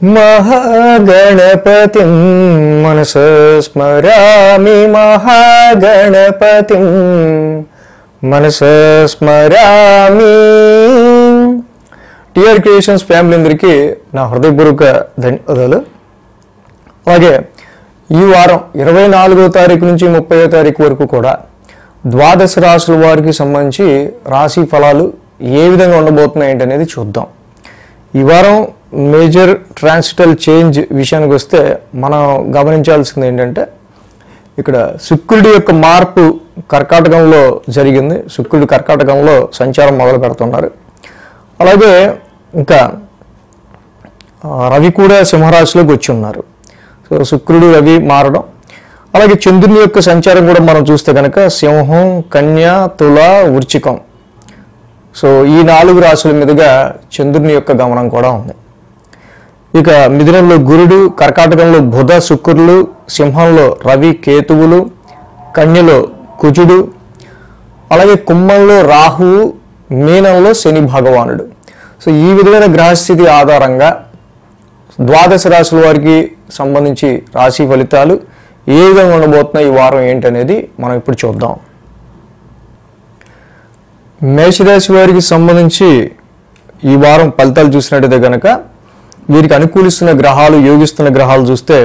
महागणपतिं मनसा स्मरामि महागणपतिं मनसा स्मरामि। TR creations family అందరికీ నా హృదయపూర్వక ధన్యవాదాలు। అలాగే ఈ వారం 24వ తారీఖు నుంచి 30వ తారీఖు వరకు కూడా ద్వాదశ రాశుల వారికి సంబంధించి రాశి ఫలాలు ఏ విధంగా ఉండబోతున్నాయి అనేది చూద్దాం। ఈ వారం మేజర్ ట్రాన్సిటల్ చేంజ్ విషయానికి వస్తే మనం గమనించాల్సింది ఏంటంటే ఇక్కడ శుక్రుడి యొక్క మార్పు కర్కాటకంలో జరిగింది। శుక్రుడు కర్కాటకంలో సంచారం మొదలు పెడుతున్నారు। అలాగే ఇంకా రవి కూడా సింహరాశిలోకి వచ్చి ఉన్నారు। సో శుక్రుడు రవి మారడం, అలాగే చంద్రుని యొక్క సంచారం కూడా మనం చూస్తే కనుక సింహం, కన్య, తుల, వృశ్చికం, సో ఈ 4 రాశుల మీదుగా చంద్రుని యొక్క గమనం కూడా ఉంది। ఇక మిథునంలో గురుడు, కర్కాటకంలో బుధ శుక్రులు, సింహంలో రవి కేతువులు, కన్యలో కుజుడు, అలాగే కుంభంలో రాహువు, మీనంలో శని భగవానుడు। సో ఈ విధమైన గ్రహస్థితి ఆధారంగా ద్వాదశ రాశుల వారికి సంబంధించి రాశి ఫలితాలు ఏ విధంగా ఉండబోతున్నాయి, ఈ వారం ఏంటనేది మనం ఇప్పుడు చూద్దాం। మేషరాశి వారికి సంబంధించి ఈ వారం ఫలితాలు చూసినట్టయితే కనుక వీరికి అనుకూలిస్తున్న గ్రహాలు, యోగిస్తున్న గ్రహాలు చూస్తే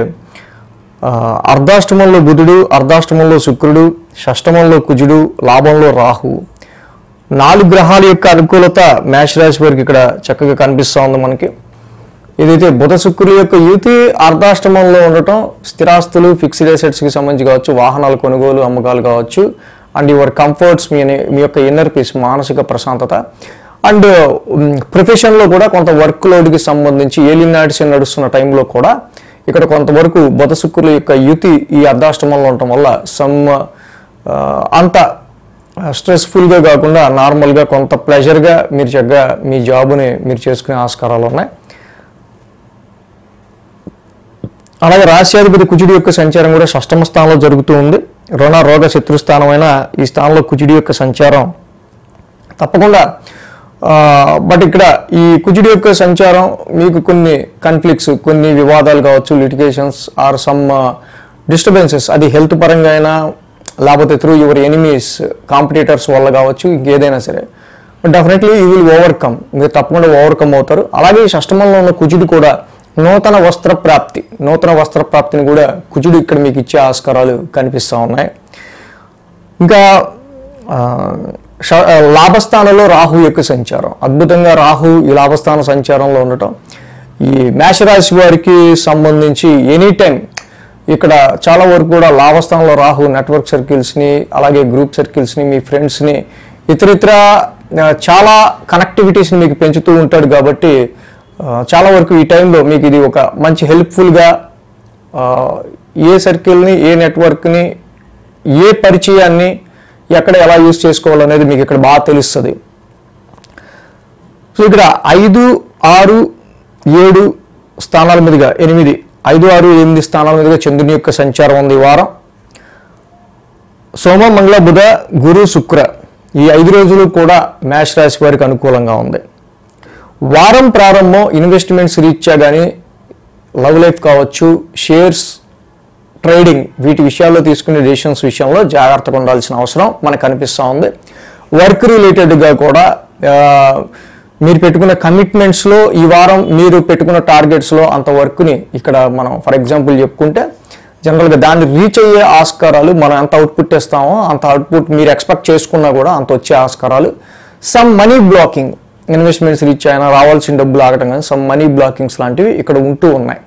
అర్ధాష్టమంలో బుధుడు, అర్ధాష్టమంలో శుక్రుడు, షష్టమంలో కుజుడు, లాభంలో రాహువు, 4 గ్రహాల యొక్క అనుకూలత మేషరాశి వారికి ఇక్కడ చక్కగా కనిపిస్తూ ఉంది మనకి। ఏదైతే బుధ శుక్రుల యొక్క యుతి అర్ధాష్టమంలో ఉండటం స్థిరాస్తులు, ఫిక్స్డ్ అసెట్స్కి సంబంధించి కావచ్చు, వాహనాల కొనుగోలు అమ్మకాలు కావచ్చు, అండ్ యువర్ కంఫర్ట్స్, మీ యొక్క ఇన్నర్ పీస్, మానసిక ప్రశాంతత, అండ్ ప్రొఫెషన్లో కూడా కొంత వర్క్ లోడ్కి సంబంధించి ఏలినాటిస్ నడుస్తున్న టైంలో కూడా ఇక్కడ కొంతవరకు బుధ శుక్రుల యొక్క యుతి ఈ అర్ధాష్టమంలో ఉండటం వల్ల అంత స్ట్రెస్ఫుల్గా కాకుండా నార్మల్గా కొంత ప్లెజర్గా మీరు చక్కగా మీ జాబ్ని మీరు చేసుకునే ఆస్కారాలు ఉన్నాయి। అలాగే రాశ్యాధిపతి కుజుడి యొక్క సంచారం కూడా షష్టమ స్థానంలో జరుగుతూ ఉంది। రుణ రోగ శత్రుస్థానమైన ఈ స్థానంలో కుజుడి యొక్క సంచారం తప్పకుండా, బట్ ఇక్కడ ఈ కుజుడి యొక్క సంచారం మీకు కొన్ని కాన్ఫ్లిక్ట్స్, కొన్ని వివాదాలు కావచ్చు, లిటిగేషన్స్ ఆర్ సమ్ డిస్టర్బెన్సెస్, అది హెల్త్ పరంగా అయినా లేకపోతే త్రూ యువర్ ఎనిమీస్, కాంపిటీటర్స్ వల్ల కావచ్చు, ఇంకేదైనా సరే, but definitely you will overcome, మీరు తప్పకుండా ఓవర్కమ్ అవుతారు। అలాగే ఈ షష్టమంలో ఉన్న కుజుడు కూడా నూతన వస్త్ర ప్రాప్తిని కూడా కుజుడు ఇక్కడ మీకు ఇచ్చే ఆస్కారాలు కనిపిస్తూ ఉన్నాయి। ఇంకా లాభస్థానంలో రాహు యొక్క సంచారం అద్భుతంగా, రాహు ఈ లాభస్థాన సంచారంలో ఉండటం ఈ మేషరాశి వారికి సంబంధించి ఎనీ టైం ఇక్కడ చాలా వరకు కూడా లాభస్థానంలో రాహు నెట్వర్క్ సర్కిల్స్ని, అలాగే గ్రూప్ సర్కిల్స్ని, మీ ఫ్రెండ్స్ని, ఇతరితర చాలా కనెక్టివిటీస్ని మీకు పెంచుతూ ఉంటాడు కాబట్టి చాలా వరకు ఈ టైంలో మీకు ఇది ఒక మంచి హెల్ప్ఫుల్గా ఏ సర్కిల్ని, ఏ నెట్వర్క్ని, ఏ పరిచయాన్ని ఎక్కడ ఎలా యూజ్ చేసుకోవాలనేది మీకు ఇక్కడ బాగా తెలుస్తుంది। సో ఇక్కడ 5, 6, 7 స్థానాల మీదుగా 5, 6, 8 స్థానాల మీదుగా చంద్రుని యొక్క సంచారం ఉంది ఈ వారం। సోమ, మంగళ, బుధ, గురు, శుక్ర ఈ 5 రోజులు కూడా మేష రాశి వారికి అనుకూలంగా ఉంది। వారం ప్రారంభం ఇన్వెస్ట్మెంట్స్ రీత్యా కానీ, లవ్ లైఫ్ కావచ్చు, షేర్స్ ట్రేడింగ్, వీటి విషయాల్లో తీసుకునే డెసిషన్స్ విషయంలో జాగ్రత్తగా ఉండాల్సిన అవసరం మనకు అనిపిస్తూ ఉంది। వర్క్ రిలేటెడ్గా కూడా మీరు పెట్టుకున్న కమిట్మెంట్స్లో ఈ వారం మీరు పెట్టుకున్న టార్గెట్స్లో అంత వర్క్ని ఇక్కడ మనం ఫర్ ఎగ్జాంపుల్ చెప్పుకుంటే జనరల్గా దాన్ని రీచ్ అయ్యే ఆస్కారాలు, మనం ఎంత అవుట్పుట్ ఇస్తామో అంత అవుట్పుట్ మీరు ఎక్స్పెక్ట్ చేసుకున్నా కూడా అంత వచ్చే ఆస్కారాలు, some money blocking, investments reach అయినా రావాల్సిన డబ్బులు ఆగటం కానీ సమ్ మనీ బ్లాకింగ్స్ లాంటివి ఇక్కడ ఉంటూ ఉన్నాయి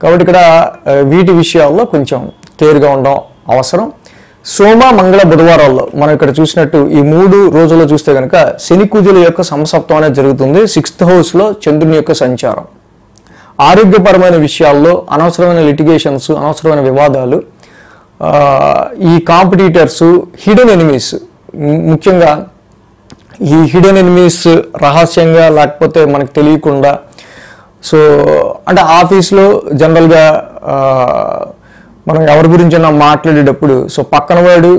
కాబట్టి ఇక్కడ వీటి విషయాల్లో కొంచెం కేర్గా ఉండడం అవసరం। సోమ, మంగళ, బుధవారాల్లో మనం ఇక్కడ చూసినట్టు ఈ 3 రోజుల్లో చూస్తే కనుక శని కుజుల యొక్క సమసప్తం అనేది జరుగుతుంది। 6th హౌస్లో చంద్రుని యొక్క సంచారం ఆరోగ్యపరమైన విషయాల్లో అనవసరమైన లిటిగేషన్స్, అనవసరమైన వివాదాలు, ఈ కాంపిటీటర్స్, హిడెన్ ఎనిమీస్, ముఖ్యంగా ఈ హిడెన్ ఎనిమీస్ రహస్యంగా లేకపోతే మనకు తెలియకుండా, సో అంటే ఆఫీస్లో జనరల్గా మనం ఎవరి గురించైనా మాట్లాడేటప్పుడు సో పక్కన వాడు,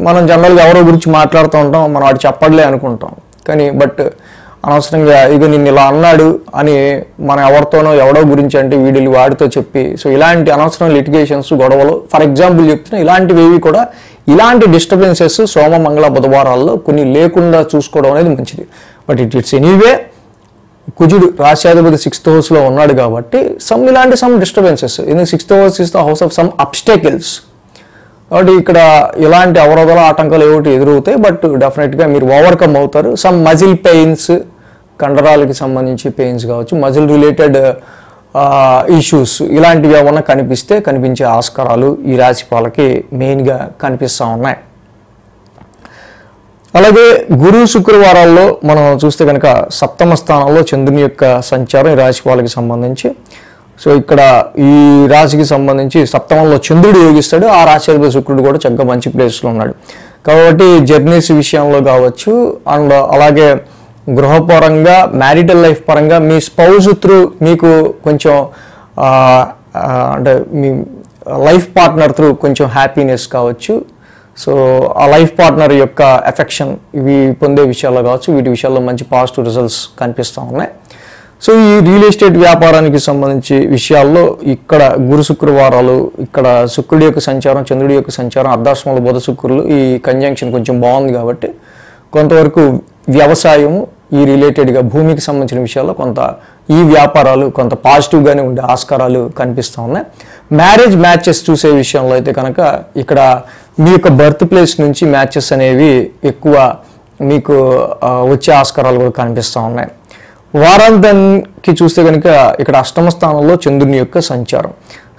మనం జనరల్గా ఎవరో గురించి మాట్లాడుతూ ఉంటాం, మనం వాడు చెప్పడలే అనుకుంటాం, కానీ బట్ అనవసరంగా ఇక నిన్ను ఇలా అన్నాడు అని మన ఎవరితోనో ఎవడో గురించి అంటే వీడియోలు వాడితో చెప్పి సో ఇలాంటి అనవసరం లిటిగేషన్స్ గొడవలు ఫర్ ఎగ్జాంపుల్ చెప్తున్నా ఇలాంటివి కూడా ఇలాంటి డిస్టర్బెన్సెస్ సోమ మంగళ బుధవారాల్లో కొన్ని లేకుండా చూసుకోవడం అనేది మంచిది. బట్ ఇట్స్ ఎనీవే కుజుడు రాశ్యాధిపతి 6th హౌస్లో ఉన్నాడు కాబట్టి ఇలాంటి డిస్టర్బెన్సెస్ ఎందుకంటే 6th house is the house of some obstacles కాబట్టి ఇక్కడ ఇలాంటి అవరోధాలు ఆటంకాలు ఏమిటి ఎదురవుతాయి. బట్ డెఫినెట్గా మీరు ఓవర్కమ్ అవుతారు. సమ్ మజిల్ పెయిన్స్ కండరాలకి సంబంధించి పెయిన్స్ కావచ్చు మజిల్ రిలేటెడ్ ఇష్యూస్ ఇలాంటివి ఏమన్నా కనిపించే ఆస్కారాలు ఈ రాశి వాళ్ళకి మెయిన్గా కనిపిస్తూ ఉన్నాయి. అలాగే గురు శుక్రవారాల్లో మనం చూస్తే కనుక 7వ స్థానంలో చంద్రుని యొక్క సంచారం ఈ రాశి వాళ్ళకి సంబంధించి సో ఇక్కడ ఈ రాశికి సంబంధించి 7వ చంద్రుడు యోగిస్తాడు. ఆ రాశి శుక్రుడు కూడా చక్కగా మంచి ప్లేస్లో ఉన్నాడు కాబట్టి జర్నీస్ విషయంలో కావచ్చు అండ్ అలాగే గృహపరంగా మ్యారిటల్ లైఫ్ పరంగా మీ స్పౌజ్ త్రూ మీకు కొంచెం అంటే మీ లైఫ్ పార్ట్నర్ త్రూ కొంచెం హ్యాపీనెస్ కావచ్చు సో ఆ లైఫ్ పార్ట్నర్ యొక్క ఎఫెక్షన్ ఇవి పొందే విషయాల్లో కావచ్చు వీటి విషయాల్లో మంచి పాజిటివ్ రిజల్ట్స్ కనిపిస్తూ ఉన్నాయి. సో ఈ రియల్ ఎస్టేట్ వ్యాపారానికి సంబంధించి విషయాల్లో ఇక్కడ గురు శుక్రవారాలు ఇక్కడ శుక్రుడి యొక్క సంచారం చంద్రుడి యొక్క సంచారం అర్ధాశ్రమంలో బుధ శుక్రులు ఈ కంజంక్షన్ కొంచెం బాగుంది కాబట్టి కొంతవరకు వ్యవసాయము ఈ రిలేటెడ్గా భూమికి సంబంధించిన విషయాల్లో కొంత ఈ వ్యాపారాలు కొంత పాజిటివ్గానే ఉండే ఆస్కారాలు కనిపిస్తూ ఉన్నాయి. మ్యాచెస్ చూసే విషయంలో అయితే కనుక ఇక్కడ మీ యొక్క బర్త్ ప్లేస్ నుంచి మ్యాచెస్ అనేవి ఎక్కువ మీకు వచ్చే ఆస్కారాలు కూడా కనిపిస్తూ ఉన్నాయి. వారాంతానికి చూస్తే కనుక ఇక్కడ 8వ స్థానంలో చంద్రుని యొక్క సంచారం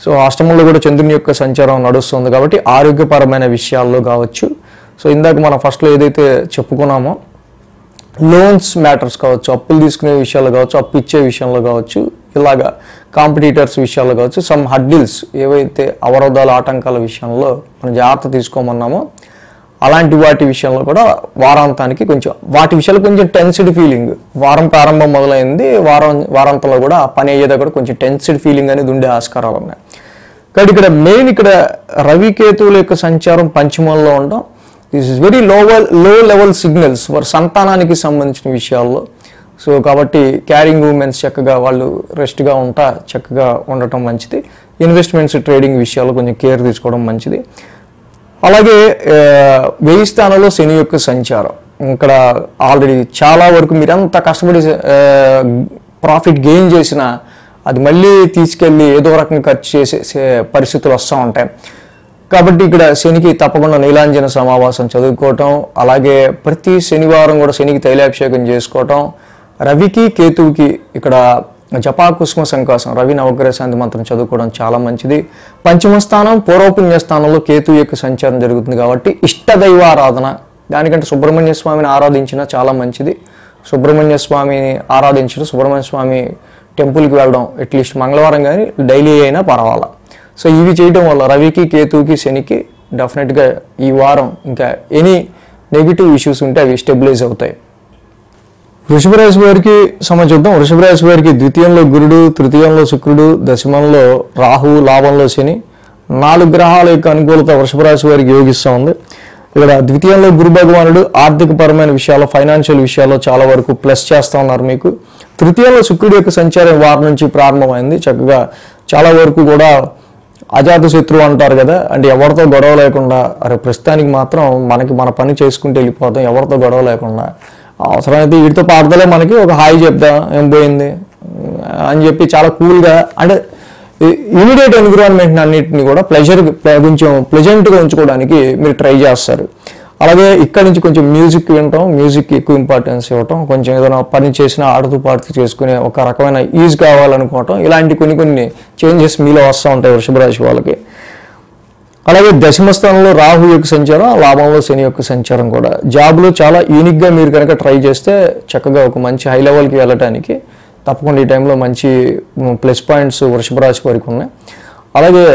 సో అష్టమంలో కూడా చంద్రుని యొక్క సంచారం నడుస్తుంది కాబట్టి ఆరోగ్యపరమైన విషయాల్లో కావచ్చు సో ఇందాక మనం ఫస్ట్లో ఏదైతే చెప్పుకున్నామో లోన్స్ మ్యాటర్స్ కావచ్చు అప్పులు తీసుకునే విషయాల్లో కావచ్చు అప్పు ఇచ్చే విషయంలో కావచ్చు ఇలాగా కాంపిటీటర్స్ విషయాల్లో కావచ్చు సమ్ హడ్డిల్స్ ఏవైతే అవరోధాల ఆటంకాల విషయంలో మనం జాగ్రత్త తీసుకోమన్నామో అలాంటి వాటి విషయంలో కూడా వారాంతానికి కొంచెం వాటి విషయాలు కొంచెం టెన్స్డ్ ఫీలింగ్ వారం ప్రారంభం మొదలైంది వారాంతంలో కూడా పని అయ్యేదా కూడా కొంచెం టెన్స్డ్ ఫీలింగ్ అనేది ఉండే ఆస్కారాలు ఉన్నాయి. కాబట్టి ఇక్కడ మెయిన్ ఇక్కడ రవికేతువుల యొక్క సంచారం పంచమంలో ఉండడం this is very low level signals for సంతానానికి సంబంధించిన విషయాల్లో సో కాబట్టి క్యారింగ్ ఉమెన్స్ చక్కగా వాళ్ళు రెస్ట్గా చక్కగా ఉండటం మంచిది. ఇన్వెస్ట్మెంట్స్ ట్రేడింగ్ విషయాల్లో కొంచెం కేర్ తీసుకోవడం మంచిది. అలాగే 1000వ స్థానంలో శని యొక్క సంచారం ఇక్కడ ఆల్రెడీ చాలా వరకు మీరంతా కష్టపడి ప్రాఫిట్ గెయిన్ చేసిన అది మళ్ళీ తీసుకెళ్ళి ఏదో రకంగా ఖర్చు చేసే పరిస్థితులు వస్తూ ఉంటాయి. కాబట్టి ఇక్కడ శనికి తప్పకుండా నీలాంజన సమావాసం చదువుకోవటం అలాగే ప్రతి శనివారం కూడా శనికి తైలాభిషేకం చేసుకోవటం రవికి కేతువుకి ఇక్కడ జపాకుసుమ సంకాసం రవి నవగ్రహ శాంతి మంత్రం చదువుకోవడం చాలా మంచిది. 5వ స్థానం పూర్వపుణ్య స్థానంలో కేతు యొక్క సంచారం జరుగుతుంది కాబట్టి ఇష్టదైవ ఆరాధన దానికంటే సుబ్రహ్మణ్య స్వామిని ఆరాధించిన చాలా మంచిది. సుబ్రహ్మణ్య స్వామిని ఆరాధించడం సుబ్రహ్మణ్య స్వామి టెంపుల్కి వెళ్ళడం అట్లీస్ట్ మంగళవారం కానీ డైలీ అయినా పర్వాలా. సో ఇవి చేయడం వల్ల రవికి కేతువుకి శనికి డెఫినెట్గా ఈ వారం ఇంకా ఎనీ నెగిటివ్ ఇష్యూస్ ఉంటే అవి స్టెబిలైజ్ అవుతాయి. వృషభ రాశి వారికి చూద్దాం. వృషభ రాశి వారికి ద్వితీయంలో గురుడు తృతీయంలో శుక్రుడు దశమంలో రాహు లాభంలో శని 4 గ్రహాల యొక్క అనుకూలత వృషభ రాశి వారికి యోగిస్తూ ఉంది. ఇక్కడ ద్వితీయంలో గురు భగవానుడు ఆర్థిక పరమైన విషయాల్లో ఫైనాన్షియల్ విషయాల్లో చాలా వరకు ప్లస్ చేస్తూ ఉన్నారు మీకు. తృతీయంలో శుక్రుడు యొక్క సంచారం వారం నుంచి ప్రారంభమైంది చక్కగా చాలా వరకు కూడా అజాత శత్రువు అంటారు కదా అంటే ఎవరితో గొడవ లేకుండా అరే ప్రస్తుతానికి మాత్రం మన పని చేసుకుంటూ వెళ్ళిపోతాం ఎవరితో గొడవ లేకుండా అవసరమైతే వీటితో పాడతలే మనకి ఒక హాయి చెప్దాం ఏం పోయింది అని చెప్పి చాలా కూల్గా అంటే ఇమీడియట్ ఎన్విరాన్మెంట్ అన్నింటినీ కూడా కొంచెం ప్లెజెంట్గా ఉంచుకోవడానికి మీరు ట్రై చేస్తారు. అలాగే ఇక్కడ నుంచి కొంచెం మ్యూజిక్ వినటం మ్యూజిక్ ఎక్కువ ఇంపార్టెన్స్ ఇవ్వటం కొంచెం ఏదైనా పని చేసినా ఆడుతూ పాడుతూ చేసుకునే ఒక రకమైన ఈజ్ కావాలనుకోవటం ఇలాంటి కొన్ని చేంజెస్ మీలో వస్తూ ఉంటాయి వృషభ రాశి వాళ్ళకి. అలాగే దశమ స్థానంలో రాహు యొక్క సంచారం లాభంలో శని యొక్క సంచారం కూడా జాబ్లో చాలా యూనిక్గా మీరు కనుక ట్రై చేస్తే చక్కగా ఒక మంచి హై లెవెల్కి వెళ్ళటానికి తప్పకుండా ఈ టైంలో మంచి ప్లస్ పాయింట్స్ వృషభ రాశి వారికి ఉన్నాయి. అలాగే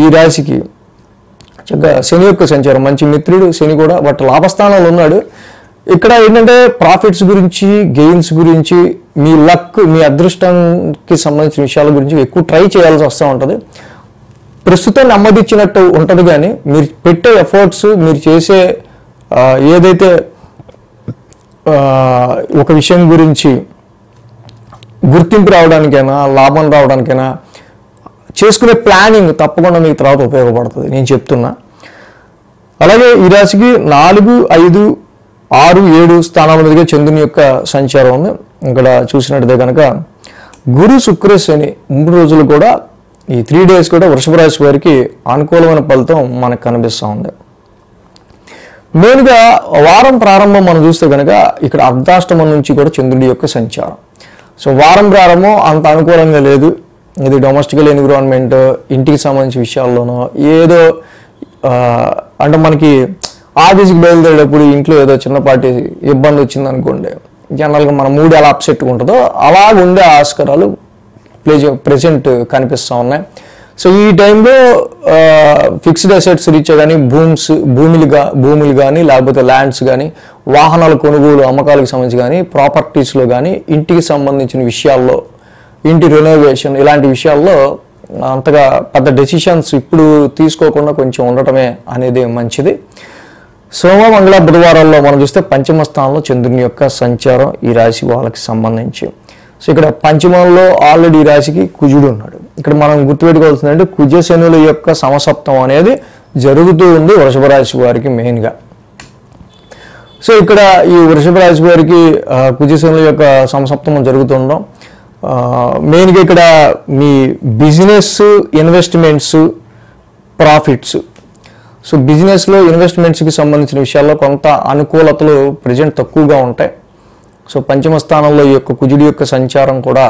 ఈ రాశికి చక్కగా శని యొక్క సంచారం మంచి మిత్రుడు శని కూడా బట్ లాభస్థానంలో ఉన్నాడు. ఇక్కడ ఏంటంటే ప్రాఫిట్స్ గురించి గెయిన్స్ గురించి మీ లక్ మీ అదృష్టానికి సంబంధించిన విషయాల గురించి ఎక్కువ ట్రై చేయాల్సి వస్తూ ఉంటుంది. ప్రస్తుతం నెమ్మదిచ్చినట్టు ఉంటుంది కానీ మీరు పెట్టే ఎఫర్ట్స్ మీరు చేసే ఏదైతే ఒక విషయం గురించి గుర్తింపు రావడానికైనా లాభం రావడానికైనా చేసుకునే ప్లానింగ్ తప్పకుండా మీకు తర్వాత ఉపయోగపడుతుంది నేను చెప్తున్నా. అలాగే ఈ రాశికి 4, 5, 6, 7 స్థానాల మీదుగా చంద్రుని యొక్క సంచారం ఉంది. ఇక్కడ చూసినట్టయితే కనుక గురు శుక్ర శని 3 రోజులు కూడా ఈ 3 days కూడా వృషభ రాశి వారికి అనుకూలమైన ఫలితం మనకు కనిపిస్తూ ఉంది. మెయిన్గా వారం ప్రారంభం మనం చూస్తే కనుక ఇక్కడ అర్ధాష్టమం నుంచి కూడా చంద్రుడి యొక్క సంచారం. సో వారం ప్రారంభం అంత అనుకూలంగా లేదు. ఇది డొమెస్టికల్ ఎన్విరాన్మెంట్, ఇంటికి సంబంధించిన విషయాల్లోనో ఏదో అంటే మనకి ఆఫీస్కి బయలుదేరేటప్పుడు ఇంట్లో ఏదో చిన్నపాటి ఇబ్బంది వచ్చింది అనుకోండి, జనరల్గా మన మూడు ఎలా అప్సెట్గా ఉంటుందో అలాగ ఉండే ఆస్కారాలు ప్రెజెంట్ కనిపిస్తూ ఉన్నాయి. సో ఈ టైంలో ఫిక్స్డ్ అసెట్స్ రీచ్ కానీ భూములు కానీ లేకపోతే ల్యాండ్స్ కానీ వాహనాల కొనుగోలు అమ్మకాలకు సంబంధించి కానీ ప్రాపర్టీస్లో కానీ ఇంటికి సంబంధించిన విషయాల్లో ఇంటి రెనోవేషన్ ఇలాంటి విషయాల్లో అంతగా పెద్ద డెసిషన్స్ ఇప్పుడు తీసుకోకుండా కొంచెం ఉండటమే అనేది మంచిది. సోమ మంగళ బుధవారాల్లో మనం చూస్తే పంచమ స్థానంలో చంద్రుని యొక్క సంచారం ఈ రాశి వాళ్ళకి సంబంధించి. సో ఇక్కడ పంచమంలో ఆల్రెడీ ఈ రాశికి కుజుడు ఉన్నాడు. ఇక్కడ మనం గుర్తుపెట్టుకోవాల్సిందంటే కుజ శనుల యొక్క సమసప్తం అనేది జరుగుతూ ఉంది వృషభ రాశి వారికి మెయిన్గా. సో ఇక్కడ ఈ వృషభ రాశి వారికి కుజ శనుల యొక్క సమసప్తం జరుగుతుండడం మెయిన్గా ఇక్కడ మీ బిజినెస్, ఇన్వెస్ట్మెంట్స్, ప్రాఫిట్స్. సో బిజినెస్లో ఇన్వెస్ట్మెంట్స్కి సంబంధించిన విషయాల్లో కొంత అనుకూలతలు ప్రజెంట్ తక్కువగా ఉంటాయి. సో పంచమ స్థానంలో ఈ యొక్క కుజుడి యొక్క సంచారం కూడా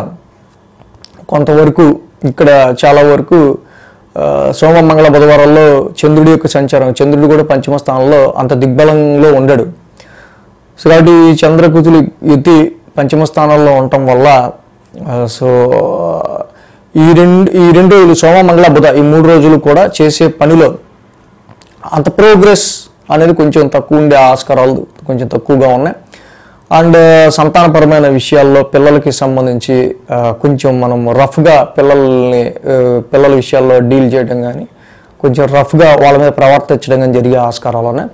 కొంతవరకు ఇక్కడ చాలా వరకు సోమ మంగళ బుధవారాల్లో చంద్రుడి యొక్క సంచారం, చంద్రుడు కూడా పంచమ స్థానంలో అంత దిగ్బలంలో ఉండడు. సో కాబట్టి చంద్ర కుజులు ఎత్తి పంచమ స్థానంలో ఉండటం వల్ల సో ఈ రెండు రోజులు సోమ మంగళ బుధ ఈ 3 రోజులు కూడా చేసే పనిలో అంత ప్రోగ్రెస్ అనేది కొంచెం తక్కువ ఉండే ఆస్కారాలు కొంచెం తక్కువగా ఉన్నాయి. అండ్ సంతానపరమైన విషయాల్లో పిల్లలకి సంబంధించి కొంచెం మనం రఫ్గా పిల్లల విషయాల్లో డీల్ చేయడం కానీ కొంచెం రఫ్గా వాళ్ళ మీద ప్రవర్తించడం కానీ జరిగే ఆస్కారాలు ఉన్నాయి.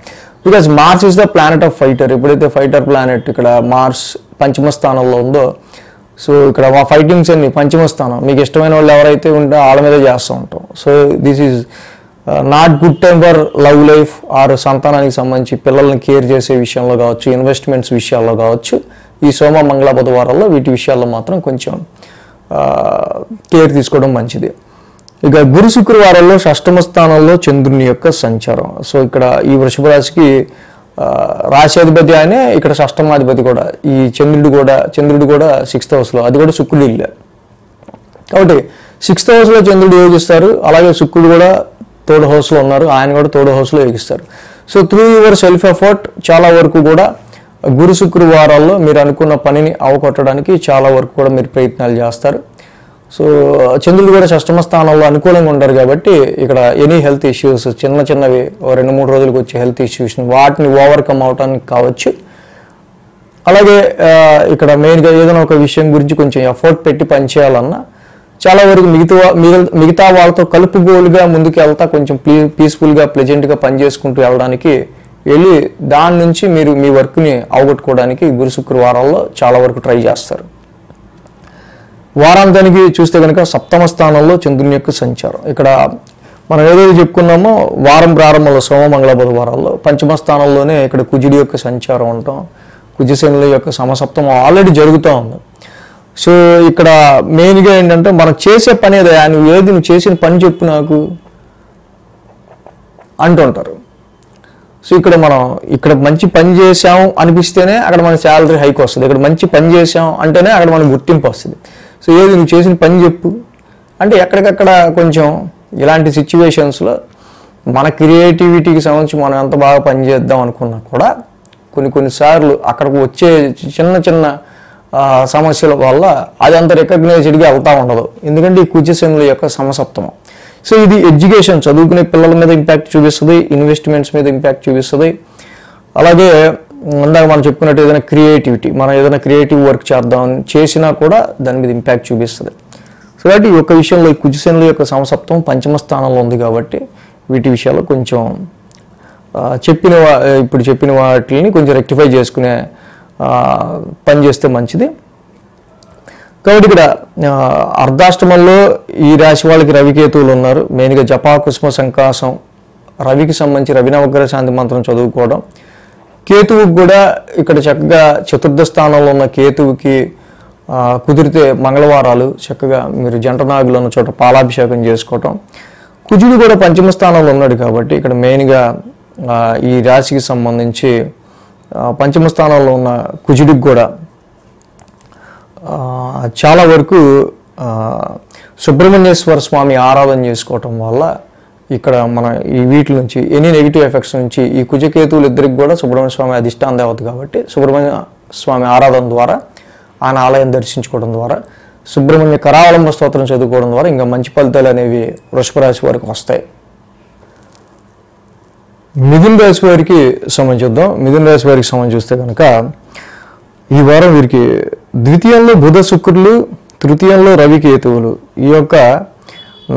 Because Mars is the planet of fighter. ఎప్పుడైతే ఫైటర్ ప్లానెట్ ఇక్కడ మార్స్ పంచమ స్థానంలో ఉందో, సో ఇక్కడ మా ఫైటింగ్స్ అన్ని పంచమ స్థానం, మీకు ఇష్టమైన వాళ్ళు ఎవరైతే ఉంటే వాళ్ళ మీదే చేస్తూ ఉంటాం. So this is not good time for love life or సంతానానికి సంబంధించి పిల్లల్ని కేర్ చేసే విషయంలో కావచ్చు, ఇన్వెస్ట్మెంట్స్ విషయాల్లో కావచ్చు, ఈ సోమ మంగళ బుధవారాల్లో వీటి విషయాల్లో మాత్రం కొంచెం కేర్ తీసుకోవడం మంచిది. ఇక గురు శుక్రవారాల్లో షష్టమ స్థానంలో చంద్రుని యొక్క సంచారం. సో ఇక్కడ ఈ వృషభ రాశికి రాశ్యాధిపతి ఆయనే, ఇక్కడ షష్టమాధిపతి కూడా ఈ చంద్రుడు కూడా 6th హౌస్లో, అది కూడా శుక్రుడు ఇల్లే కాబట్టి 6th హౌస్లో చంద్రుడు యోగిస్తారు. అలాగే శుక్రుడు కూడా 3rd హౌస్లో ఉన్నారు, ఆయన కూడా 3rd హౌస్లో యోగిస్తారు. So through your self effort చాలా వరకు కూడా గురు శుక్రవారాల్లో మీరు అనుకున్న పనిని అవకొట్టడానికి చాలా వరకు కూడా మీరు ప్రయత్నాలు చేస్తారు. సో చంద్రుడు కూడా షష్టమ స్థానంలో అనుకూలంగా ఉంటారు కాబట్టి ఇక్కడ ఎనీ హెల్త్ ఇష్యూస్ చిన్నవి 2-3 రోజులకు వచ్చే హెల్త్ ఇష్యూస్ వాటిని ఓవర్కమ్ అవడానికి కావచ్చు. అలాగే ఇక్కడ మెయిన్గా ఏదైనా ఒక విషయం గురించి కొంచెం ఎఫర్ట్ పెట్టి పనిచేయాలన్నా చాలా వరకు మిగతా వాళ్ళతో కలుపుగోలుగా ముందుకు వెళ్తా కొంచెం పీస్ఫుల్గా ప్లెజెంట్గా పనిచేసుకుంటూ వెళ్ళడానికి వెళ్ళి దాని నుంచి మీరు మీ వర్క్ని అవగొట్టుకోవడానికి గురు శుక్రవారాల్లో చాలా వరకు ట్రై చేస్తారు. వారాంతానికి చూస్తే కనుక 7వ స్థానంలో చంద్రుని యొక్క సంచారం. ఇక్కడ మనం ఏదైతే చెప్పుకున్నామో వారం ప్రారంభంలో సోమ మంగళ బుధవారాల్లో పంచమ స్థానంలోనే ఇక్కడ కుజుడి యొక్క సంచారం ఉండటం, కుజశనుల యొక్క సమసప్తమం ఆల్రెడీ జరుగుతూ ఉంది. సో ఇక్కడ మెయిన్గా ఏంటంటే మనం చేసే పని ఏదైనా నువ్వు చేసిన పని చెప్పు నాకు అంటుంటారు. సో ఇక్కడ మంచి పని చేసాం అనిపిస్తేనే అక్కడ మన శాలరీ హైక్ వస్తుంది. ఇక్కడ మంచి పని చేసాం అంటేనే అక్కడ మనకు గుర్తింపు వస్తుంది. సో ఏది నువ్వు చేసిన పని చెప్పు అంటే ఎక్కడికక్కడ కొంచెం ఇలాంటి సిచ్యువేషన్స్లో మన క్రియేటివిటీకి సంబంధించి మనం ఎంత బాగా పని చేద్దాం అనుకున్నా కూడా కొన్నిసార్లు అక్కడికి వచ్చే చిన్న సమస్యల వల్ల అది అంత రికగ్నైజ్డ్గా వెళ్తూ ఉండదు. ఎందుకంటే ఈ కుజశనుల యొక్క సమసప్తమం. సో ఇది ఎడ్యుకేషన్, చదువుకునే పిల్లల మీద ఇంపాక్ట్ చూపిస్తుంది, ఇన్వెస్ట్మెంట్స్ మీద ఇంపాక్ట్ చూపిస్తుంది. అలాగే ఇందాక మనం చెప్పుకున్నట్టు ఏదైనా క్రియేటివిటీ, మనం ఏదైనా క్రియేటివ్ వర్క్ చేద్దాం చేసినా కూడా దాని మీద ఇంపాక్ట్ చూపిస్తుంది. సో కాబట్టి ఈ యొక్క విషయంలో ఈ కుజశనుల యొక్క సమసప్తం పంచమ స్థానంలో ఉంది కాబట్టి వీటి విషయాల్లో కొంచెం ఇప్పుడు చెప్పిన వాటిని కొంచెం రెక్టిఫై చేసుకునే పని చేస్తే మంచిది. కాబట్టి ఇక్కడ అర్ధాష్టమంలో ఈ రాశి వాళ్ళకి రవికేతువులు ఉన్నారు. మెయిన్గా జపా కుసుమ సంకాసం, రవికి సంబంధించి రవి నవగ్రహ శాంతి మంత్రం చదువుకోవడం. కేతువుకి కూడా ఇక్కడ చక్కగా చతుర్థ స్థానంలో ఉన్న కేతువుకి కుదిరితే మంగళవారాలు చక్కగా మీరు జంట నాగులు ఉన్న చోట పాలాభిషేకం చేసుకోవటం. కుజుడు కూడా పంచమ స్థానంలో ఉన్నాడు కాబట్టి ఇక్కడ మెయిన్గా ఈ రాశికి సంబంధించి పంచమ స్థానంలో ఉన్న కుజుడికి కూడా చాలా వరకు సుబ్రహ్మణ్యేశ్వర స్వామి ఆరాధన చేసుకోవటం వల్ల ఇక్కడ మన ఈ వీటి నుంచి ఎనీ నెగిటివ్ ఎఫెక్ట్స్ నుంచి ఈ కుజకేతువులు ఇద్దరికి కూడా సుబ్రహ్మణ్య స్వామి అధిష్టాన దేవత కాబట్టి సుబ్రహ్మణ్య స్వామి ఆరాధన ద్వారా ఆయన ఆలయం దర్శించుకోవడం ద్వారా సుబ్రహ్మణ్య కరావలంబ స్తోత్రం చదువుకోవడం ద్వారా ఇంకా మంచి ఫలితాలు అనేవి వృషభ రాశి వారికి వస్తాయి. మిథున రాశి వారికి సంబంధించుద్దాం. మిథున రాశి వారికి సంబంధించి చూస్తే కనుక ఈ వారం వీరికి ద్వితీయంలో బుధ శుక్రులు, తృతీయంలో రవి కేతువులు, ఈ యొక్క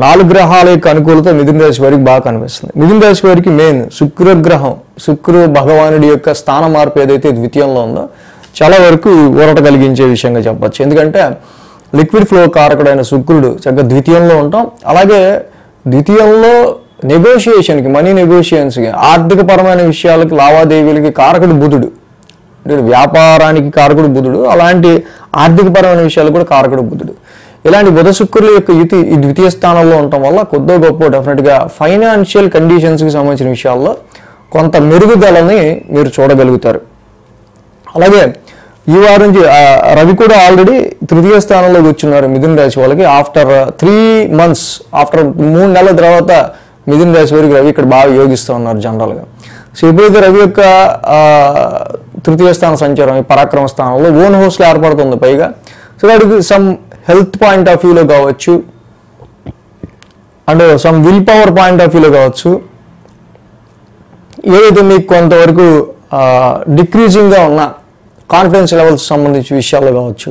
4 గ్రహాల యొక్క అనుకూలత మిథున రాశి వారికి బాగా కనిపిస్తుంది. మిథున రాశి వారికి మెయిన్ శుక్రగ్రహం, శుక్ర భగవానుడి యొక్క స్థాన మార్పు ఏదైతే ద్వితీయంలో ఉందో చాలా వరకు ఊరట కలిగించే విషయంగా చెప్పచ్చు. ఎందుకంటే లిక్విడ్ ఫ్లో కారకుడైన శుక్రుడు చక్కగా ద్వితీయంలో ఉంటాం. అలాగే ద్వితీయంలో నెగోషియేషన్కి, మనీ నెగోషియేషన్స్కి, ఆర్థికపరమైన విషయాలకి, లావాదేవీలకి కారకుడు బుధుడు. అంటే వ్యాపారానికి కారకుడు బుధుడు, అలాంటి ఆర్థికపరమైన విషయాలు కూడా కారకుడు బుధుడు. ఇలాంటి బుధ శుక్రుల యొక్క యుతి ఈ ద్వితీయ స్థానంలో ఉండటం వల్ల కొద్దో గొప్ప డెఫినెట్గా ఫైనాన్షియల్ కండిషన్స్కి సంబంధించిన విషయాల్లో కొంత మెరుగుదలని మీరు చూడగలుగుతారు. అలాగే ఈ వారం నుంచి రవి కూడా ఆల్రెడీ తృతీయ స్థానంలోకి వచ్చిన్నారు మిథున రాశి వాళ్ళకి. ఆఫ్టర్ 3 months, ఆఫ్టర్ 3 నెలల తర్వాత మిథున రాశి వారికి రవి ఇక్కడ బాగా యోగిస్తూ ఉన్నారు జనరల్గా. సో ఎప్పుడైతే రవి యొక్క తృతీయ స్థాన సంచారం ఈ పరాక్రమ స్థానంలో ఓన్ హౌస్లో ఏర్పడుతుంది పైగా, సో వాటికి సమ్ హెల్త్ పాయింట్ ఆఫ్ వ్యూలో కావచ్చు, and some will power point of వ్యూలో కావచ్చు, ఏదైతే మీకు కొంతవరకు డిక్రీజింగ్గా ఉన్న కాన్ఫిడెన్స్ లెవెల్స్ సంబంధించిన విషయాల్లో కావచ్చు,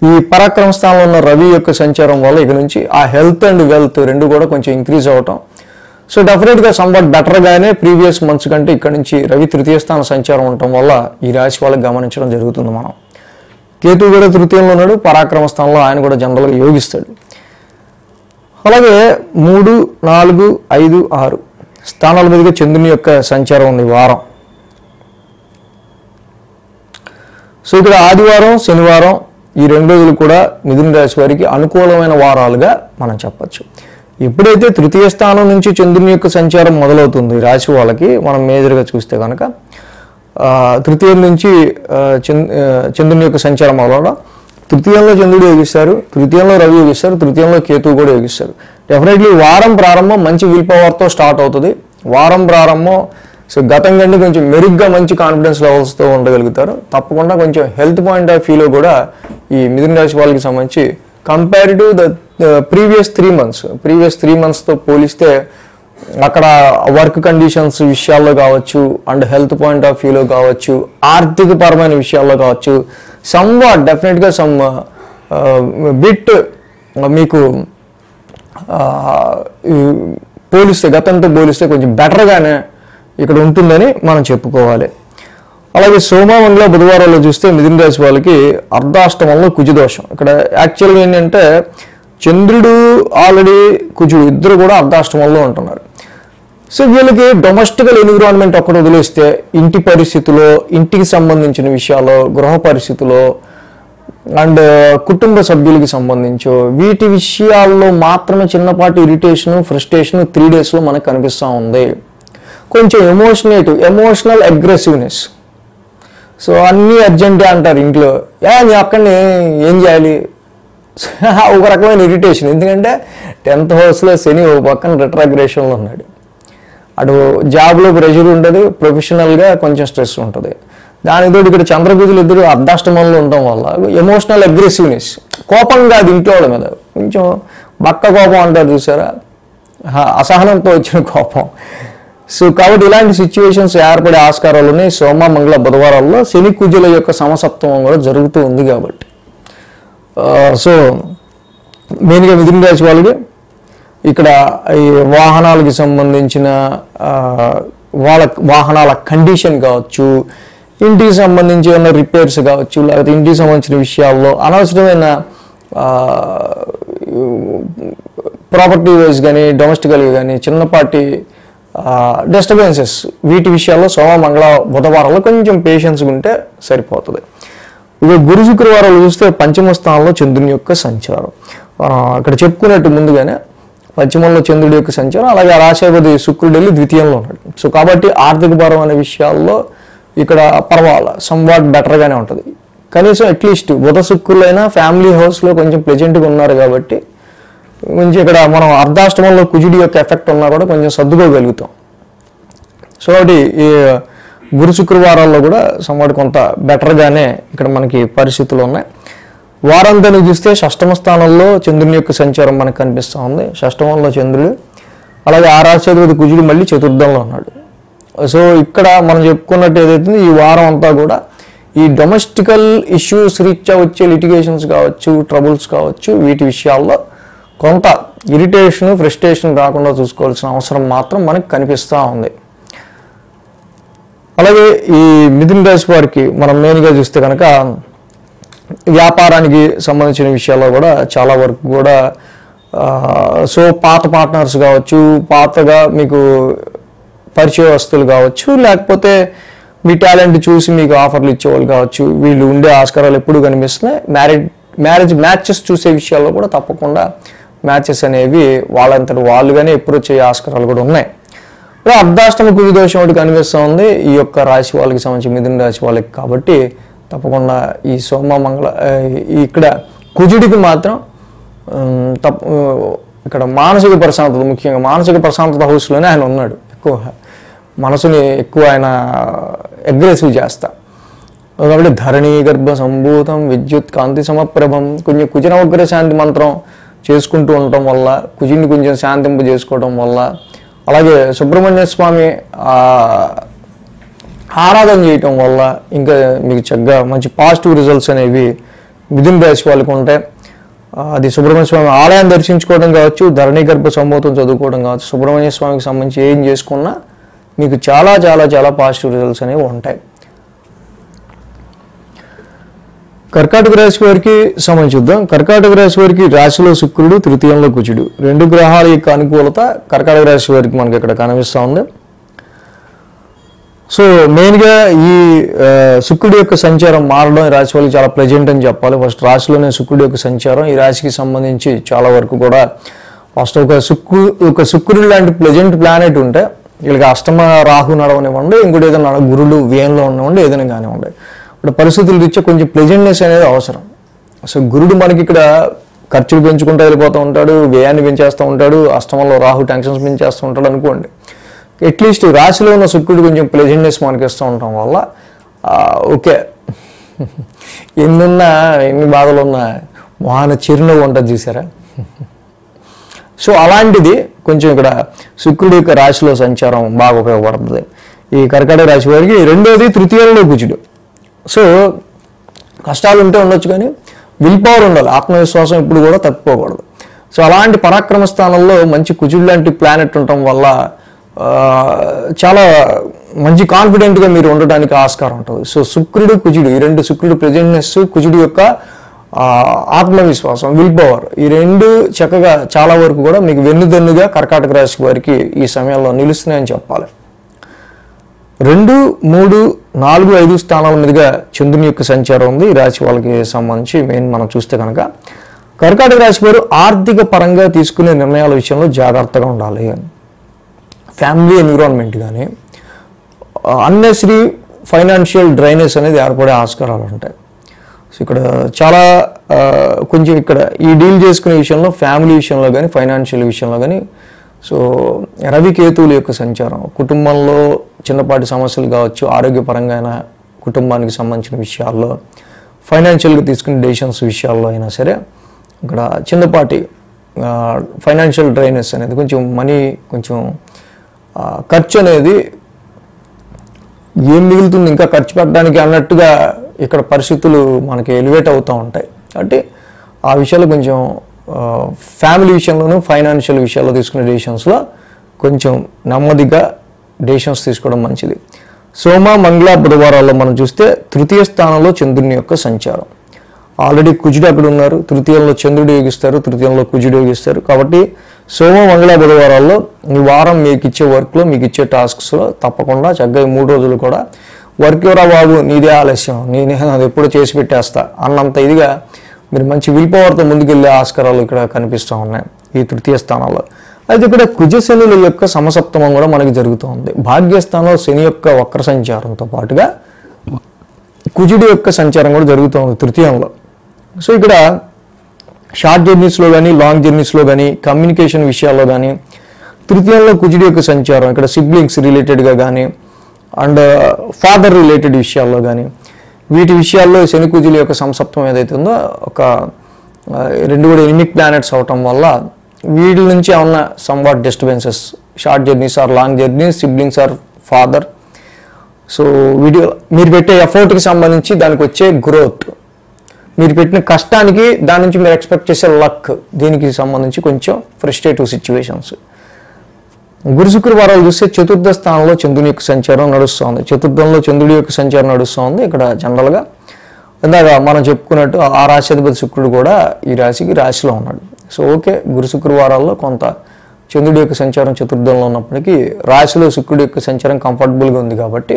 ఈ పరాక్రమ స్థానంలో ఉన్న రవి యొక్క సంచారం వల్ల ఇక నుంచి ఆ హెల్త్ అండ్ వెల్త్ రెండు కూడా కొంచెం ఇంక్రీజ్ అవ్వటం. సో డెఫినెట్గా సంబట్ బెటర్గానే ప్రీవియస్ మంత్స్ కంటే ఇక్కడ నుంచి రవి తృతీయ స్థాన సంచారం ఉండటం వల్ల ఈ రాశి వాళ్ళకి గమనించడం జరుగుతుంది. మనం కేతు కూడా తృతీయంలో ఉన్నాడు, పరాక్రమ స్థానంలో ఆయన కూడా జనరల్గా యోగిస్తాడు. అలాగే 3, 4, 5, 6 స్థానాల మీదుగా చంద్రుని యొక్క సంచారం ఉంది ఈ వారం. సో ఇక్కడ ఆదివారం, శనివారం ఈ 2 రోజులు కూడా మిథున రాశి వారికి అనుకూలమైన వారాలుగా మనం చెప్పచ్చు. ఎప్పుడైతే తృతీయ స్థానం నుంచి చంద్రుని యొక్క సంచారం మొదలవుతుంది రాశి వాళ్ళకి, మనం మేజర్గా చూస్తే కనుక తృతీయం నుంచి చంద్రుని యొక్క సంచారం మొదలవడం, తృతీయంలో చంద్రుడు యోగిస్తారు, తృతీయంలో రవి యోగిస్తారు, తృతీయంలో కేతువు కూడా యోగిస్తారు. డెఫినెట్లీ వారం ప్రారంభం మంచి విల్ పవర్తో స్టార్ట్ అవుతుంది. వారం ప్రారంభం సో గతం కంటే కొంచెం మెరుగ్గా మంచి కాన్ఫిడెన్స్ లెవెల్స్తో ఉండగలుగుతారు. తప్పకుండా కొంచెం హెల్త్ పాయింట్ ఆఫ్ వ్యూలో కూడా ఈ మిథున రాశి వాళ్ళకి సంబంధించి కంపేర్ టు ద ప్రీవియస్ 3 monthsతో పోలిస్తే అక్కడ వర్క్ కండిషన్స్ విషయాల్లో కావచ్చు, అండ్ హెల్త్ పాయింట్ ఆఫ్ వ్యూలో కావచ్చు, ఆర్థిక పరమైన విషయాల్లో కావచ్చు, సమ్వాట్ డెఫినెట్గా సమ్ బిట్ మీకు పోలిస్తే గతంతో పోలిస్తే కొంచెం బెటర్గానే ఇక్కడ ఉంటుందని మనం చెప్పుకోవాలి. అలాగే సోమ, మంగళ, బుధవారాల్లో చూస్తే మిథున రాశి వాళ్ళకి అర్ధాష్టమంలో కుజదోషం. ఇక్కడ యాక్చువల్గా ఏంటంటే చంద్రుడు ఆల్రెడీ కుజుడు ఇద్దరు కూడా అర్ధాష్టమంలో ఉంటున్నారు. సో వీళ్ళకి డొమెస్టికల్ ఎన్విరాన్మెంట్ ఒక్కటి వదిలేస్తే ఇంటి పరిస్థితుల్లో, ఇంటికి సంబంధించిన విషయాల్లో, గృహ పరిస్థితుల్లో అండ్ కుటుంబ సభ్యులకి సంబంధించో వీటి విషయాల్లో మాత్రమే చిన్నపాటి ఇరిటేషను, ఫ్రస్ట్రేషను 3 daysలో మనకు కనిపిస్తూ ఉంది. కొంచెం ఎమోషనల్ అగ్రెసివ్నెస్. సో అన్నీ అర్జెంటే అంటారు ఇంట్లో, నీ అక్కడిని ఏం చేయాలి, ఒక రకమైన ఇరిటేషన్. ఎందుకంటే 10th హౌస్లో శని ఒక పక్కన రిట్రాగ్రేషన్లో ఉన్నాడు. అటు జాబ్లో ప్రెషర్ ఉంటుంది, ప్రొఫెషనల్గా కొంచెం స్ట్రెస్ ఉంటుంది. దానితో ఇక్కడ చంద్రకుజులు ఇద్దరు అర్ధాష్టమంలో ఉండటం వల్ల ఎమోషనల్ అగ్రెసివ్నెస్, కోపంగా అది ఇంట్లో వాళ్ళ మీద కొంచెం బక్క కోపం అంటారు చూసారా, అసహనంతో వచ్చిన కోపం. సో కాబట్టి ఇలాంటి సిచ్యువేషన్స్ ఏర్పడే ఆస్కారాలు ఉన్నాయి సోమ, మంగళ, బుధవారాల్లో. శని కుజుల యొక్క సమసప్తమం కూడా జరుగుతూ ఉంది కాబట్టి సో మెయిన్గా మిథున రాశి వాళ్ళకి ఇక్కడ ఈ వాహనాలకి సంబంధించిన వాళ్ళ వాహనాల కండిషన్ కావచ్చు, ఇంటికి సంబంధించి ఉన్న రిపేర్స్ కావచ్చు, లేకపోతే ఇంటికి సంబంధించిన విషయాల్లో అనవసరమైన ప్రాపర్టీ వైజ్ కానీ డొమెస్టికల్గా కానీ చిన్నపాటి డిస్టర్బెన్సెస్ వీటి విషయాల్లో సోమ మంగళ బుధవారాల్లో కొంచెం పేషెన్స్గా ఉంటే సరిపోతుంది. ఇక గురు శుక్రవారాలు చూస్తే పంచమ స్థానంలో చంద్రుని యొక్క సంచారం. అక్కడ చెప్పుకున్నట్టు ముందుగానే పంచమంలో చంద్రుడి యొక్క సంచారం, అలాగే రాశాధిపతి శుక్రుడు వెళ్ళి ద్వితీయంలో ఉన్నాడు. సో కాబట్టి ఆర్థిక పరం అనే విషయాల్లో ఇక్కడ పర్వాలా సంవాట్ బెటర్గానే ఉంటుంది. కనీసం అట్లీస్ట్ బుధ శుక్రులైనా ఫ్యామిలీ హౌస్లో కొంచెం ప్లెజెంట్గా ఉన్నారు కాబట్టి కొంచెం ఇక్కడ మనం అర్ధాష్టమంలో కుజుడి యొక్క ఎఫెక్ట్ ఉన్నా కూడా కొంచెం సర్దుకోగలుగుతాం. సో కాబట్టి ఈ గురు శుక్రవారాల్లో కూడా సంవాట్ కొంత బెటర్గానే ఇక్కడ మనకి పరిస్థితులు ఉన్నాయి. వారాంతాన్ని చూస్తే షష్టమ స్థానంలో చంద్రుని యొక్క సంచారం మనకు కనిపిస్తూ ఉంది. షష్టమంలో చంద్రుడు, అలాగే రాశాధిపతి కుజుడు మళ్ళీ చతుర్థంలో ఉన్నాడు. సో ఇక్కడ మనం చెప్పుకున్నట్టు ఏదైతే ఈ వారం అంతా కూడా ఈ డొమెస్టికల్ ఇష్యూస్ రీత్యా వచ్చే లిటిగేషన్స్ కావచ్చు, ట్రబుల్స్ కావచ్చు, వీటి విషయాల్లో కొంత ఇరిటేషన్ ఫ్రస్ట్రేషన్ రాకుండా చూసుకోవాల్సిన అవసరం మాత్రం మనకు కనిపిస్తూ ఉంది. అలాగే ఈ మిథున రాశి వారికి మనం మెయిన్గా చూస్తే కనుక వ్యాపారానికి సంబంధించిన విషయాల్లో కూడా చాలా వరకు కూడా సో పాత పార్ట్నర్స్ కావచ్చు, పాతగా మీకు పరిచయ వస్తువులు కావచ్చు, లేకపోతే మీ టాలెంట్ చూసి మీకు ఆఫర్లు ఇచ్చేవాళ్ళు కావచ్చు, వీళ్ళు ఉండే ఆస్కారాలు ఎప్పుడు కనిపిస్తున్నాయి. మ్యారేజ్ మ్యాచెస్ చూసే విషయాల్లో కూడా తప్పకుండా మ్యాచెస్ అనేవి వాళ్ళంతటి వాళ్ళుగానే ఎప్పుడు వచ్చే ఆస్కారాలు కూడా ఉన్నాయి. అర్ధాష్టమ కుజ దోషం ఒకటి కనిపిస్తూ ఉంది ఈ యొక్క రాశి వాళ్ళకి సంబంధించి మిథున రాశి వాళ్ళకి. కాబట్టి తప్పకుండా ఈ సోమ మంగళ ఇక్కడ కుజుడికి మాత్రం ఇక్కడ మానసిక ప్రశాంతత, ముఖ్యంగా మానసిక ప్రశాంతత హౌస్లోనే ఆయన ఉన్నాడు. ఎక్కువ మనసుని ఎక్కువ ఆయన అగ్రెసివ్ చేస్తా కాబట్టి ధరణి గర్భ సంభూతం విద్యుత్ కాంతి సమప్రభం కొంచెం కుజనవగ్ర శాంతి మంత్రం చేసుకుంటూ ఉండటం వల్ల, కుజుడిని కొంచెం శాంతింపు చేసుకోవడం వల్ల, అలాగే సుబ్రహ్మణ్య స్వామి ఆరాధన చేయటం వల్ల ఇంకా మీకు చక్కగా మంచి పాజిటివ్ రిజల్ట్స్ అనేవి మిథున రాశి వాళ్ళకు ఉంటాయి. అది సుబ్రహ్మణ్య స్వామి ఆలయాన్ని దర్శించుకోవడం కావచ్చు, ధరణి గర్భ సంభూతం చదువుకోవడం కావచ్చు, సుబ్రహ్మణ్య స్వామికి సంబంధించి ఏం చేసుకున్నా మీకు చాలా చాలా చాలా పాజిటివ్ రిజల్ట్స్ అనేవి ఉంటాయి. కర్కాటక రాశి వారికి సంబంధించుద్దాం. కర్కాటక రాశి వారికి రాశిలో శుక్రుడు, తృతీయంలో కుజుడు, రెండు గ్రహాల యొక్క అనుకూలత కర్కాటక రాశి వారికి మనకి ఇక్కడ కనిపిస్తూ ఉంది. సో మెయిన్గా ఈ శుక్రుడి యొక్క సంచారం మారడం ఈ రాశి వాళ్ళకి చాలా ప్లెజెంట్ అని చెప్పాలి. ఫస్ట్ రాశిలోనే శుక్రుడి యొక్క సంచారం ఈ రాశికి సంబంధించి చాలా వరకు కూడా ఫస్ట్ ఒక శుక్రుడు లాంటి ప్లెజెంట్ ప్లానెట్ ఉంటే వీళ్ళకి అష్టమ రాహు నడవనివ్వండి, ఇంకోటి ఏదైనా గురుడు వ్యయంలో ఉన్నవ్వండి, ఏదైనా కానివ్వండి, ఇప్పుడు పరిస్థితులు రీత్యా కొంచెం ప్లెజెంట్నెస్ అనేది అవసరం. సో గురుడు మనకి ఇక్కడ ఖర్చులు పెంచుకుంటూ వెళ్ళిపోతూ ఉంటాడు, వ్యయాన్ని పెంచేస్తూ ఉంటాడు, అష్టమంలో రాహు టెన్షన్స్ పెంచేస్తూ ఉంటాడు అనుకోండి. అట్లీస్ట్ రాశిలో ఉన్న శుక్రుడు కొంచెం ప్లెజెంట్నెస్ మనకి ఇస్తూ ఉండటం వల్ల ఓకే ఎన్ని బాధలు ఉన్నా వాన చిరునవ్వు ఉంటుంది చూసారా. సో అలాంటిది కొంచెం ఇక్కడ శుక్రుడి యొక్క రాశిలో సంచారం బాగా ఉపయోగపడుతుంది ఈ కర్కాటక రాశి వారికి. రెండోది తృతీయంలో కుజుడు. సో కష్టాలు ఉంటే ఉండొచ్చు కానీ విల్ పవర్ ఉండాలి, ఆత్మవిశ్వాసం ఇప్పుడు కూడా తప్పిపోకూడదు. సో అలాంటి పరాక్రమ స్థానంలో మంచి కుజుడు లాంటి ప్లానెట్ ఉండటం వల్ల చాలా మంచి కాన్ఫిడెంట్గా మీరు ఉండడానికి ఆస్కారం ఉంటుంది. సో శుక్రుడు కుజుడు ఈ రెండు, శుక్రుడు ప్రెజెంట్నెస్, కుజుడు యొక్క ఆత్మవిశ్వాసం, విల్ పవర్, ఈ రెండు చక్కగా చాలా వరకు కూడా మీకు వెన్నుదన్నుగా కర్కాటక రాశి వారికి ఈ సమయంలో నిలుస్తున్నాయని చెప్పాలి. 2, 3, 4, 5 స్థానాల మీదుగా చంద్రుని యొక్క సంచారం ఉంది ఈ రాశి వాళ్ళకి సంబంధించి. మెయిన్ మనం చూస్తే కనుక కర్కాటక రాశి వారు ఆర్థిక పరంగా తీసుకునే నిర్ణయాల విషయంలో జాగ్రత్తగా ఉండాలి. ఫ్యామిలీ ఎన్విరాన్మెంట్ కానీ అన్నెసరీ ఫైనాన్షియల్ డ్రైనేజ్ అనేది ఏర్పడే ఆస్కారాలు ఉంటాయి. సో ఇక్కడ చాలా కొంచెం ఇక్కడ ఈ డీల్ చేసుకునే విషయంలో ఫ్యామిలీ విషయంలో కానీ ఫైనాన్షియల్ విషయంలో కానీ సో రవి కేతువుల యొక్క సంచారం కుటుంబంలో చిన్నపాటి సమస్యలు కావచ్చు, ఆరోగ్యపరంగా అయినా, కుటుంబానికి సంబంధించిన విషయాల్లో, ఫైనాన్షియల్గా తీసుకునే డెసిషన్స్ విషయాల్లో అయినా సరే ఇక్కడ చిన్నపాటి ఫైనాన్షియల్ డ్రైనెస్ అనేది కొంచెం మనీ కొంచెం ఖర్చు అనేది ఏం మిగులుతుంది ఇంకా ఖర్చు పెట్టడానికి అన్నట్టుగా ఇక్కడ పరిస్థితులు మనకి ఎలివేట్ అవుతూ ఉంటాయి. కాబట్టి ఆ విషయాలు కొంచెం ఫ్యామిలీ విషయంలోనూ ఫైనాన్షియల్ విషయాల్లో తీసుకునే డెసిషన్స్లో కొంచెం నెమ్మదిగా డెసిషన్స్ తీసుకోవడం మంచిది. సోమ మంగళ బుధవారాల్లో మనం చూస్తే తృతీయ స్థానంలో చంద్రుని యొక్క సంచారం. ఆల్రెడీ కుజుడు అక్కడ ఉన్నారు, తృతీయంలో చంద్రుడు యోగిస్తారు, తృతీయంలో కుజుడు యోగిస్తారు. కాబట్టి సోమ మంగళ బుధవారాల్లో ఈ వారం మీకు ఇచ్చే వర్క్లో, మీకు ఇచ్చే టాస్క్స్లో తప్పకుండా చక్కగా ఈ 3 రోజులు కూడా వర్క్ ఎవరా బాబు నీదే ఆలస్యం, నేనే అది ఎప్పుడు చేసి పెట్టేస్తా అన్నంత ఇదిగా మీరు మంచి విల్ పవర్తో ముందుకెళ్ళే ఆస్కారాలు ఇక్కడ కనిపిస్తూ ఉన్నాయి ఈ తృతీయ స్థానంలో. అయితే ఇక్కడ కుజశనుల యొక్క సమసప్తమం కూడా మనకి జరుగుతూ ఉంది. భాగ్యస్థానంలో శని యొక్క వక్ర సంచారంతో పాటుగా కుజుడి యొక్క సంచారం కూడా జరుగుతూ ఉంది తృతీయంలో. సో ఇక్కడ షార్ట్ జర్నీస్లో కానీ, లాంగ్ జర్నీస్లో కానీ, కమ్యూనికేషన్ విషయాల్లో కానీ తృతీయంలో కుజుడి యొక్క సంచారం ఇక్కడ సిబ్లింగ్స్ రిలేటెడ్గా కానీ అండ్ ఫాదర్ రిలేటెడ్ విషయాల్లో కానీ, వీటి విషయాల్లో శని కుజుల యొక్క సంసప్తం ఏదైతే ఉందో ఒక 2 కూడా ఎనిమిక్ ప్లానెట్స్ అవటం వల్ల వీటి నుంచి ఏమన్నా somewhat disturbances, short journeys or long journeys, siblings or father. So video మీరు పెట్టే ఎఫర్ట్కి సంబంధించి దానికి వచ్చే గ్రోత్, మీరు పెట్టిన కష్టానికి దాని నుంచి మీరు ఎక్స్పెక్ట్ చేసే లక్, దీనికి సంబంధించి కొంచెం ఫ్రస్ట్రేటివ్ సిచ్యువేషన్స్. గురు శుక్రవారాలు చూస్తే చతుర్థ స్థానంలో చంద్రుని యొక్క సంచారం నడుస్తుంది. చతుర్థంలో చంద్రుడి యొక్క సంచారం నడుస్తుంది. ఇక్కడ జనరల్గా ఇందాక మనం చెప్పుకున్నట్టు ఆ రాశ్యాధిపతి శుక్రుడు కూడా ఈ రాశిలో ఉన్నాడు. సో ఓకే, గురు శుక్రవారాల్లో కొంత చంద్రుడి యొక్క సంచారం చతుర్థంలో ఉన్నప్పటికీ రాశిలో శుక్రుడి యొక్క సంచారం కంఫర్టబుల్గా ఉంది కాబట్టి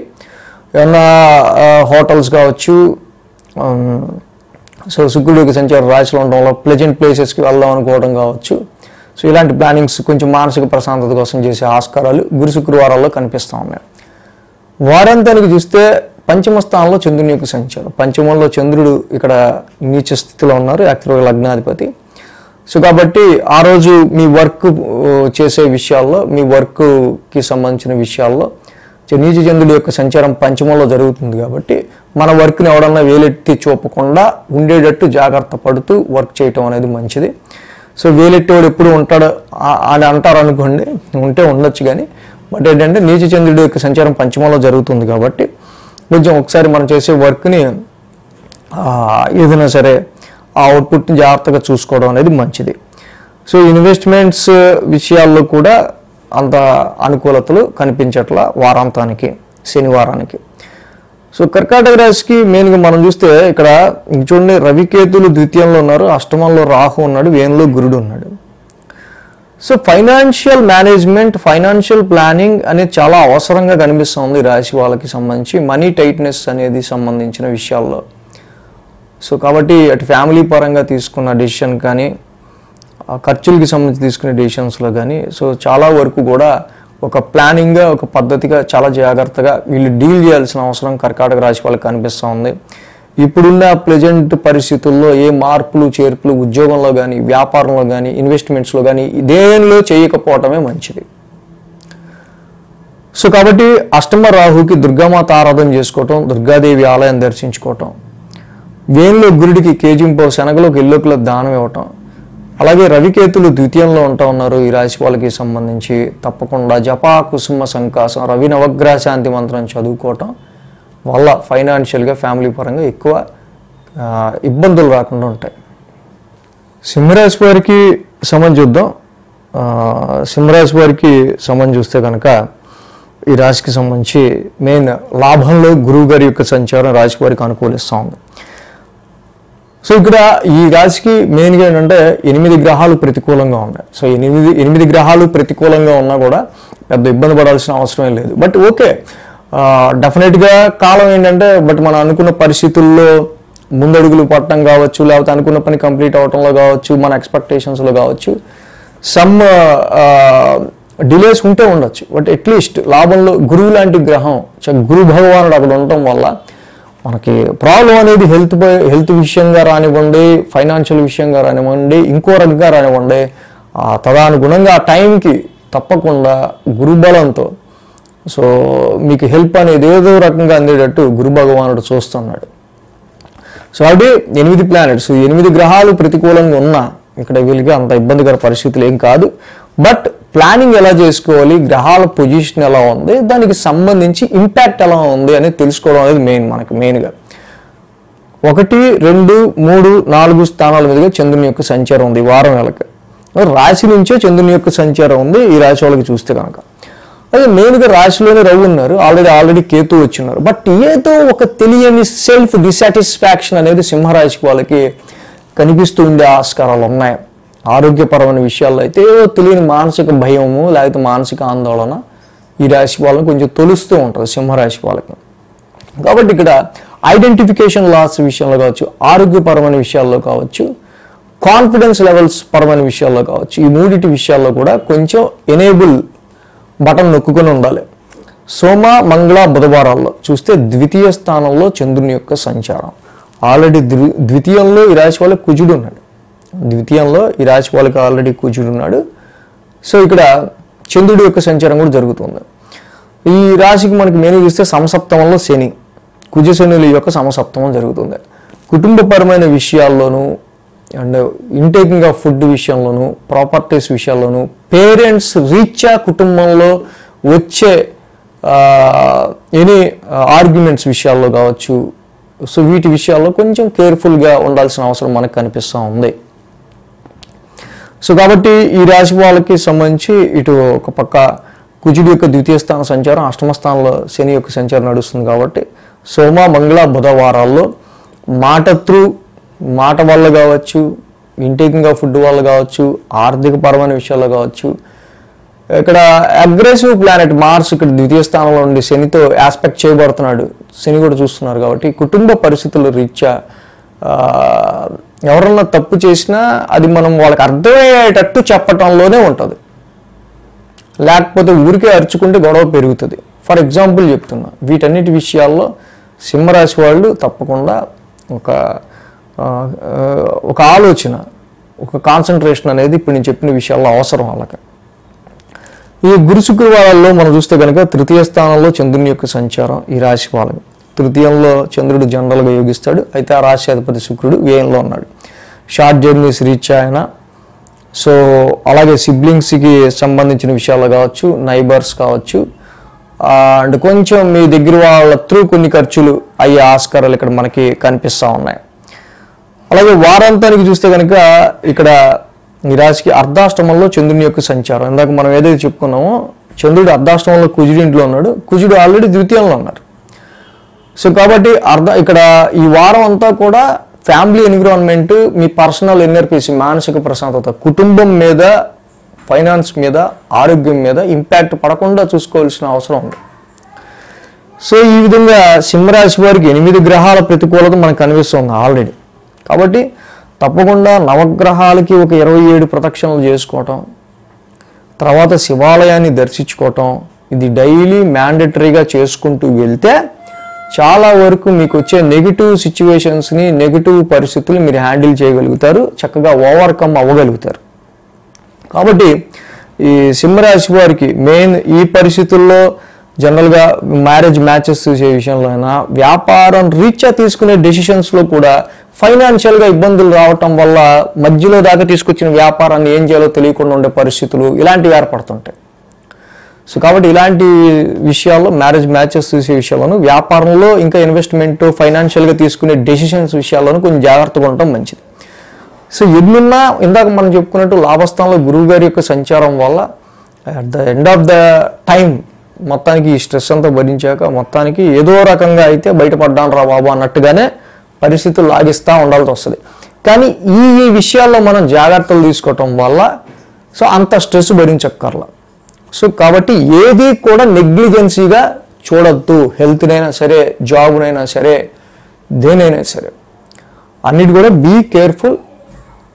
ఏమన్నా హోటల్స్ కావచ్చు, సో శుక్రుడి యొక్క సంచారం రాశిలో ఉండడం వల్ల ప్లెజెంట్ ప్లేసెస్కి వెళ్దాం అనుకోవడం కావచ్చు. సో ఇలాంటి ప్లానింగ్స్ కొంచెం మానసిక ప్రశాంతత కోసం చేసే ఆస్కారాలు గురు శుక్రవారాల్లో కనిపిస్తూ ఉన్నాయి. వారాంతానికి చూస్తే పంచమ స్థానంలో చంద్రుని యొక్క సంచారం. పంచమంలో చంద్రుడు ఇక్కడ నీచ స్థితిలో ఉన్నారు, యాక్చువల్గా లగ్నాధిపతి. సో కాబట్టి ఆ రోజు మీ వర్క్ చేసే విషయాల్లో, మీ వర్క్కి సంబంధించిన విషయాల్లో నీచ చంద్రుడి యొక్క సంచారం పంచమంలో జరుగుతుంది కాబట్టి మన వర్క్ని ఎవడన్నా వేలెత్తి చూపకుండా ఉండేటట్టు జాగ్రత్త పడుతూ వర్క్ చేయటం అనేది మంచిది. సో వేలెట్టేవాడు ఎప్పుడు ఉంటాడు అని అంటారు అనుకోండి, ఉంటే ఉండొచ్చు. కానీ బట్ ఏంటంటే నీచ చంద్రుడి యొక్క సంచారం పంచమంలో జరుగుతుంది కాబట్టి కొంచెం ఒకసారి మనం చేసే వర్క్ని ఏదైనా సరే ఆ అవుట్పుట్ని జాగ్రత్తగా చూసుకోవడం అనేది మంచిది. సో ఇన్వెస్ట్మెంట్స్ విషయాల్లో కూడా అంత అనుకూలతలు కనిపించట్ల వారాంతానికి, శనివారానికి. సో కర్కాటక రాశికి మెయిన్గా మనం చూస్తే ఇక్కడ చూడండి, రవికేతులు ద్వితీయంలో ఉన్నారు, అష్టమంలో రాహు ఉన్నాడు, వేణులో గురుడు ఉన్నాడు. So financial management, financial planning అనేది చాలా అవసరంగా కనిపిస్తుంది రాశి వాళ్ళకి సంబంధించి, మనీ టైట్నెస్ అనేది సంబంధించిన విషయాల్లో. సో కాబట్టి అటు ఫ్యామిలీ పరంగా తీసుకున్న డెసిషన్ కానీ, ఖర్చులకి సంబంధించి తీసుకునే డెసిషన్స్లో కానీ సో చాలా వరకు కూడా ఒక ప్లానింగ్గా, ఒక పద్ధతిగా, చాలా జాగ్రత్తగా వీళ్ళు డీల్ చేయాల్సిన అవసరం కర్కాటక రాశి వాళ్ళకి కనిపిస్తూ ఉంది. ఇప్పుడున్న ప్రెజెంట్ పరిస్థితుల్లో ఏ మార్పులు చేర్పులు ఉద్యోగంలో కానీ, వ్యాపారంలో కానీ, ఇన్వెస్ట్మెంట్స్లో కానీ దేనిలో చేయకపోవటమే మంచిది. సో కాబట్టి అష్టమ రాహుకి దుర్గామాత ఆరాధన చేసుకోవటం, దుర్గాదేవి ఆలయం దర్శించుకోవటం, వేణులో గురుడికి కేజింపో శనగలోకి ఎల్లోకిలో దానం ఇవ్వటం, అలాగే రవికేతులు ద్వితీయంలో ఉంటా ఉన్నారు ఈ రాశి వాళ్ళకి సంబంధించి తప్పకుండా జపా కుసుమ సంకాసం రవి నవగ్రహ శాంతి మంత్రం చదువుకోవటం వల్ల ఫైనాన్షియల్గా, ఫ్యామిలీ పరంగా ఎక్కువ ఇబ్బందులు రాకుండా ఉంటాయి. సింహరాశి వారికి సంబంధం చూద్దాం. సింహరాశి వారికి సంబంధం చూస్తే కనుక ఈ రాశికి సంబంధించి మెయిన్ లాభంలో గురువు గారి యొక్క సంచారం రాశి వారికి అనుకూలిస్తూ ఉంది. సో ఇక్కడ ఈ రాశికి మెయిన్గా ఏంటంటే 8 గ్రహాలు ప్రతికూలంగా ఉన్నాయి. సో 8 గ్రహాలు ప్రతికూలంగా ఉన్నా కూడా పెద్ద ఇబ్బంది పడాల్సిన అవసరం లేదు. బట్ ఓకే, డెఫినెట్గా కాలం ఏంటంటే బట్ మనం అనుకున్న పరిస్థితుల్లో ముందడుగులు పట్టడం కావచ్చు, లేకపోతే అనుకున్న పని కంప్లీట్ అవటంలో కావచ్చు, మన ఎక్స్పెక్టేషన్స్లో కావచ్చు, సమ్ డిలేస్ ఉంటే ఉండొచ్చు. బట్ అట్లీస్ట్ లాభంలో గురువు లాంటి గ్రహం, గురు భగవానుడు అక్కడ ఉండటం వల్ల మనకి ప్రాబ్లం అనేది హెల్త్ విషయంగా రానివ్వండి, ఫైనాన్షియల్ విషయంగా రానివ్వండి, ఇంకో రకంగా రానివ్వండి, తదానుగుణంగా ఆ టైంకి తప్పకుండా గురుబలంతో సో మీకు హెల్ప్ అనేది ఏదో రకంగా అందేటట్టు గురు భగవానుడు చూస్తున్నాడు. సో అది 8 ప్లానెట్స్, 8 గ్రహాలు ప్రతికూలంగా ఉన్నా ఇక్కడ వీళ్ళకి అంత ఇబ్బందికర పరిస్థితులు ఏం కాదు. బట్ ప్లానింగ్ ఎలా చేసుకోవాలి, గ్రహాల పొజిషన్ ఎలా ఉంది, దానికి సంబంధించి ఇంపాక్ట్ ఎలా ఉంది అనేది తెలుసుకోవడం అనేది మనకి మెయిన్గా 1, 2, 3, 4 స్థానాల మీదుగా చంద్రుని యొక్క సంచారం ఉంది. వారం వేళకి రాశి నుంచే చంద్రుని యొక్క సంచారం ఉంది ఈ రాశి వాళ్ళకి చూస్తే కనుక. అదే మెయిన్గా రాశిలోనే రవి ఉన్నారు, ఆల్రెడీ కేతు వచ్చిన్నారు. బట్ ఏదో ఒక తెలియని సెల్ఫ్ డిసాటిస్ఫాక్షన్ అనేది సింహరాశి వాళ్ళకి కనిపిస్తూ ఉండే ఆస్కారాలు ఉన్నాయి. ఆరోగ్యపరమైన విషయాల్లో అయితే ఏదో తెలియని మానసిక భయము లేకపోతే మానసిక ఆందోళన ఈ రాశి వాళ్ళని కొంచెం తొలుస్తూ ఉంటుంది సింహరాశి వాళ్ళకి. కాబట్టి ఇక్కడ ఐడెంటిఫికేషన్ లాస్ విషయంలో కావచ్చు, ఆరోగ్యపరమైన విషయాల్లో కావచ్చు, కాన్ఫిడెన్స్ లెవెల్స్ పరమైన విషయాల్లో కావచ్చు, ఈ మూడింటి విషయాల్లో కూడా కొంచెం ఎనేబుల్ బటన్ నొక్కుకొని ఉండాలి. సోమ మంగళ బుధవారాల్లో చూస్తే ద్వితీయ స్థానంలో చంద్రుని యొక్క సంచారం. ఆల్రెడీ ద్వితీయంలో ఈ రాశి వాళ్ళకి కుజుడు ఉన్నాడు. ద్వితీయంలో ఈ రాశి వాళ్ళకి ఆల్రెడీ కుజుడు ఉన్నాడు. సో ఇక్కడ చంద్రుడి యొక్క సంచారం కూడా జరుగుతుంది. ఈ రాశికి మనకి మెయిన్ చూస్తే సమసప్తమంలో శని, కుజ శనుల యొక్క సమసప్తమం జరుగుతుంది. కుటుంబపరమైన విషయాల్లోనూ అండ్ ఇంటేకింగ్ ఆఫ్ ఫుడ్ విషయంలోనూ, ప్రాపర్టీస్ విషయాల్లోనూ, పేరెంట్స్ రీత్యా కుటుంబంలో వచ్చే ఎనీ ఆర్గ్యుమెంట్స్ విషయాల్లో కావచ్చు. సో వీటి విషయాల్లో కొంచెం కేర్ఫుల్గా ఉండాల్సిన అవసరం మనకు కనిపిస్తూ ఉంది. సో కాబట్టి ఈ రాశి వాళ్ళకి సంబంధించి ఇటు ఒక పక్క కుజుడి యొక్క ద్వితీయ స్థాన సంచారం, అష్టమ స్థానంలో శని యొక్క సంచారం నడుస్తుంది. కాబట్టి సోమ మంగళ బుధవారాల్లో మాట వల్ల కావచ్చు, ఇంటేకింగ్ ఆఫ్ ఫుడ్ వల్ల కావచ్చు, ఆర్థిక పరమైన విషయాల్లో కావచ్చు. ఇక్కడ అగ్రెసివ్ ప్లానెట్ మార్స్ ఇక్కడ ద్వితీయ స్థానంలో ఉండి శనితో ఆస్పెక్ట్ చేయబడుతున్నాడు, శని కూడా చూస్తున్నారు. కాబట్టి కుటుంబ పరిస్థితుల రీత్యా ఎవరన్నా తప్పు చేసినా అది మనం వాళ్ళకి అర్థమయ్యేటట్టు చెప్పటంలోనే ఉంటుంది, లేకపోతే ఊరికే అరుచుకుంటే గొడవ పెరుగుతుంది. ఫర్ ఎగ్జాంపుల్ చెప్తున్నా, వీటన్నిటి విషయాల్లో సింహరాశి వాళ్ళు తప్పకుండా ఒక ఆలోచన, ఒక కాన్సన్ట్రేషన్ అనేది ఇప్పుడు నేను చెప్పిన విషయాల్లో అవసరం వాళ్ళకి. ఈ గురు శుక్రవారాల్లో మనం చూస్తే కనుక తృతీయ స్థానంలో చంద్రుని యొక్క సంచారం ఈ రాశి వాళ్ళకి. తృతీయంలో చంద్రుడు జనరల్గా యోగిస్తాడు, అయితే ఆ రాశి అధిపతి శుక్రుడు వ్యయంలో ఉన్నాడు. షార్ట్ జర్నీస్ రీచ్ అయిన, సో అలాగే సిబ్లింగ్స్కి సంబంధించిన విషయాలు కావచ్చు, నైబర్స్ కావచ్చు, అండ్ కొంచెం మీ దగ్గర వాళ్ళ త్రూ కొన్ని ఖర్చులు అయ్యే ఆస్కారాలు ఇక్కడ మనకి కనిపిస్తూ ఉన్నాయి. అలాగే వారాంతానికి చూస్తే కనుక ఇక్కడ ఈ రాశికి అర్ధాష్టమంలో చంద్రుని యొక్క సంచారం. ఇందాక మనం ఏదైతే చెప్పుకున్నామో చంద్రుడు అర్ధాష్టమంలో కుజుడి ఇంట్లో ఉన్నాడు, కుజుడు ఆల్రెడీ ద్వితీయంలో ఉన్నారు. సో కాబట్టి ఇక్కడ ఈ వారం అంతా కూడా ఫ్యామిలీ ఎన్విరాన్మెంట్, మీ పర్సనల్ ఇన్నర్ పీస్, మానసిక ప్రశాంతత, కుటుంబం మీద, ఫైనాన్స్ మీద, ఆరోగ్యం మీద ఇంపాక్ట్ పడకుండా చూసుకోవాల్సిన అవసరం ఉంది. సో ఈ విధంగా సింహరాశి వారికి 8 గ్రహాల ప్రతికూలత మనకు కనిపిస్తుంది ఆల్రెడీ. కాబట్టి తప్పకుండా నవగ్రహాలకి ఒక 27 ప్రదక్షిణలు చేసుకోవటం, తర్వాత శివాలయాన్ని దర్శించుకోవటం, ఇది డైలీ మ్యాండేటరీగా చేసుకుంటూ వెళ్తే చాలా వరకు మీకు వచ్చే నెగిటివ్ సిచ్యువేషన్స్ని, నెగిటివ్ పరిస్థితులు మీరు హ్యాండిల్ చేయగలుగుతారు, చక్కగా ఓవర్కమ్ అవ్వగలుగుతారు. కాబట్టి ఈ సింహరాశి వారికి మెయిన్ ఈ పరిస్థితుల్లో జనరల్గా మ్యారేజ్ మ్యాచెస్ చూసే విషయంలో అయినా, వ్యాపారం రీత్యా తీసుకునే డెసిషన్స్లో కూడా ఫైనాన్షియల్గా ఇబ్బందులు రావటం వల్ల మధ్యలో దాకా తీసుకొచ్చిన వ్యాపారాన్ని ఏం చేయాలో తెలియకుండా ఉండే పరిస్థితులు ఇలాంటివి ఏర్పడుతుంటాయి. సో కాబట్టి ఇలాంటి విషయాల్లో, మ్యారేజ్ మ్యాచెస్ చూసే విషయాల్లోనూ, వ్యాపారంలో ఇంకా ఇన్వెస్ట్మెంట్, ఫైనాన్షియల్గా తీసుకునే డెసిషన్స్ విషయాల్లోనూ కొంచెం జాగ్రత్తగా ఉండటం మంచిది. సో ఎన్నున్నా ఇందాక మనం చెప్పుకున్నట్టు లాభస్థానంలో గురువు గారి యొక్క సంచారం వల్ల at the end of the time మొత్తానికి ఈ స్ట్రెస్ అంతా భరించాక మొత్తానికి ఏదో రకంగా అయితే బయటపడ్డాను రా బాబు అన్నట్టుగానే పరిస్థితులు లాగిస్తూ ఉండాల్సి వస్తుంది. కానీ ఈ విషయాల్లో మనం జాగ్రత్తలు తీసుకోవటం వల్ల సో అంత స్ట్రెస్ భరించక్కర్లా. సో కాబట్టి ఏది కూడా నెగ్లిజెన్సీగా చూడొద్దు. హెల్త్నైనా సరే, జాబ్నైనా సరే, దేనైనా సరే అన్నిటి కూడా బీ కేర్ఫుల్.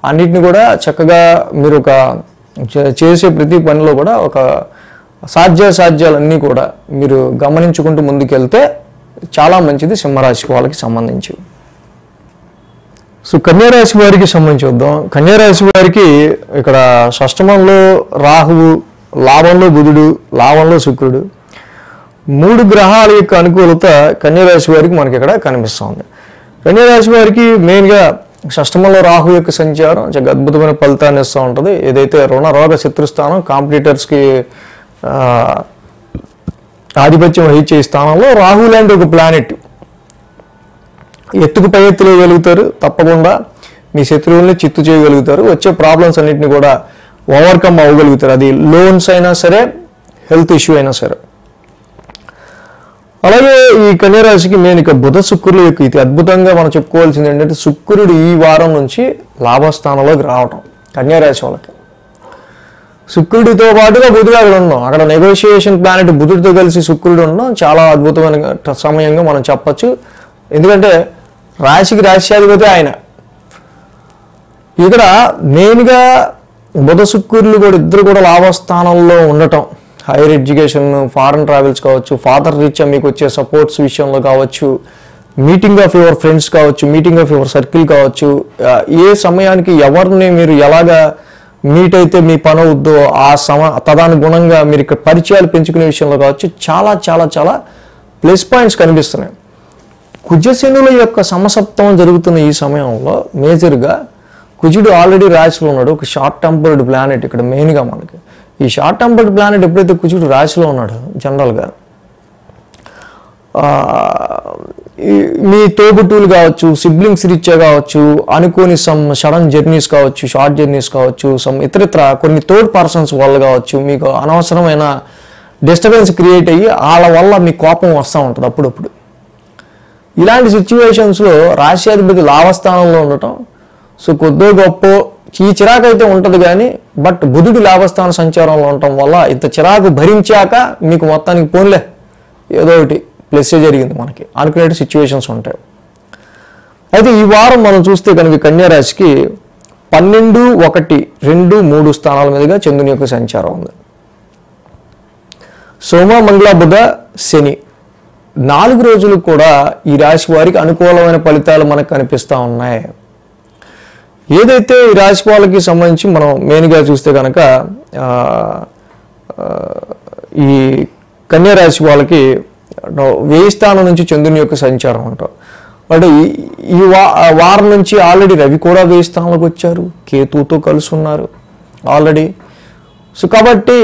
అన్నిటిని కూడా చక్కగా మీరు ఒక చేసే ప్రతి పనిలో కూడా ఒక సాధ్యాలన్నీ కూడా మీరు గమనించుకుంటూ ముందుకెళ్తే చాలా మంచిది సింహరాశి వాళ్ళకి సంబంధించి. సో కన్యారాశి వారికి సంబంధించి చూద్దాం. కన్యారాశి వారికి ఇక్కడ షష్టమంలో రాహువు, లాభంలో బుధుడు, లాభంలో శుక్రుడు, 3 గ్రహాల యొక్క అనుకూలత కన్యారాశి వారికి మనకి ఇక్కడ కనిపిస్తుంది. కన్యారాశి వారికి మెయిన్గా షష్టమంలో రాహు యొక్క సంచారం చాలా అద్భుతమైన ఫలితాన్ని ఇస్తూ ఉంటుంది. ఏదైతే రుణ రోగ శత్రుస్థానం, కాంపిటీటర్స్కి ఆధిపత్యం వహించే స్థానంలో రాహు లాంటి ఒక ప్లానెట్ ఎత్తుకు పై ఎత్తులేయగలుగుతారు. తప్పకుండా మీ శత్రువుల్ని చిత్తు చేయగలుగుతారు. వచ్చే ప్రాబ్లమ్స్ అన్నింటినీ కూడా ఓవర్కమ్ అవ్వగలుగుతారు. అది లోన్స్ అయినా సరే, హెల్త్ ఇష్యూ అయినా సరే. అలాగే ఈ కన్యారాశికి మెయిన్ ఇక బుధ శుక్రుల యొక్క ఇది అద్భుతంగా మనం చెప్పుకోవాల్సింది ఏంటంటే శుక్రుడు ఈ వారం నుంచి లాభస్థానంలోకి రావటం కన్యారాశి వాళ్ళకి. శుక్రుడితో పాటుగా బుధుడు అక్కడ ఉన్నాం, అక్కడ నెగోషియేషన్ ప్లానెట్ బుధుడితో కలిసి శుక్రుడు ఉండడం చాలా అద్భుతమైన సమయంగా మనం చెప్పచ్చు. ఎందుకంటే రాశికి రాశ్యాధిపతి ఆయన. ఇక్కడ మెయిన్గా బుధ శుక్రులు కూడా ఇద్దరు కూడా లాభస్థానంలో ఉండటం, హైయర్ ఎడ్యుకేషన్, ఫారెన్ ట్రావెల్స్ కావచ్చు, ఫాదర్ రీత్యా మీకు వచ్చే సపోర్ట్స్ విషయంలో కావచ్చు, మీటింగ్ ఆఫ్ యువర్ ఫ్రెండ్స్ కావచ్చు, మీటింగ్ ఆఫ్ యువర్ సర్కిల్ కావచ్చు, ఏ సమయానికి ఎవరిని మీరు ఎలాగా మీట్ అయితే మీ పని అవుద్దో ఆ తదనుగుణంగా మీరు ఇక్కడ పరిచయాలు పెంచుకునే విషయంలో కావచ్చు చాలా చాలా చాలా ప్లస్ పాయింట్స్ కనిపిస్తున్నాయి. కుజశనుల యొక్క సమసప్తం జరుగుతున్న ఈ సమయంలో మేజర్గా కుజుడు ఆల్రెడీ రాశిలో ఉన్నాడు, ఒక షార్ట్ టెంపర్డ్ ప్లానెట్ ఇక్కడ మెయిన్గా మనకి. ఈ షార్ట్ టెంపర్డ్ ప్లానెట్ ఎప్పుడైతే కుజుడు రాశిలో ఉన్నాడు జనరల్గా మీ తోబుట్టువులు కావచ్చు, సిబ్లింగ్స్ రీత్యా కావచ్చు, అనుకోని సడన్ జర్నీస్ కావచ్చు, షార్ట్ జర్నీస్ కావచ్చు, ఇతరితర కొన్ని థర్డ్ పర్సన్స్ వల్ల కావచ్చు మీకు అనవసరమైన డిస్టర్బెన్స్ క్రియేట్ అయ్యి వాళ్ళ వల్ల మీ కోపం వస్తూ ఉంటుంది అప్పుడప్పుడు. ఇలాంటి సిచ్యువేషన్స్లో రాశ్యాధిపతి లాభస్థానంలో ఉండటం, సో కొద్దో గొప్ప ఈ చిరాకు అయితే ఉంటుంది కానీ బట్ బుధుడు లాభస్థాన సంచారంలో ఉండటం వల్ల ఇంత చిరాకు భరించాక మీకు మొత్తానికి పోన్లే ఏదో ఒకటి ప్లస్సే జరిగింది మనకి అనుకునే సిచ్యువేషన్స్ ఉంటాయి. అయితే ఈ వారం మనం చూస్తే కనుక కన్యారాశికి 12, 1, 2, 3 స్థానాల మీదుగా చంద్రుని యొక్క సంచారం ఉంది. సోమ, మంగళ, బుధ, శని 4 రోజులు కూడా ఈ రాశి వారికి అనుకూలమైన ఫలితాలు మనకు కనిపిస్తూ ఉన్నాయి. ఏదైతే ఈ రాశి వాళ్ళకి సంబంధించి మనం మెయిన్గా చూస్తే కనుక ఈ కన్యారాశి వాళ్ళకి 1000 స్థానం నుంచి చంద్రుని యొక్క సంచారం ఉంటాం. బట్ ఈ వారం నుంచి ఆల్రెడీ రవి కూడా 1000 స్థానంలోకి వచ్చారు, కేతువుతో కలిసి ఉన్నారు ఆల్రెడీ. సో కాబట్టి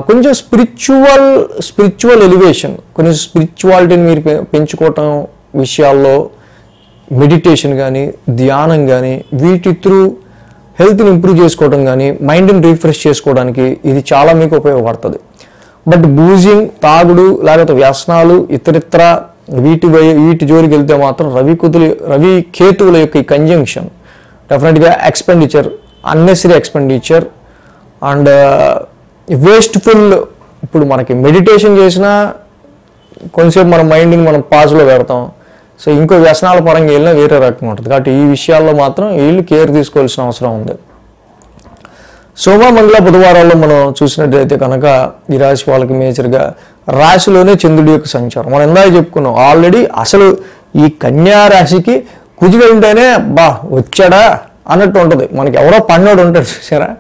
కొంచెం స్పిరిచువల్ ఎలివేషన్, కొంచెం స్పిరిచువాలిటీని మీరు పెంచుకోవటం విషయాల్లో మెడిటేషన్ కానీ, ధ్యానం కానీ, వీటి త్రూ హెల్త్ని ఇంప్రూవ్ చేసుకోవడం కానీ, మైండ్ని రీఫ్రెష్ చేసుకోవడానికి ఇది చాలా మీకు ఉపయోగపడుతుంది. బట్ బూజింగ్, తాగుడు, లేకపోతే వ్యసనాలు, ఇతరితర వీటి జోలికి వెళ్తే మాత్రం రవి కేతువుల యొక్క ఈ కంజంక్షన్ డెఫినెట్గా expenditure, unnecessary expenditure and wasteful. ఇప్పుడు మనకి మెడిటేషన్ చేసినా కొంచెంసేపు మన మైండ్ని మనం పాజ్లో పెడతాం, సో ఇంకో వ్యసనాల పరంగా వెళ్ళినా వేరే రకంగా ఉంటుంది. కాబట్టి ఈ విషయాల్లో మాత్రం వీళ్ళు కేర్ తీసుకోవాల్సిన అవసరం ఉంది. సోమ, మంగళ, బుధవారాల్లో మనం చూసినట్టయితే కనుక ఈ రాశి వాళ్ళకి మేజర్గా రాశిలోనే చంద్రుడి యొక్క సంచారం. మనం ఇందాక చెప్పుకున్నాం ఆల్రెడీ. అసలు ఈ కన్యా రాశికి కుజుడు ఉంటేనే వచ్చాడా అన్నట్టు ఉంటుంది. మనకి ఎవరో పన్నోడు ఉంటాడు చూసారా.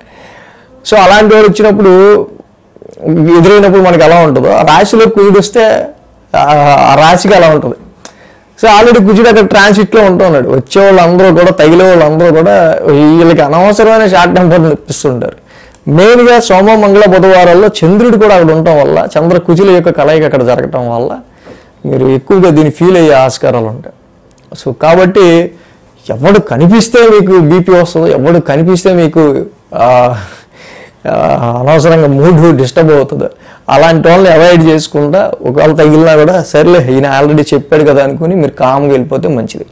సో అలాంటి వాడు వచ్చినప్పుడు ఎదురైనప్పుడు మనకి ఎలా ఉంటుందో ఆ రాశిలో కుజుడు వస్తే ఆ రాశికి అలా ఉంటుంది. సో ఆల్రెడీ కుజుడు అక్కడ ట్రాన్సిట్లో ఉంటున్నాడు. వచ్చే వాళ్ళందరూ కూడా, తగిలే వాళ్ళందరూ కూడా వీళ్ళకి అనవసరమైన షార్ట్ టెంపర్ ఇప్పిస్తుంటారు. మెయిన్గా సోమ, మంగళ, బుధవారాల్లో చంద్రుడు కూడా అక్కడ ఉండటం వల్ల, చంద్ర కుజుల యొక్క కలయిక అక్కడ జరగటం వల్ల మీరు ఎక్కువగా దీన్ని ఫీల్ అయ్యే ఆస్కారాలు ఉంటాయి. సో కాబట్టి ఎవడు కనిపిస్తే మీకు బీపీ వస్తుందో, ఎవడు కనిపిస్తే మీకు అనవసరంగా మూడ్ డిస్టర్బ్ అవుతుంది, అలాంటి వాళ్ళని అవాయిడ్ చేసుకుంటా ఒకవేళ తగిలినా కూడా సరేలే ఈయన ఆల్రెడీ చెప్పాడు కదా అనుకుని మీరు కామ్గా వెళ్ళిపోతే మంచిది.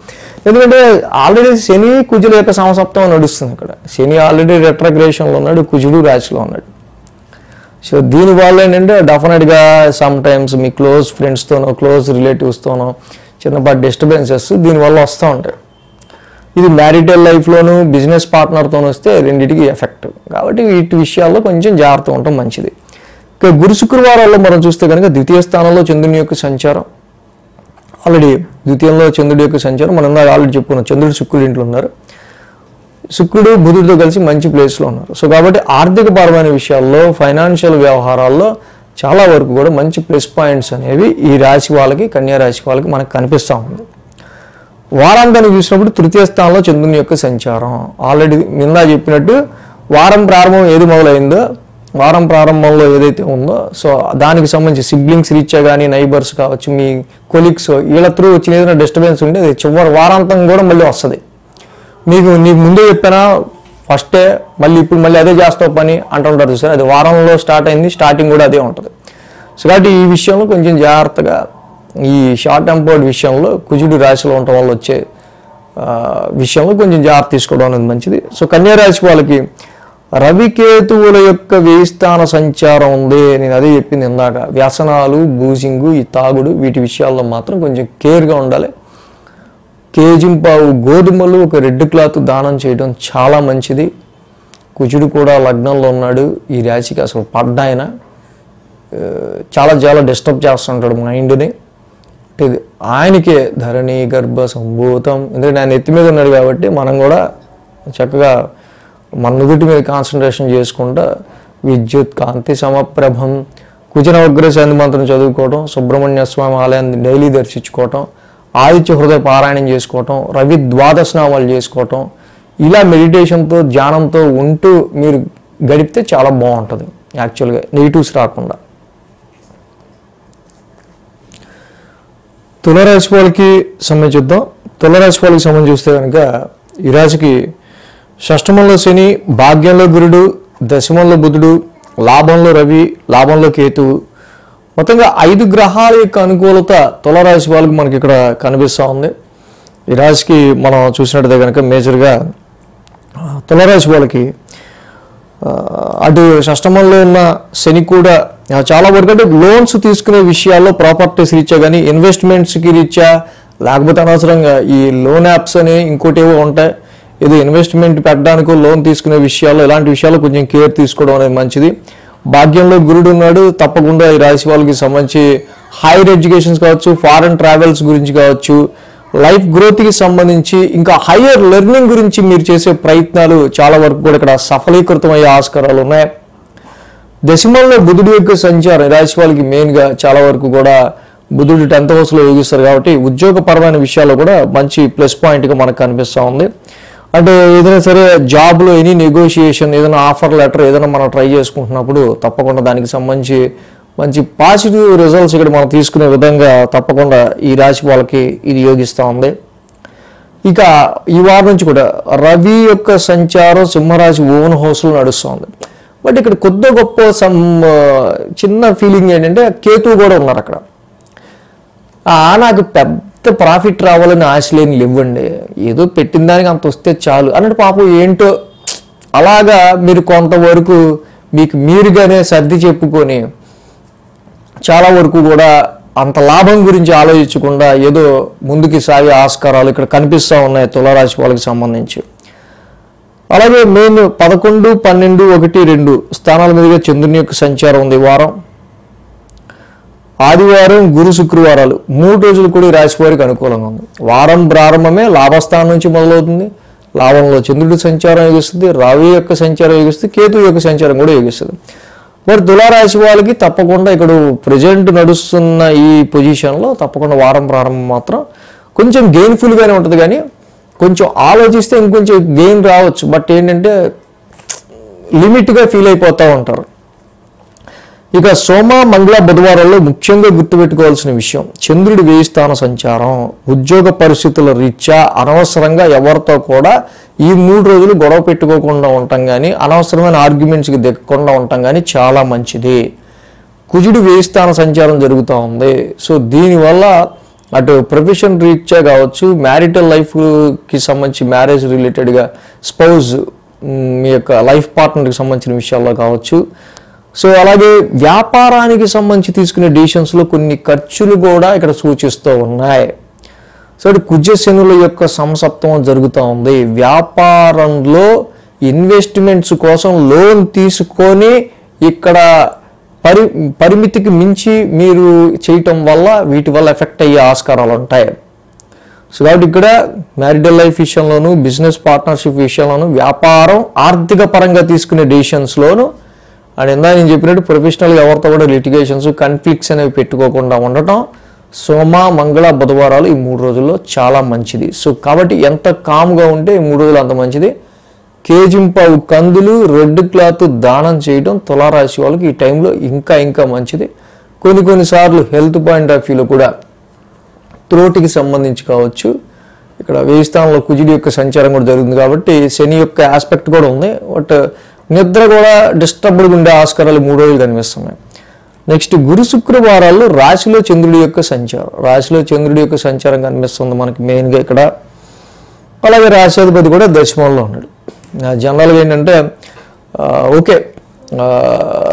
ఎందుకంటే ఆల్రెడీ శని కుజుల యొక్క సమసప్తం నడుస్తుంది. ఇక్కడ శని ఆల్రెడీ రెట్రోగ్రేషన్లో ఉన్నాడు, కుజుడు రాశిలో ఉన్నాడు. సో దీనివల్ల ఏంటంటే డెఫినెట్గా సమ్ టైమ్స్ మీ క్లోజ్ ఫ్రెండ్స్తోనో, క్లోజ్ రిలేటివ్స్తోనో చిన్నపాటి డిస్టర్బెన్సెస్ దీనివల్ల వస్తూ ఉంటాయి. ఇది మ్యారిటల్ లైఫ్లోనూ, బిజినెస్ పార్ట్నర్తో వస్తే రెండింటికి ఎఫెక్ట్. కాబట్టి వీటి విషయాల్లో కొంచెం జాగ్రత్త ఉండటం మంచిది. ఇక గురు శుక్రవారాల్లో మనం చూస్తే కనుక ద్వితీయ స్థానంలో చంద్రుని యొక్క సంచారం. ఆల్రెడీ ద్వితీయంలో చంద్రుడి యొక్క సంచారం మనం ఆల్రెడీ చెప్పుకున్నాం. చంద్రుడు శుక్రుడి ఇంట్లో ఉన్నారు, శుక్రుడు బుధుడితో కలిసి మంచి ప్లేస్లో ఉన్నారు. సో కాబట్టి ఆర్థికపరమైన విషయాల్లో, ఫైనాన్షియల్ వ్యవహారాల్లో చాలా వరకు కూడా మంచి ప్లస్ పాయింట్స్ అనేవి ఈ రాశి వాళ్ళకి, కన్యా రాశి వాళ్ళకి మనకు కనిపిస్తూ ఉంది. వారాంతాన్ని చూసినప్పుడు తృతీయ స్థానంలో చంద్రుని యొక్క సంచారం. ఆల్రెడీ నిందా చెప్పినట్టు వారం ప్రారంభం ఏది మొదలైందో, వారం ప్రారంభంలో ఏదైతే ఉందో, సో దానికి సంబంధించి సిబ్లింగ్స్ రీత్యా కానీ, నైబర్స్ కావచ్చు, మీ కొలీగ్స్ వీళ్ళ త్రూ వచ్చిన ఏదైనా డిస్టర్బెన్స్ ఉంటే అది చివరి వారాంతం కూడా మళ్ళీ వస్తుంది. నీకు ముందే చెప్పినా ఫస్టే మళ్ళీ ఇప్పుడు మళ్ళీ అదే చేస్తావు పని అంటుంటారు సార్. అది వారంలో స్టార్ట్ అయింది, స్టార్టింగ్ కూడా అదే ఉంటుంది. సో కాబట్టి ఈ విషయంలో కొంచెం జాగ్రత్తగా, ఈ షార్ట్ టెంపర్డ్ విషయంలో కుజుడు రాశిలో ఉండటం వల్ల వచ్చే విషయంలో కొంచెం జాగ్రత్త తీసుకోవడం అనేది మంచిది. సో కన్యా రాశి వాళ్ళకి రవికేతువుల యొక్క వేయిస్థాన సంచారం ఉంది. నేను అదే చెప్పింది ఇందాక, వ్యసనాలు, బూజింగు, ఈ తాగుడు, వీటి విషయాల్లో మాత్రం కొంచెం కేర్గా ఉండాలి. కేజింపావు గోధుమలు, ఒక రెడ్ క్లాత్ దానం చేయడం చాలా మంచిది. కుజుడు కూడా లగ్నంలో ఉన్నాడు. ఈ రాశికి అసలు పడ్డాయన చాలా చాలా డిస్టర్బ్ చేస్తుంటాడు మైండ్ని. ఆయనకే ధరణి గర్భ సంభూతం, ఎందుకంటే ఆయన ఎత్తి మీద ఉన్నాడు కాబట్టి మనం కూడా చక్కగా మన నుదుటి మీద కాన్సన్ట్రేషన్ చేసుకుంటా విద్యుత్ కాంతి సమప్రభం, కుజనవగ్ర శాంతి మంత్రం చదువుకోవటం, సుబ్రహ్మణ్య స్వామి ఆలయాన్ని డైలీ దర్శించుకోవటం, ఆదిత్య హృదయ పారాయణం చేసుకోవటం, రవి ద్వాదశనామాలు చేసుకోవటం, ఇలా మెడిటేషన్తో ధ్యానంతో ఉంటూ మీరు గడిపితే చాలా బాగుంటుంది. యాక్చువల్గా నెగిటివ్స్ రాకుండా. తులారాశి వాళ్ళకి సంబంధించి చూద్దాం. తులారాశి వాళ్ళకి సంబంధించి చూస్తే కనుక ఈ రాశికి షష్టమంలో శని, భాగ్యంలో గురుడు, దశమంలో బుధుడు, లాభంలో రవి, లాభంలో కేతువు, మొత్తంగా 5 గ్రహాల యొక్క అనుకూలత తులారాశి వాళ్ళకి మనకి ఇక్కడ కనిపిస్తూ ఉంది. ఈ రాశికి మనం చూసినట్టయితే కనుక మేజర్గా తులారాశి వాళ్ళకి అటు షష్టమంలో ఉన్న శని కూడా చాలా వరకు అంటే లోన్స్ తీసుకునే విషయాల్లో ప్రాపర్టీస్ రీత్యా కానీ, ఇన్వెస్ట్మెంట్స్కి రీత్యా, లేకపోతే అనవసరంగా ఈ లోన్ యాప్స్ అని ఇంకోటి ఏవో ఉంటాయి, ఏదో ఇన్వెస్ట్మెంట్ పెట్టడానికి లోన్ తీసుకునే విషయాల్లో, ఇలాంటి విషయాల్లో కొంచెం కేర్ తీసుకోవడం అనేది మంచిది. భాగ్యంలో గురుడు ఉన్నాడు. తప్పకుండా ఈ రాశి వాళ్ళకి సంబంధించి హైయర్ ఎడ్యుకేషన్స్ కావచ్చు, ఫారెన్ ట్రావెల్స్ గురించి కావచ్చు, లైఫ్ గ్రోత్కి సంబంధించి ఇంకా హయ్యర్ లెర్నింగ్ గురించి మీరు చేసే ప్రయత్నాలు చాలా వరకు కూడా ఇక్కడ సఫలీకృతమయ్యే ఆస్కారాలు ఉన్నాయి. దశమంలో బుధుడు యొక్క సంచారం రాశి వాళ్ళకి మెయిన్గా చాలా వరకు కూడా బుధుడు 10th హౌస్లో యోగిస్తారు కాబట్టి ఉద్యోగపరమైన విషయాల్లో కూడా మంచి ప్లస్ పాయింట్గా మనకు కనిపిస్తూ ఉంది. అంటే ఏదైనా సరే జాబ్లో ఎనీ నెగోషియేషన్, ఏదైనా ఆఫర్ లెటర్ ఏదైనా మనం ట్రై చేసుకుంటున్నప్పుడు తప్పకుండా దానికి సంబంధించి మంచి పాజిటివ్ రిజల్ట్స్ ఇక్కడ మనం తీసుకునే విధంగా తప్పకుండా ఈ రాశి వాళ్ళకి ఇది యోగిస్తూ ఉంది. ఇక ఈ వారం నుంచి కూడా రవి యొక్క సంచారం సింహరాశి ఓన్ హౌస్లో నడుస్తుంది. బట్ ఇక్కడ కొద్ది గొప్ప చిన్న ఫీలింగ్ ఏంటంటే కేతువు కూడా ఉన్నారు అక్కడ. నాకు పెద్ద ప్రాఫిట్ రావాలని ఆశ లేని ఇవ్వండి, ఏదో పెట్టిన దానికి అంత వస్తే చాలు అన్నట్టు పాపం ఏంటో అలాగా మీరు కొంతవరకు మీకు మీరుగానే సర్ది చెప్పుకొని చాలా వరకు కూడా అంత లాభం గురించి ఆలోచించకుండా ఏదో ముందుకి సాగే ఆస్కారాలు ఇక్కడ కనిపిస్తూ ఉన్నాయి తులారాశి వాళ్ళకి సంబంధించి. అలాగే మెయిన్ 11, 12, 1, 2 స్థానాల మీదుగా చంద్రుని యొక్క సంచారం ఉంది. వారం ఆదివారం, గురు, శుక్రవారాలు 3 రోజులు కూడా ఈ రాశి వారికి అనుకూలంగా ఉంది. వారం ప్రారంభమే లాభస్థానం నుంచి మొదలవుతుంది. లాభంలో చంద్రుడి సంచారం యోగిస్తుంది, రవి యొక్క సంచారం యోగిస్తుంది, కేతు యొక్క సంచారం కూడా యోగిస్తుంది. మరి తులారాశి వాళ్ళకి తప్పకుండా ఇక్కడ ప్రజెంట్ నడుస్తున్న ఈ పొజిషన్లో తప్పకుండా వారం ప్రారంభం మాత్రం కొంచెం గెయిన్ఫుల్గానే ఉంటుంది, కానీ కొంచెం ఆలోచిస్తే ఇంకొంచెం గెయిన్ రావచ్చు. బట్ ఏంటంటే లిమిట్గా ఫీల్ అయిపోతూ ఉంటారు. ఇక సోమ, మంగళ, బుధవారాల్లో ముఖ్యంగా గుర్తుపెట్టుకోవాల్సిన విషయం చంద్రుడి వేయిస్థాన సంచారం. ఉద్యోగ పరిస్థితుల రీత్యా అనవసరంగా ఎవరితో కూడా ఈ 3 రోజులు గొడవ పెట్టుకోకుండా ఉండటం కానీ, అనవసరమైన ఆర్గ్యుమెంట్స్కి దిగకుండా ఉండటం కానీ చాలా మంచిది. కుజుడి వేయిస్థాన సంచారం జరుగుతూ ఉంది. సో దీనివల్ల అటు ప్రొఫెషన్ రీత్యా కావచ్చు, మ్యారిటల్ లైఫ్కి సంబంధించి మ్యారేజ్ రిలేటెడ్గా స్పౌజ్ మీ యొక్క లైఫ్ పార్ట్నర్కి సంబంధించిన విషయాల్లో కావచ్చు. సో అలాగే వ్యాపారానికి సంబంధించి తీసుకునే డిసిషన్స్లో కొన్ని ఖర్చులు కూడా ఇక్కడ సూచిస్తూ ఉన్నాయి. సో కుజశనుల యొక్క సంసప్తమం జరుగుతూ ఉంది. వ్యాపారంలో ఇన్వెస్ట్మెంట్స్ కోసం లోన్ తీసుకొని ఇక్కడ పరిమితికి మించి మీరు చేయటం వల్ల వీటి వల్ల ఎఫెక్ట్ అయ్యే ఆస్కారాలు ఉంటాయి. సో కాబట్టి ఇక్కడ మ్యారిటల్ లైఫ్ విషయంలోను, బిజినెస్ పార్ట్నర్షిప్ విషయంలోను, వ్యాపారం ఆర్థిక పరంగా తీసుకునే డిసిషన్స్లోను అండ్ ఇందా నేను చెప్పినట్టు ప్రొఫెషనల్గా ఎవరితో కూడా లిటిగేషన్స్, కన్ఫ్లిక్ట్స్ అనేవి పెట్టుకోకుండా ఉండటం సోమ, మంగళ, బుధవారాలు ఈ 3 రోజుల్లో చాలా మంచిది. సో కాబట్టి ఎంత కామ్గా ఉంటే ఈ 3 రోజులు అంత మంచిది. కేజింపావు కందులు, రెడ్ క్లాత్ దానం చేయడం తులారాశి వాళ్ళకి ఈ టైంలో ఇంకా మంచిది. కొన్నిసార్లు హెల్త్ పాయింట్ ఆఫ్ వ్యూలో కూడా త్రోటికి సంబంధించి కావచ్చు, ఇక్కడ 1000 స్థానంలో కుజుడి యొక్క సంచారం కూడా జరుగుతుంది కాబట్టి శని యొక్క ఆస్పెక్ట్ కూడా ఉంది. బట్ నిద్ర కూడా డిస్టర్బ్డ్గా ఉండే ఆస్కారాలు 3 రోజులు కనిపిస్తున్నాయి. నెక్స్ట్ గురు శుక్రవారాల్లో రాశిలో చంద్రుడి యొక్క సంచారం కనిపిస్తుంది మనకి మెయిన్గా ఇక్కడ. అలాగే రాశ్యాధిపతి కూడా దశమంలో ఉన్నాడు. జనరల్గా ఏంటంటే ఓకే,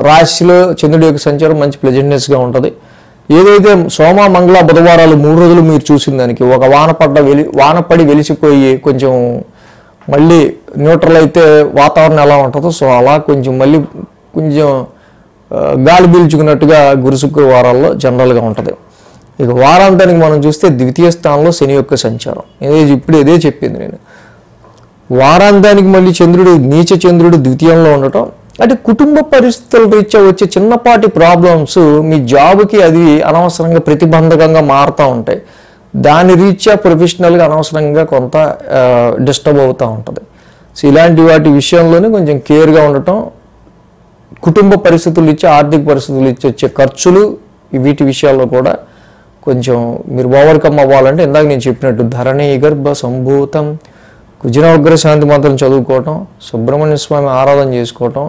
రాశిలో చంద్రుడి యొక్క సంచారం మంచి ప్లెజెంట్నెస్గా ఉంటుంది. ఏదైతే సోమ మంగళ బుధవారాలు 3 రోజులు మీరు చూసిన దానికి ఒక వానపడి వెలిసిపోయి కొంచెం మళ్ళీ న్యూట్రల్ అయితే వాతావరణం ఎలా ఉంటుందో సో అలా మళ్ళీ కొంచెం గాలి పీల్చుకున్నట్టుగా గురు శుక్రవారాల్లో జనరల్గా ఉంటుంది. ఇక వారాంతానికి మనం చూస్తే ద్వితీయ స్థానంలో శని యొక్క సంచారం. ఇప్పుడు ఇదే చెప్పింది నేను. వారాంతానికి మళ్ళీ నీచ చంద్రుడు ద్వితీయంలో ఉండటం అంటే కుటుంబ పరిస్థితుల రీత్యా వచ్చే చిన్నపాటి ప్రాబ్లమ్స్ మీ జాబ్కి అది అనవసరంగా ప్రతిబంధకంగా మారుతూ ఉంటాయి. దాని రీత్యా ప్రొఫెషనల్గా అనవసరంగా కొంత డిస్టర్బ్ అవుతూ ఉంటుంది. సో ఇలాంటి వాటి విషయంలోనే కొంచెం కేర్గా ఉండటం, కుటుంబ పరిస్థితులు ఇచ్చే ఆర్థిక పరిస్థితులు ఇచ్చి వచ్చే ఖర్చులు వీటి విషయాల్లో కూడా కొంచెం మీరు ఓవర్కమ్ అవ్వాలంటే ఇందాక నేను చెప్పినట్టు ధరణి గర్భ సంభూతం కుజనవగ్ర శాంతి మంత్రం చదువుకోవటం, సుబ్రహ్మణ్య స్వామి ఆరాధన చేసుకోవటం,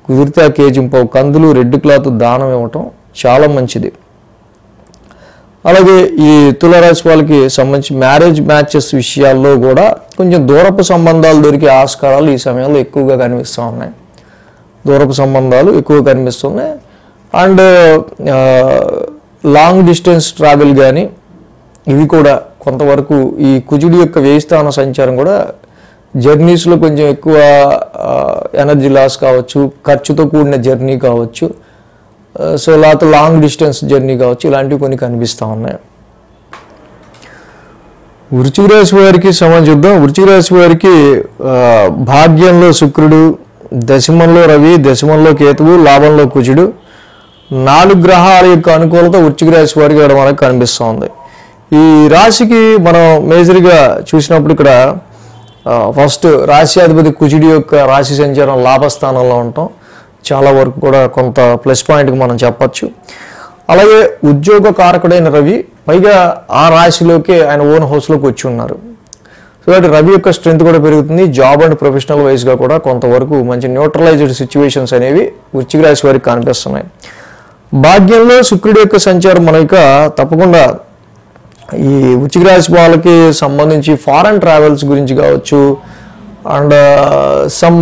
కుదిరితే ఆ కేజింపావు కందులు రెడ్ క్లాత్ దానం ఇవ్వటం చాలా మంచిది. అలాగే ఈ తులారాశి వాళ్ళకి సంబంధించి మ్యారేజ్ మ్యాచెస్ విషయాల్లో కూడా కొంచెం దూరపు సంబంధాలు దొరికే ఆస్కారాలు ఈ సమయంలో ఎక్కువగా కనిపిస్తూ ఉన్నాయి. అండ్ లాంగ్ డిస్టెన్స్ ట్రావెల్ కానీ ఇవి కూడా కొంతవరకు ఈ కుజుడి యొక్క 1000 స్థాన సంచారం కూడా జర్నీస్లో కొంచెం ఎక్కువ ఎనర్జీ లాస్ కావచ్చు, ఖర్చుతో కూడిన జర్నీ కావచ్చు, సో లేకపోతే లాంగ్ డిస్టెన్స్ జర్నీ కావచ్చు, ఇలాంటివి కొన్ని కనిపిస్తూ ఉన్నాయి. వృశ్చిక రాశి వారికి చూద్దాం. వృశ్చిక రాశి వారికి భాగ్యంలో శుక్రుడు, దశమంలో రవి, దశమంలో కేతువు, లాభంలో కుజుడు, 4 గ్రహాల యొక్క అనుకూలత వృశ్చిక రాశి వారికి ఇక్కడ మనకు కనిపిస్తూ ఉంది. ఈ రాశికి మనం మేజర్గా చూసినప్పుడు ఇక్కడ ఫస్ట్ రాశ్యాధిపతి కుజుడి యొక్క రాశి సంచారం లాభస్థానంలో ఉండటం చాలా వరకు కూడా కొంత ప్లస్ పాయింట్గా మనం చెప్పచ్చు. అలాగే ఉద్యోగ కారకుడైన రవి పైగా ఆ రాశిలోకి ఆయన ఓన్ హౌస్లోకి వచ్చి ఉన్నారు. సో దట్ రవి యొక్క స్ట్రెంత్ కూడా పెరుగుతుంది. జాబ్ అండ్ ప్రొఫెషనల్ వైజ్గా కూడా కొంతవరకు మంచి న్యూట్రలైజ్డ్ సిచ్యువేషన్స్ అనేవి వృశ్చిక రాశి వారికి కనిపిస్తున్నాయి. భాగ్యంలో శుక్రుడి యొక్క సంచారం మనకి తప్పకుండా ఈ వృశ్చిక రాశి వాళ్ళకి సంబంధించి ఫారెన్ ట్రావెల్స్ గురించి కావచ్చు అండ్ సమ్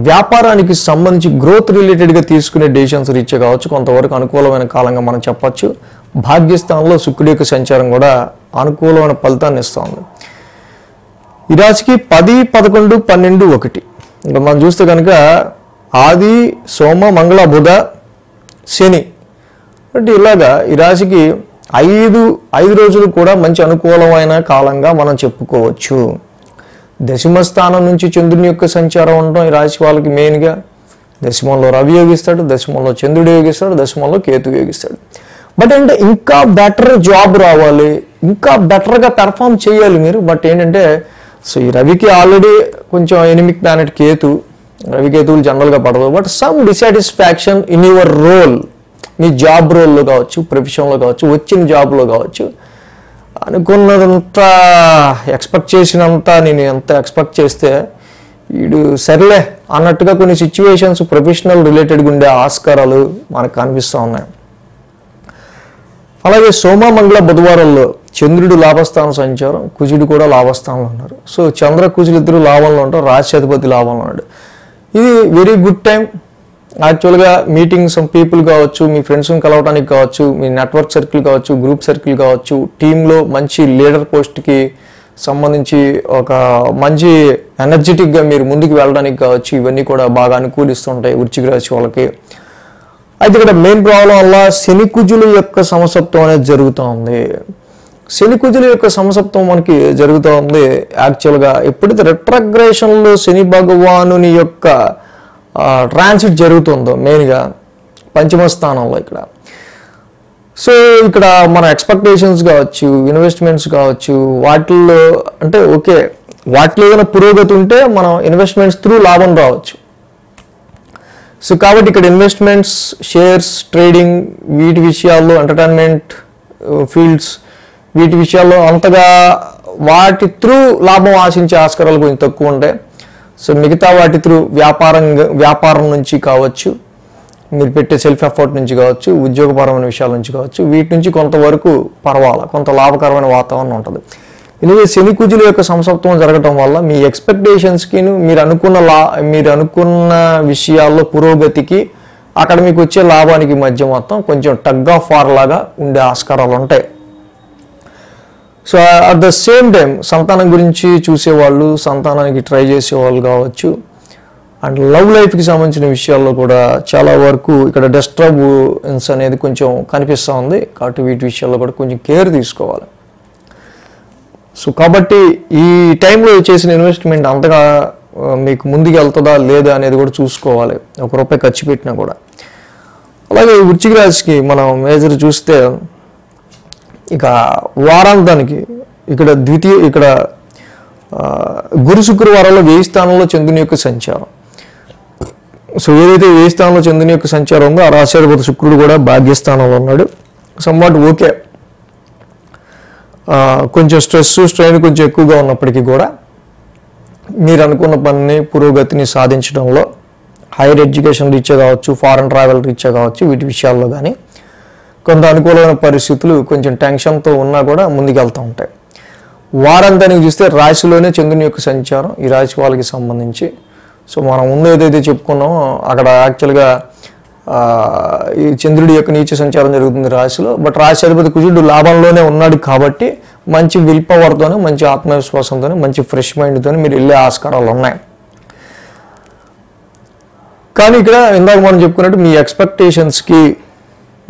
వ్యాపారానికి సంబంధించి గ్రోత్ రిలేటెడ్గా తీసుకునే డెసిషన్స్ రీచ్ కావచ్చు కొంతవరకు అనుకూలమైన కాలంగా మనం చెప్పచ్చు. భాగ్యస్థానంలో శుక్రుడి యొక్క సంచారం కూడా అనుకూలమైన ఫలితాన్ని ఇస్తుంది. ఈ రాశికి 10, 11, 12, 1 ఇంకా మనం చూస్తే కనుక ఆది, సోమ, మంగళ, బుధ, శని అంటే ఇలాగా ఈ రాశికి 5 రోజులు కూడా మంచి అనుకూలమైన కాలంగా మనం చెప్పుకోవచ్చు. దశమ స్థానం నుంచి చంద్రుని యొక్క సంచారం ఉండడం ఈ రాశి వాళ్ళకి మెయిన్గా దశమంలో రవి యోగిస్తాడు, దశమంలో చంద్రుడు యోగిస్తాడు, దశమంలో కేతు యోగిస్తాడు. బట్ అంటే ఇంకా బెటర్ జాబ్ రావాలి, ఇంకా బెటర్గా పెర్ఫామ్ చేయాలి మీరు. బట్ ఏంటంటే సో ఈ రవికి ఆల్రెడీ కొంచెం ఎనిమిక్ ప్లానెట్ కేతు, రవికేతువులు జనరల్గా పడదు. But some dissatisfaction in your role, మీ జాబ్ రోల్లో కావచ్చు, ప్రొఫెషన్లో కావచ్చు, వచ్చిన జాబ్లో కావచ్చు, అనుకున్నదంతా ఎక్స్పెక్ట్ చేసినంత నేను ఎంత ఎక్స్పెక్ట్ చేస్తే వీడు సర్లే అన్నట్టుగా కొన్ని సిచ్యువేషన్స్ ప్రొఫెషనల్ రిలేటెడ్గా ఉండే ఆస్కారాలు మనకు కనిపిస్తూ ఉన్నాయి. అలాగే సోమ, మంగళ, బుధవారంలో చంద్రుడు లాభస్థానం సంచారం, కుజుడు కూడా లాభస్థానంలో ఉన్నారు. సో చంద్ర కుజులు ఇద్దరు లాభంలో ఉంటారు, రాశ్యాధిపతి లాభంలో ఉన్నాడు. ఇది వెరీ గుడ్ టైం యాక్చువల్గా. మీటింగ్ సమ్ పీపుల్ కావచ్చు, మీ ఫ్రెండ్స్ని కలవడానికి కావచ్చు, మీ నెట్వర్క్ సర్కిల్ కావచ్చు, గ్రూప్ సర్కిల్ కావచ్చు, టీంలో మంచి లీడర్ పోస్ట్కి సంబంధించి ఒక మంచి ఎనర్జెటిక్గా మీరు ముందుకు వెళ్ళడానికి కావచ్చు, ఇవన్నీ కూడా బాగా అనుకూలిస్తుంటాయి వృశ్చిక రాశి వాళ్ళకి. అయితే ఇక్కడ మెయిన్ ప్రాబ్లం వల్ల శని కుజుల యొక్క సమసప్తం అనేది జరుగుతూ ఉంది. శని కుజుల యొక్క సమసప్తం మనకి జరుగుతూ ఉంది. యాక్చువల్గా ఎప్పుడైతే రెట్రగ్రేషన్లో శని భగవానుని యొక్క ట్రాన్సిట్ జరుగుతుందో మెయిన్గా పంచమ స్థానంలో ఇక్కడ. సో ఇక్కడ మన ఎక్స్పెక్టేషన్స్ కావచ్చు, ఇన్వెస్ట్మెంట్స్ కావచ్చు, వాటిల్లో అంటే ఓకే వాటిలో ఏదైనా పురోగతి ఉంటే మనం ఇన్వెస్ట్మెంట్స్ త్రూ లాభం రావచ్చు. సో కాబట్టి ఇక్కడ ఇన్వెస్ట్మెంట్స్, షేర్స్, ట్రేడింగ్ వీటి విషయాల్లో, ఎంటర్టైన్మెంట్ ఫీల్డ్స్ వీటి విషయాల్లో అంతగా వాటి త్రూ లాభం ఆశించే ఆస్కారాలు కొంచెం తక్కువ ఉంటాయి. సో మిగతా వాటి త్రూ వ్యాపారం నుంచి కావచ్చు, మీరు పెట్టే సెల్ఫ్ ఎఫర్ట్ నుంచి కావచ్చు, ఉద్యోగపరమైన విషయాల నుంచి కావచ్చు, వీటి నుంచి కొంతవరకు కొంత లాభకరమైన వాతావరణం ఉంటుంది. ఎందుకంటే శని కుజుల యొక్క సంసప్తమం జరగటం వల్ల మీ ఎక్స్పెక్టేషన్స్కి మీరు అనుకున్న విషయాల్లో పురోగతికి అక్కడ మీకు వచ్చే లాభానికి మధ్య మొత్తం కొంచెం టగ్ ఆఫ్ వార్ లాగా ఉండే ఆస్కారాలు ఉంటాయి. So at the same time సంతానం గురించి చూసేవాళ్ళు, సంతానానికి ట్రై చేసేవాళ్ళు కావచ్చు, అండ్ లవ్ లైఫ్కి సంబంధించిన విషయాల్లో కూడా చాలా వరకు ఇక్కడ డిస్టర్బెన్స్ అనేది కొంచెం కనిపిస్తూ ఉంది. కాబట్టి వీటి విషయాల్లో కూడా కొంచెం కేర్ తీసుకోవాలి. సో కాబట్టి ఈ టైంలో చేసిన ఇన్వెస్ట్మెంట్ అంతగా మీకు ముందుకు వెళ్తుందా లేదా అనేది కూడా చూసుకోవాలి, ₹1 ఖర్చు పెట్టినా కూడా. అలాగే వృశ్చిక రాశికి మనం మేజర్ చూస్తే ఇక వారాంతానికి ఇక్కడ గురు శుక్రవారాల్లో 1000 స్థానంలో చంద్రుని యొక్క సంచారం. సో ఏదైతే 1000 స్థానంలో చంద్రుని యొక్క సంచారం ఉందో ఆ రాశ్యాధిపతి శుక్రుడు కూడా భాగ్యస్థానంలో ఉన్నాడు. సమ్వాట్ ఓకే, కొంచెం స్ట్రెయిన్ కొంచెం ఎక్కువగా ఉన్నప్పటికీ కూడా మీరు అనుకున్న పనిని పురోగతిని సాధించడంలో హైయర్ ఎడ్యుకేషన్ రీత్యా కావచ్చు, ఫారెన్ ట్రావెల్ రీత్యా కావచ్చు, వీటి విషయాల్లో కానీ కొంత అనుకూలమైన పరిస్థితులు కొంచెం టెన్షన్తో ఉన్నా కూడా ముందుకెళ్తూ ఉంటాయి. వారాంతానికి చూస్తే రాశిలోనే చంద్రుని యొక్క సంచారం ఈ రాశి వాళ్ళకి సంబంధించి. సో మనం ముందు ఏదైతే చెప్పుకున్నామో అక్కడ యాక్చువల్గా ఈ చంద్రుడి యొక్క నీచ సంచారం జరుగుతుంది రాశిలో. బట్ రాశి అధిపతి కుజుడు లాభంలోనే ఉన్నాడు కాబట్టి మంచి విల్ పవర్తోనే, మంచి ఆత్మవిశ్వాసంతోనే, మంచి ఫ్రెష్ మైండ్తోనే మీరు వెళ్ళే ఆస్కారాలు ఉన్నాయి. కానీ ఇక్కడ ఇందాక మనం చెప్పుకున్నట్టు మీ ఎక్స్పెక్టేషన్స్కి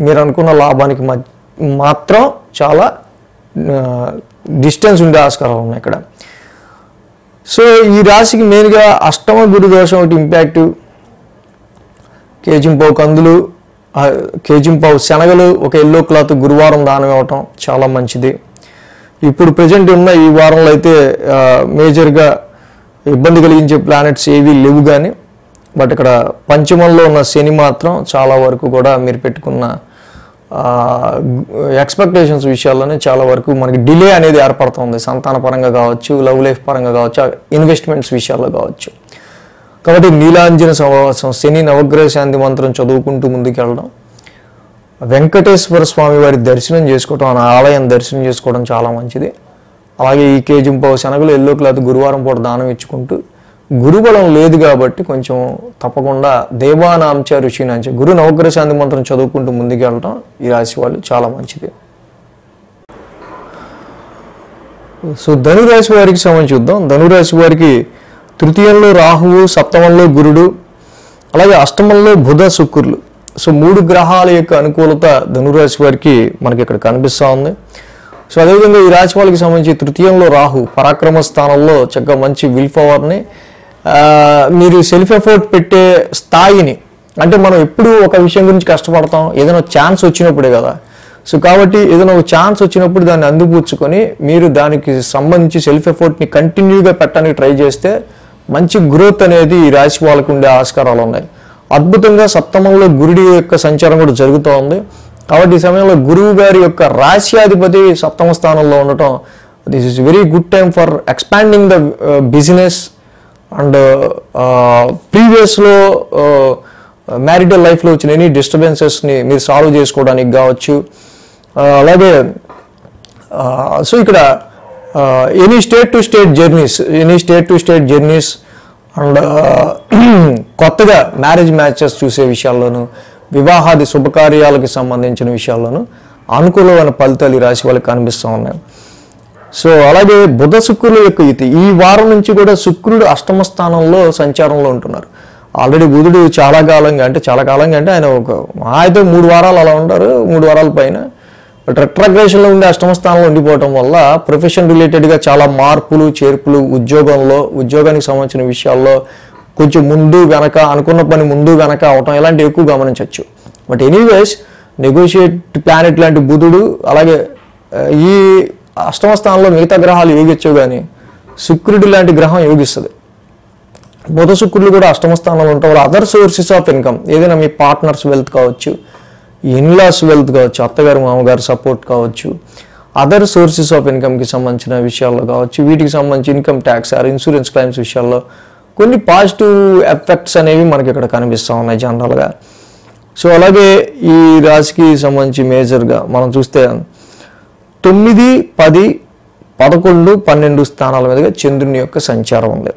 మీరు అనుకున్న లాభానికి మాత్రం చాలా డిస్టెన్స్ ఉండే ఆస్కారాలు ఉన్నాయి ఇక్కడ. సో ఈ రాశికి మెయిన్గా అష్టమ గురు దోషం ఒకటి ఇంపాక్ట్. కేజింపావు కందులు, కేజింపావు శనగలు, ఒక ఎల్లో క్లాత్ గురువారం దానం ఇవ్వటం చాలా మంచిది. ఇప్పుడు ప్రజెంట్ ఉన్న ఈ వారంలో అయితే మేజర్గా ఇబ్బంది కలిగించే ప్లానెట్స్ ఏవి లేవు. కానీ బట్ ఇక్కడ పంచమంలో ఉన్న శని మాత్రం చాలా వరకు కూడా మీరు పెట్టుకున్న ఎక్స్పెక్టేషన్స్ విషయాల్లోనే చాలా వరకు మనకి డిలే అనేది ఏర్పడుతుంది. సంతాన పరంగా కావచ్చు, లవ్ లైఫ్ పరంగా కావచ్చు, ఇన్వెస్ట్మెంట్స్ విషయాల్లో కావచ్చు. కాబట్టి నీలాంజన సమావాసం, శని నవగ్రహ శాంతి మంత్రం చదువుకుంటూ ముందుకెళ్ళడం, వెంకటేశ్వర స్వామి వారి దర్శనం చేసుకోవడం, ఆ ఆలయం దర్శనం చేసుకోవడం చాలా మంచిది. అలాగే ఈ కేజింపావు శనగలు, ఎల్లో క్లాత్ గురువారం పూట దానం ఇచ్చుకుంటూ, గురుబలం లేదు కాబట్టి కొంచెం తప్పకుండా దేవానాంచ ఋషినాంచ గురు నవగ్రహ శాంతి మంత్రం చదువుకుంటూ ముందుకెళ్ళడం ఈ రాశి వాళ్ళు చాలా మంచిది. సో ధనురాశి వారికి సంబంధించి చూద్దాం. ధనురాశి వారికి తృతీయంలో రాహువు, సప్తమంలో గురుడు, అలాగే అష్టమంలో బుధ శుక్రులు. సో 3 గ్రహాల యొక్క అనుకూలత ధనురాశి వారికి మనకి ఇక్కడ కనిపిస్తూ ఉంది. సో అదేవిధంగా ఈ రాశి వాళ్ళకి సంబంధించి తృతీయంలో రాహు పరాక్రమ స్థానంలో చక్కగా మంచి విల్ పవర్ని, మీరు సెల్ఫ్ ఎఫర్ట్ పెట్టే స్థాయిని, అంటే మనం ఎప్పుడు ఒక విషయం గురించి కష్టపడతాం ఏదైనా ఛాన్స్ వచ్చినప్పుడే కదా. సో కాబట్టి ఏదైనా ఒక ఛాన్స్ వచ్చినప్పుడు దాన్ని అందిపుచ్చుకొని మీరు దానికి సంబంధించి సెల్ఫ్ ఎఫర్ట్ని కంటిన్యూగా పెట్టడానికి ట్రై చేస్తే మంచి గ్రోత్ అనేది ఈ రాశి వాళ్ళకు ఉండే ఆస్కారాలు ఉన్నాయి. అద్భుతంగా సప్తమంలో గురుడి యొక్క సంచారం కూడా జరుగుతూ ఉంది. కాబట్టి ఈ సమయంలో గురువు గారి యొక్క రాశ్యాధిపతి సప్తమ స్థానంలో ఉండటం, this is very good time for expanding the business and ప్రీవియస్లో మ్యారిటల్ లైఫ్లో వచ్చిన ఎనీ డిస్టర్బెన్సెస్ని మీరు సాల్వ్ చేసుకోవడానికి కావచ్చు. అలాగే సో ఇక్కడ any state to state journeys and కొత్తగా మ్యారేజ్ మ్యాచెస్ చూసే విషయాల్లోనూ, వివాహాది శుభకార్యాలకు సంబంధించిన విషయాల్లోనూ అనుకూలమైన ఫలితాలు ఈ రాశి వాళ్ళకి కనిపిస్తూ ఉన్నాయి. సో అలాగే బుధ శుక్రుల యొక్క ఈ వారం నుంచి కూడా శుక్రుడు అష్టమ స్థానంలో సంచారంలో ఉంటున్నారు. ఆల్రెడీ బుధుడు చాలా కాలంగా అంటే ఆయన అయితే 3 వారాలు అలా ఉంటారు, 3 వారాల పైన. బట్ రెట్రోగ్రేషన్లో ఉండే అష్టమ స్థానంలో ఉండిపోవటం వల్ల ప్రొఫెషన్ రిలేటెడ్గా చాలా మార్పులు చేర్పులు, ఉద్యోగానికి సంబంధించిన విషయాల్లో కొంచెం ముందు వెనక, అనుకున్న పని ముందు వెనక అవటం ఇలాంటివి ఎక్కువ గమనించవచ్చు. బట్ ఎనీవేస్ నెగోషియేట్ ప్లానెట్ లాంటి బుధుడు, అలాగే ఈ అష్టమ స్థానంలో మిగతా గ్రహాలు యోగించవు, కానీ శుక్రుడు లాంటి గ్రహం యోగిస్తుంది. బుధ శుక్రుడు కూడా అష్టమ స్థానంలో ఉంటాం వల్ల అదర్ సోర్సెస్ ఆఫ్ ఇన్కమ్, ఏదైనా మీ పార్ట్నర్స్ వెల్త్ కావచ్చు, ఇన్లాస్ వెల్త్ కావచ్చు, అత్తగారు మామగారు సపోర్ట్ కావచ్చు, అదర్ సోర్సెస్ ఆఫ్ ఇన్కమ్కి సంబంధించిన విషయాల్లో కావచ్చు, వీటికి సంబంధించి income tax or insurance claims విషయాల్లో కొన్ని పాజిటివ్ ఎఫెక్ట్స్ అనేవి మనకి ఇక్కడ కనిపిస్తూ ఉన్నాయి జనరల్గా. సో అలాగే ఈ రాశికి సంబంధించి మేజర్గా మనం చూస్తే 9, 10, 11, 12 స్థానాల మీదుగా చంద్రుని యొక్క సంచారం ఉంది.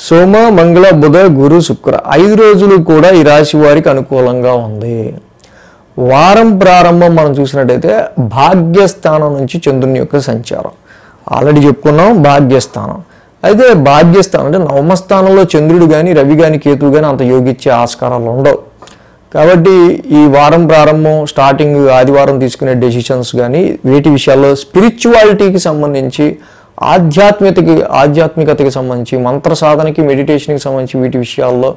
సోమ, మంగళ, బుధ, గురు, శుక్ర 5 రోజులు కూడా ఈ రాశి వారికి అనుకూలంగా ఉంది. వారం ప్రారంభం మనం చూసినట్టయితే భాగ్యస్థానం నుంచి చంద్రుని యొక్క సంచారం ఆల్రెడీ చెప్పుకున్నాం. భాగ్యస్థానం అయితే భాగ్యస్థానం అంటే నవమస్థానంలో చంద్రుడు కానీ రవి కానీ కేతువు కానీ అంత యోగిచ్చే ఆస్కారాలు ఉండవు. కాబట్టి ఈ వారం ప్రారంభం స్టార్టింగ్ ఆదివారం తీసుకునే డెసిషన్స్ కానీ వీటి విషయాల్లో స్పిరిచువాలిటీకి సంబంధించి ఆధ్యాత్మికతకి సంబంధించి మంత్ర సాధనకి మెడిటేషన్కి సంబంధించి వీటి విషయాల్లో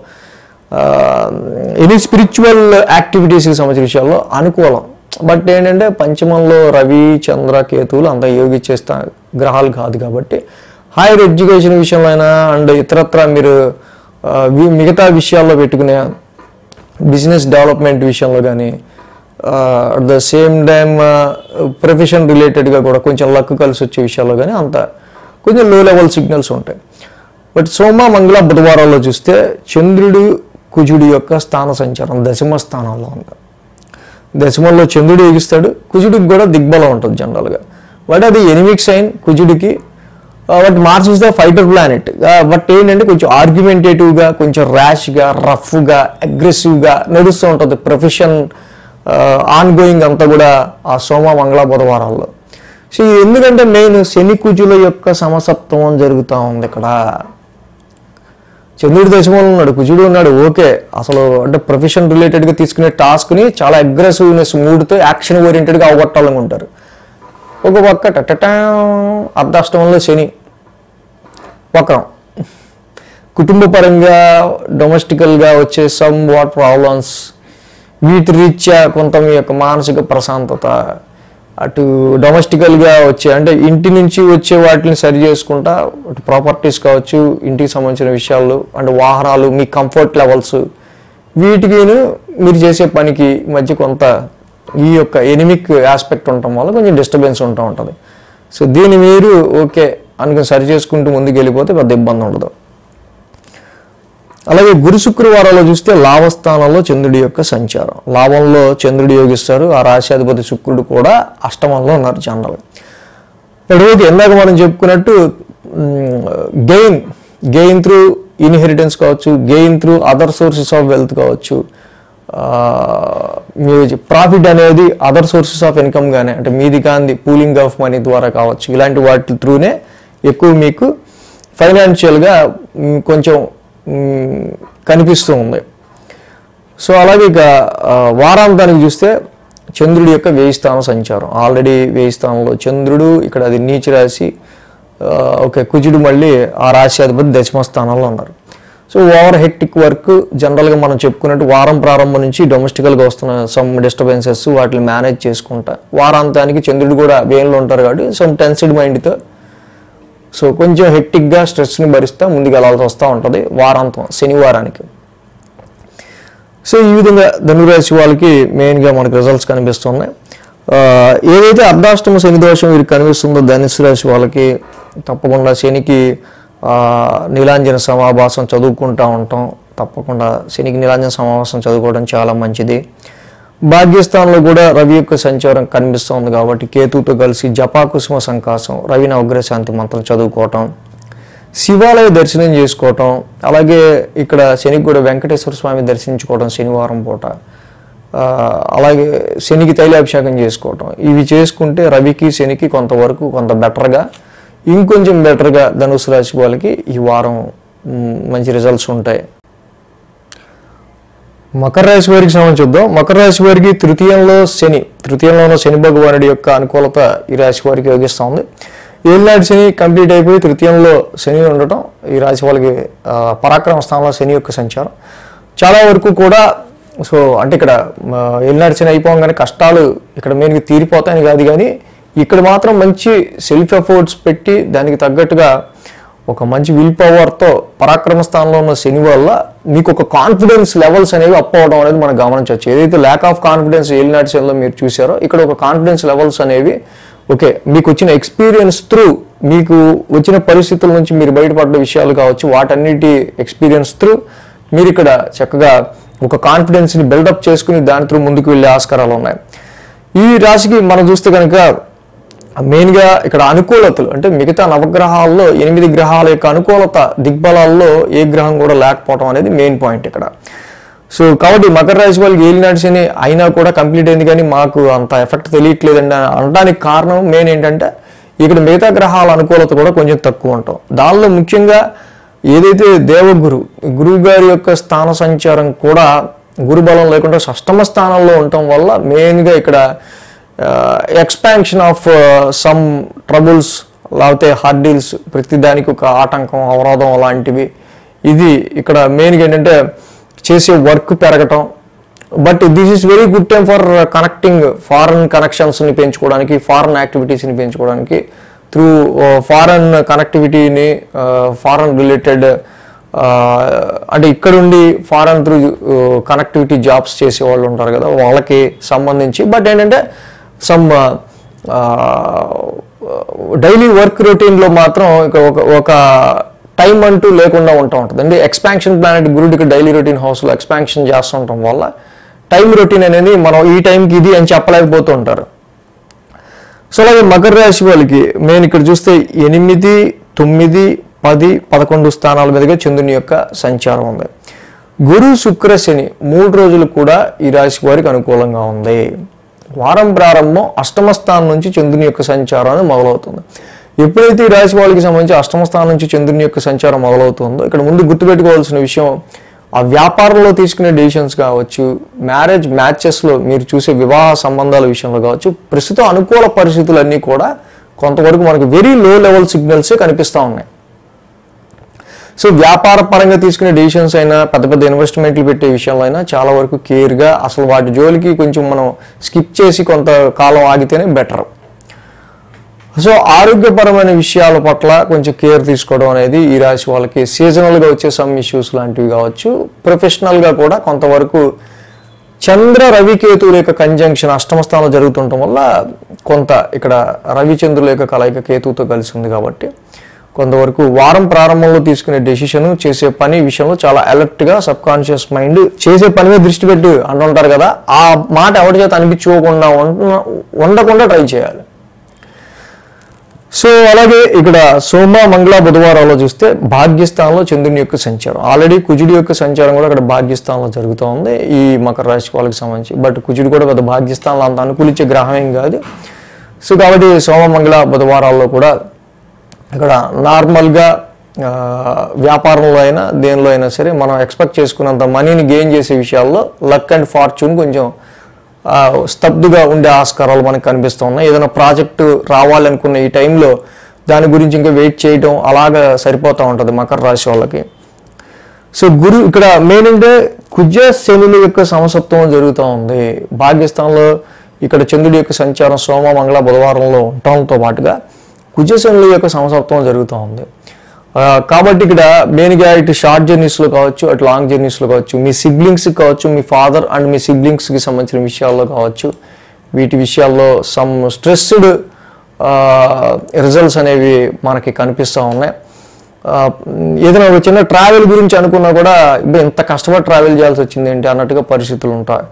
ఎనీ స్పిరిచువల్ యాక్టివిటీస్కి సంబంధించిన విషయాల్లో అనుకూలం. బట్ ఏంటంటే పంచమంలో రవి చంద్ర కేతువులు అంత యోగిచ్చేస్తా గ్రహాలు కాదు. కాబట్టి హైయర్ ఎడ్యుకేషన్ విషయంలో అయినా అండ్ ఇతరత్ర మీరు మిగతా విషయాల్లో పెట్టుకునే బిజినెస్ డెవలప్మెంట్ విషయంలో కానీ at the same time profession రిలేటెడ్గా కూడా కొంచెం లక్ కలిసి వచ్చే విషయాల్లో కానీ అంత కొంచెం లో లెవెల్ సిగ్నల్స్ ఉంటాయి. బట్ సోమ మంగళ బుధవారాల్లో చూస్తే చంద్రుడు కుజుడి యొక్క స్థాన సంచారం దశమ స్థానంలో ఉంది. దశమంలో చంద్రుడు యోగిస్తాడు, కుజుడికి కూడా దిగ్బలం ఉంటుంది జనరల్గా. బట్ అది ఎనిమిక్ సైన్ కుజుడికి. But Mars is the fighter planet. But ఏంటంటే కొంచెం ఆర్గ్యుమెంటేటివ్గా, కొంచెం ర్యాష్గా, రఫ్గా, అగ్రెసివ్గా నడుస్తూ ఉంటుంది ప్రొఫెషన్ ఆన్ గోయింగ్ అంతా కూడా ఆ సోమ మంగళ బుధవారాల్లో. సో ఎందుకంటే మెయిన్ శని కుజుల యొక్క సమసప్తమం జరుగుతూ ఉంది ఇక్కడ. చంద్రుడి దశమంలో ఉన్నాడు, కుజుడు ఉన్నాడు, ఓకే. అసలు అంటే ప్రొఫెషన్ రిలేటెడ్గా తీసుకునే టాస్క్ని చాలా అగ్రెసివ్నెస్ మూడ్తో యాక్షన్ ఓరియంటెడ్గా అవగొట్టాలనుకుంటారు. ఒక పక్క టటటా అర్ధాష్టమంలో శని వక్రం. కుటుంబ పరంగా డొమెస్టికల్గా వచ్చే సమ్ వాట్ ప్రాబ్లమ్స్ వీటి రీత్యా కొంత మీ యొక్క మానసిక ప్రశాంతత, అటు డొమెస్టికల్గా వచ్చే అంటే ఇంటి నుంచి వచ్చే వాటిని సరి చేసుకుంటా అటు ప్రాపర్టీస్ కావచ్చు, ఇంటికి సంబంధించిన విషయాలు అంటే వాహనాలు, మీ కంఫర్ట్ లెవెల్స్ వీటికి మీరు చేసే పనికి మధ్య కొంత ఈ యొక్క ఎనిమిక్ ఆస్పెక్ట్ ఉండటం వల్ల కొంచెం డిస్టర్బెన్స్ ఉంటూ ఉంటుంది. సో దీన్ని మీరు ఓకే అనుకుని సరి చేసుకుంటూ ముందుకు వెళ్ళిపోతే పెద్ద ఇబ్బంది ఉండదు. అలాగే గురు శుక్రవారాల్లో చూస్తే లాభస్థానంలో చంద్రుడి యొక్క సంచారం. లాభంలో చంద్రుడు యోగిస్తారు, ఆ రాశ్యాధిపతి శుక్రుడు కూడా అష్టమంలో ఉన్నారు జనరల్గా. ఇటువైపు ఇందాక మనం చెప్పుకున్నట్టు గెయిన్ త్రూ ఇన్హెరిటెన్స్ కావచ్చు, gain through other sources of wealth కావచ్చు, మీ ప్రాఫిట్ అనేది అదర్ సోర్సెస్ ఆఫ్ ఇన్కమ్ కానీ అంటే మీది కాంది పూలింగ్ ఆఫ్ మనీ ద్వారా కావచ్చు, ఇలాంటి వాటి త్రూనే ఎక్కువ మీకు ఫైనాన్షియల్గా కొంచెం కనిపిస్తూ ఉంది. సో అలాగే ఇక వారాంతానికి చూస్తే చంద్రుడి యొక్క వ్యయ స్థానం సంచారం. ఆల్రెడీ వ్యయ స్థానంలో చంద్రుడు, ఇక్కడ అది నీచ రాశి, ఓకే. కుజుడు మళ్ళీ ఆ రాశి అధిపతి దశమ స్థానంలో ఉన్నారు. సో ఓవర్ హెక్టిక్ వర్క్ జనరల్గా మనం చెప్పుకున్నట్టు వారం ప్రారంభం నుంచి డొమెస్టికల్గా వస్తున్న సమ్ డిస్టర్బెన్సెస్ వాటిని మేనేజ్ చేసుకుంటా వారాంతానికి చంద్రుడు కూడా వ్యయంలో ఉంటారు కాబట్టి సమ్ టెన్స్డ్ మైండ్తో సో కొంచెం హెక్టిక్గా స్ట్రెస్ని భరిస్తూ ముందుకు వెళ్ళాల్సి వస్తూ ఉంటుంది వారాంతం శనివారానికి. సో ఈ విధంగా ధనురాశి వాళ్ళకి మెయిన్గా మనకు రిజల్ట్స్ కనిపిస్తున్నాయి. ఏదైతే అర్ధాష్టమ శని దోషం వీరికి కనిపిస్తుందో ధనుసు రాశి వాళ్ళకి తప్పకుండా శనికి నీలాంజన సమాభాసం చదువుకుంటూ ఉంటాం. తప్పకుండా శనికి నీలాంజన సమాభాసం చదువుకోవడం చాలా మంచిది. భాగ్యస్థానంలో కూడా రవి యొక్క సంచారం కనిపిస్తుంది కాబట్టి కేతుతో కలిసి జపాకుసుమ సంకాసం, రవి నవగ్రహ శాంతి మంత్రం చదువుకోవటం, శివాలయ దర్శనం చేసుకోవటం, అలాగే ఇక్కడ శనికి కూడా వెంకటేశ్వర స్వామి దర్శించుకోవడం శనివారం పూట, అలాగే శనికి తైలాభిషేకం చేసుకోవటం, ఇవి చేసుకుంటే రవికి శనికి కొంతవరకు కొంత బెటర్గా ఇంకొంచెం బెటర్గా ధనుసు రాశి వాళ్ళకి ఈ వారం మంచి రిజల్ట్స్ ఉంటాయి. మకర రాశి వారికి సంబంధించి చూద్దాం. మకర రాశి వారికి తృతీయంలో ఉన్న శని భగవానుడి యొక్క అనుకూలత ఈ రాశి వారికి యోగిస్తూ ఉంది. ఏళ్ళనాటి శని కంప్లీట్ అయిపోయి తృతీయంలో శని ఉండటం ఈ రాశి వాళ్ళకి పరాక్రమ స్థానంలో శని యొక్క సంచారం చాలా వరకు కూడా. సో అంటే ఇక్కడ ఏళ్ళనాటి శని అయిపోగానే కష్టాలు ఇక్కడ మెయిన్గా తీరిపోతాయని కాదు, కానీ ఇక్కడ మాత్రం మంచి సెల్ఫ్ ఎఫర్ట్స్ పెట్టి దానికి తగ్గట్టుగా ఒక మంచి విల్ పవర్తో పరాక్రమ స్థానంలో ఉన్న శని వల్ల మీకు ఒక కాన్ఫిడెన్స్ లెవెల్స్ అనేవి అప్ అవడం అనేది మనం గమనించవచ్చు. ఏదైతే ల్యాక్ ఆఫ్ కాన్ఫిడెన్స్ ఏలినాటి శనిలో మీరు చూసారో ఇక్కడ ఒక కాన్ఫిడెన్స్ లెవెల్స్ అనేవి ఓకే మీకు వచ్చిన ఎక్స్పీరియన్స్ త్రూ మీకు వచ్చిన పరిస్థితుల నుంచి మీరు బయటపడ్డ విషయాలు కావచ్చు, వాటన్నిటి ఎక్స్పీరియన్స్ త్రూ మీరు ఇక్కడ చక్కగా ఒక కాన్ఫిడెన్స్ని బిల్డప్ చేసుకుని దాని త్రూ ముందుకు వెళ్ళే ఆస్కారాలు ఉన్నాయి. ఈ రాశికి మనం చూస్తే కనుక మెయిన్గా ఇక్కడ అనుకూలతలు అంటే మిగతా నవగ్రహాల్లో 8 గ్రహాల యొక్క అనుకూలత దిగ్బలాల్లో ఏ గ్రహం కూడా లేకపోవడం అనేది మెయిన్ పాయింట్ ఇక్కడ. సో కాబట్టి మకర రాశి వాళ్ళకి ఏలినాటి శని అయినా కూడా కంప్లీట్ అయింది కానీ మాకు అంత ఎఫెక్ట్ తెలియట్లేదండి అనడానికి కారణం మెయిన్ ఏంటంటే ఇక్కడ మిగతా గ్రహాల అనుకూలత కూడా కొంచెం తక్కువ ఉంటాం. దానిలో ముఖ్యంగా ఏదైతే గురువు గారి యొక్క స్థాన సంచారం కూడా గురుబలం లేకుండా షష్టమ స్థానంలో ఉండటం వల్ల మెయిన్గా ఇక్కడ ఎక్స్పాన్షన్ ఆఫ్ సమ్ ట్రబుల్స్ లేకపోతే హార్డీల్స్ ప్రతిదానికి ఒక ఆటంకం అవరోధం అలాంటివి ఇది ఇక్కడ మెయిన్గా ఏంటంటే చేసే వర్క్ పెరగటం. But this is very good time for connecting foreign కనెక్షన్స్ని పెంచుకోవడానికి, ఫారెన్ యాక్టివిటీస్ని పెంచుకోవడానికి త్రూ ఫారెన్ కనెక్టివిటీని ఫారెన్ రిలేటెడ్ అంటే ఇక్కడుండి ఫారెన్ త్రూ కనెక్టివిటీ జాబ్స్ చేసే వాళ్ళు ఉంటారు కదా వాళ్ళకి సంబంధించి. బట్ ఏంటంటే సమ్ డైలీ వర్క్ రొటీన్లో మాత్రం ఒక టైం అంటూ లేకుండా ఉంటుంది అండి. ఎక్స్పాన్షన్ ప్లానెట్ గురుడు ఇక్కడ డైలీ రొటీన్ హౌస్లో ఎక్స్పాన్షన్ చేస్తుండటం వల్ల టైం రొటీన్ అనేది మనం ఈ టైంకి ఇది అని చెప్పలేకపోతూ ఉంటారు. సో అలాగే మకర రాశి వాళ్ళకి మెయిన్ ఇక్కడ చూస్తే 8, 9, 10, 11 స్థానాల మీదుగా చంద్రుని యొక్క సంచారం ఉంది. గురు శుక్ర శని 3 రోజులు కూడా ఈ రాశి వారికి అనుకూలంగా ఉంది. వారం ప్రారంభం అష్టమ స్థానం నుంచి చంద్రుని యొక్క సంచారం అనేది మొదలవుతుంది. ఎప్పుడైతే ఈ రాశి వాళ్ళకి సంబంధించి అష్టమ స్థానం నుంచి చంద్రుని యొక్క సంచారం మొదలవుతుందో ఇక్కడ ముందు గుర్తుపెట్టుకోవాల్సిన విషయం ఆ వ్యాపారంలో తీసుకునే డెసిషన్స్ కావచ్చు, మ్యాచెస్లో మీరు చూసే వివాహ సంబంధాల విషయంలో కావచ్చు, ప్రస్తుతం అనుకూల పరిస్థితులన్నీ కూడా కొంతవరకు మనకు వెరీ లో లెవెల్ సిగ్నల్సే కనిపిస్తూ ఉన్నాయి. సో వ్యాపార పరంగా తీసుకునే డెసిషన్స్ అయినా పెద్ద ఇన్వెస్ట్మెంట్లు పెట్టే విషయంలో అయినా చాలా వరకు కేర్గా అసలు వాటి జోలికి కొంచెం మనం స్కిప్ చేసి కొంతకాలం ఆగితేనే బెటర్. సో ఆరోగ్యపరమైన విషయాల పట్ల కొంచెం కేర్ తీసుకోవడం అనేది ఈ రాశి వాళ్ళకి సీజనల్గా వచ్చే సమ్ ఇష్యూస్ లాంటివి కావచ్చు, ప్రొఫెషనల్గా కూడా కొంతవరకు చంద్ర రవికేతువుల యొక్క కంజంక్షన్ అష్టమ స్థానంలో జరుగుతుండటం వల్ల కొంత ఇక్కడ రవిచంద్రుల యొక్క కలయిక కేతువుతో కలిసి ఉంది కాబట్టి కొంతవరకు వారం ప్రారంభంలో తీసుకునే డెసిషన్ చేసే పని విషయంలో చాలా అలర్ట్గా సబ్ కాన్షియస్ మైండ్ చేసే పని మీద దృష్టి పెట్టి అంటుంటారు కదా, ఆ మాట ఎవరి చేత అనిపించుకోకుండా ఉండకుండా ట్రై చేయాలి. సో అలాగే ఇక్కడ సోమ మంగళ బుధవారాల్లో చూస్తే భాగ్యస్థానంలో చంద్రుని యొక్క సంచారం, ఆల్రెడీ కుజుడి యొక్క సంచారం కూడా అక్కడ భాగ్యస్థానంలో జరుగుతూ ఉంది ఈ మకర రాశి వాళ్ళకి సంబంధించి. బట్ కుజుడు కూడా పెద్ద భాగ్యస్థానంలో అంత అనుకూలించే గ్రహం ఏం కాదు. సో కాబట్టి సోమ మంగళ బుధవారాల్లో కూడా ఇక్కడ నార్మల్గా వ్యాపారంలో అయినా దేనిలో అయినా సరే మనం ఎక్స్పెక్ట్ చేసుకున్నంత మనీని గెయిన్ చేసే విషయాల్లో లక్ అండ్ ఫార్చ్యూన్ కొంచెం స్తబ్దుగా ఉండే ఆస్కారాలు మనకు కనిపిస్తూ ఉన్నాయి. ఏదైనా ప్రాజెక్టు రావాలనుకున్న ఈ టైంలో దాని గురించి ఇంకా వెయిట్ చేయడం అలాగా సరిపోతూ ఉంటుంది మకర రాశి వాళ్ళకి. సో గురు ఇక్కడ మెయిన్ అంటే కుజ శనుల యొక్క సమసత్వం జరుగుతూ ఉంది. భాగ్యస్థానంలో ఇక్కడ చంద్రుడి యొక్క సంచారం సోమ మంగళ బుధవారంలో ఉండటంతో పాటుగా కుజశనుల యొక్క సమసత్వం జరుగుతూ ఉంది. కాబట్టి ఇక్కడ మెయిన్గా ఇటు షార్ట్ జర్నీస్లో కావచ్చు, అటు లాంగ్ జర్నీస్లో కావచ్చు, మీ సిబ్లింగ్స్కి కావచ్చు, మీ ఫాదర్ అండ్ మీ సిబ్లింగ్స్కి సంబంధించిన విషయాల్లో కావచ్చు, వీటి విషయాల్లో సమ్ స్ట్రెస్డ్ రిజల్ట్స్ అనేవి మనకి కనిపిస్తూ ఉన్నాయి. ఏదైనా ఒక చిన్న ట్రావెల్ గురించి అనుకున్నా కూడా ఇంత కష్టపడి ట్రావెల్ చేయాల్సి వచ్చింది ఏంటి అన్నట్టుగా పరిస్థితులు ఉంటాయి.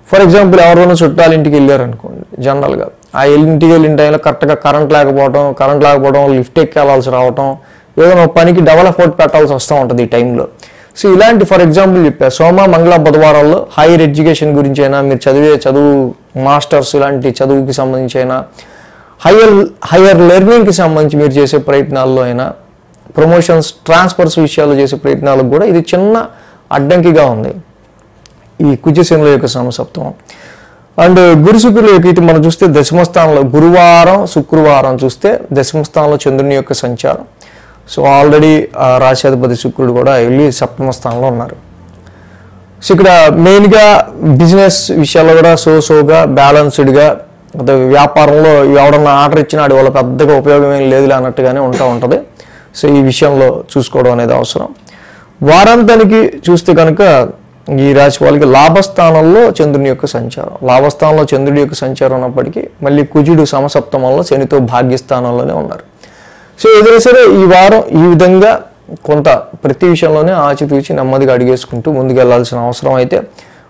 ఫర్ ఎగ్జాంపుల్ ఎవరైనా చుట్టాల ఇంటికి వెళ్ళారనుకోండి, జనరల్గా ఆ ఇంటికి వెళ్ళిన టైంలో కరెక్ట్గా కరెంట్ లేకపోవడం లిఫ్ట్ ఎక్కాల్సి రావటం, ఏదైనా పనికి డబల్ ఎఫర్ట్ పెట్టాల్సి వస్తూ ఉంటుంది ఈ టైంలో. సో ఇలాంటి ఫర్ ఎగ్జాంపుల్ చెప్పా సోమ మంగళ బుధవారాల్లో హైయర్ ఎడ్యుకేషన్ గురించి అయినా, మీరు చదువు మాస్టర్స్ ఇలాంటి చదువుకి సంబంధించి అయినా, హయ్యర్ లెర్నింగ్కి సంబంధించి మీరు చేసే ప్రయత్నాల్లో అయినా, ప్రమోషన్స్ ట్రాన్స్ఫర్స్ విషయాల్లో చేసే ప్రయత్నాలకు కూడా ఇది చిన్న అడ్డంకిగా ఉంది ఈ కుజశనుల యొక్క సమసప్తమం. అండ్ గురు శుక్రుల యొక్క ఇది మనం చూస్తే దశమ స్థానంలో గురువారం శుక్రవారం చూస్తే దశమ స్థానంలో చంద్రుని యొక్క సంచారం. సో ఆల్రెడీ రాశ్యాధిపతి శుక్రుడు కూడా వెళ్ళి సప్తమ స్థానంలో ఉన్నారు. సో ఇక్కడ మెయిన్గా బిజినెస్ విషయాల్లో కూడా సోగా బ్యాలెన్స్డ్గా వ్యాపారంలో ఎవడన్నా ఆర్డర్ ఇచ్చినా అది వాళ్ళ పెద్దగా ఉపయోగం ఏం లేదు అన్నట్టుగానే ఉంటుంది. సో ఈ విషయంలో చూసుకోవడం అనేది అవసరం. వారాంతానికి చూస్తే కనుక ఈ రాశి వాళ్ళకి లాభస్థానంలో చంద్రుని యొక్క సంచారం, లాభస్థానంలో చంద్రుడి యొక్క సంచారం ఉన్నప్పటికీ మళ్ళీ కుజుడు సమసప్తమంలో శనితో భాగ్యస్థానంలోనే ఉన్నారు. సో ఏదైనా సరే ఈ వారం ఈ విధంగా కొంత ప్రతి విషయంలోనే ఆచితూచి నెమ్మదిగా అడిగేసుకుంటూ ముందుకు వెళ్లాల్సిన అవసరం అయితే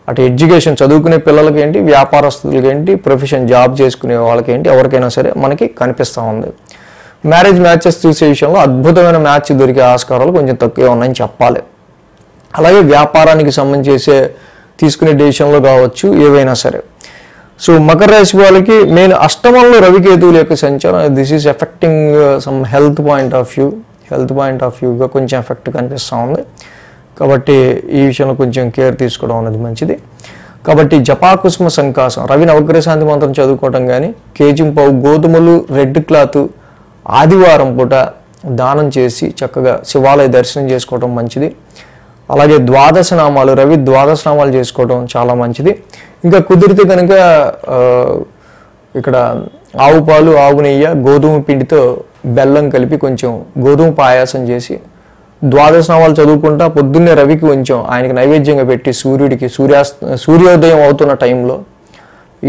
అటు ఎడ్యుకేషన్ చదువుకునే పిల్లలకి ఏంటి, వ్యాపారస్తులకి ఏంటి, ప్రొఫెషన్ జాబ్ చేసుకునే వాళ్ళకి ఏంటి, ఎవరికైనా సరే మనకి కనిపిస్తూ ఉంది. మ్యారేజ్ మ్యాచెస్ చూసే విషయంలో అద్భుతమైన మ్యాచ్ దొరికే ఆస్కారాలు కొంచెం తక్కువే ఉన్నాయని చెప్పాలి. అలాగే వ్యాపారానికి సంబంధించి తీసుకునే డెసిషన్లో కావచ్చు ఏవైనా సరే. సో మకర రాశి వాళ్ళకి మెయిన్ అష్టమంలో రవికేతువుల యొక్క సంచారం, this is affecting some health point of వ్యూగా కొంచెం ఎఫెక్ట్ కనిపిస్తూ ఉంది. కాబట్టి ఈ విషయంలో కొంచెం కేర్ తీసుకోవడం అనేది మంచిది. కాబట్టి జపాకుస్మ సంకాసం, రవి నవగ్రహ శాంతి మంత్రం చదువుకోవటం కానీ, కేజింపావు గోధుమలు, రెడ్ క్లాత్ ఆదివారం పూట దానం చేసి చక్కగా శివాలయ దర్శనం చేసుకోవడం మంచిది. అలాగే ద్వాదశ నామాలు, రవి ద్వాదశ నామాలు చేసుకోవడం చాలా మంచిది. ఇంకా కుదిరితే కనుక ఇక్కడ ఆవు పాలు, ఆవు నెయ్యి, గోధుమ పిండితో బెల్లం కలిపి కొంచెం గోధుమ పాయాసం చేసి ద్వాదశ నామాలు చదువుకుంటా పొద్దున్నే రవికి కొంచెం ఆయనకి నైవేద్యంగా పెట్టి సూర్యుడికి సూర్యోదయం అవుతున్న టైంలో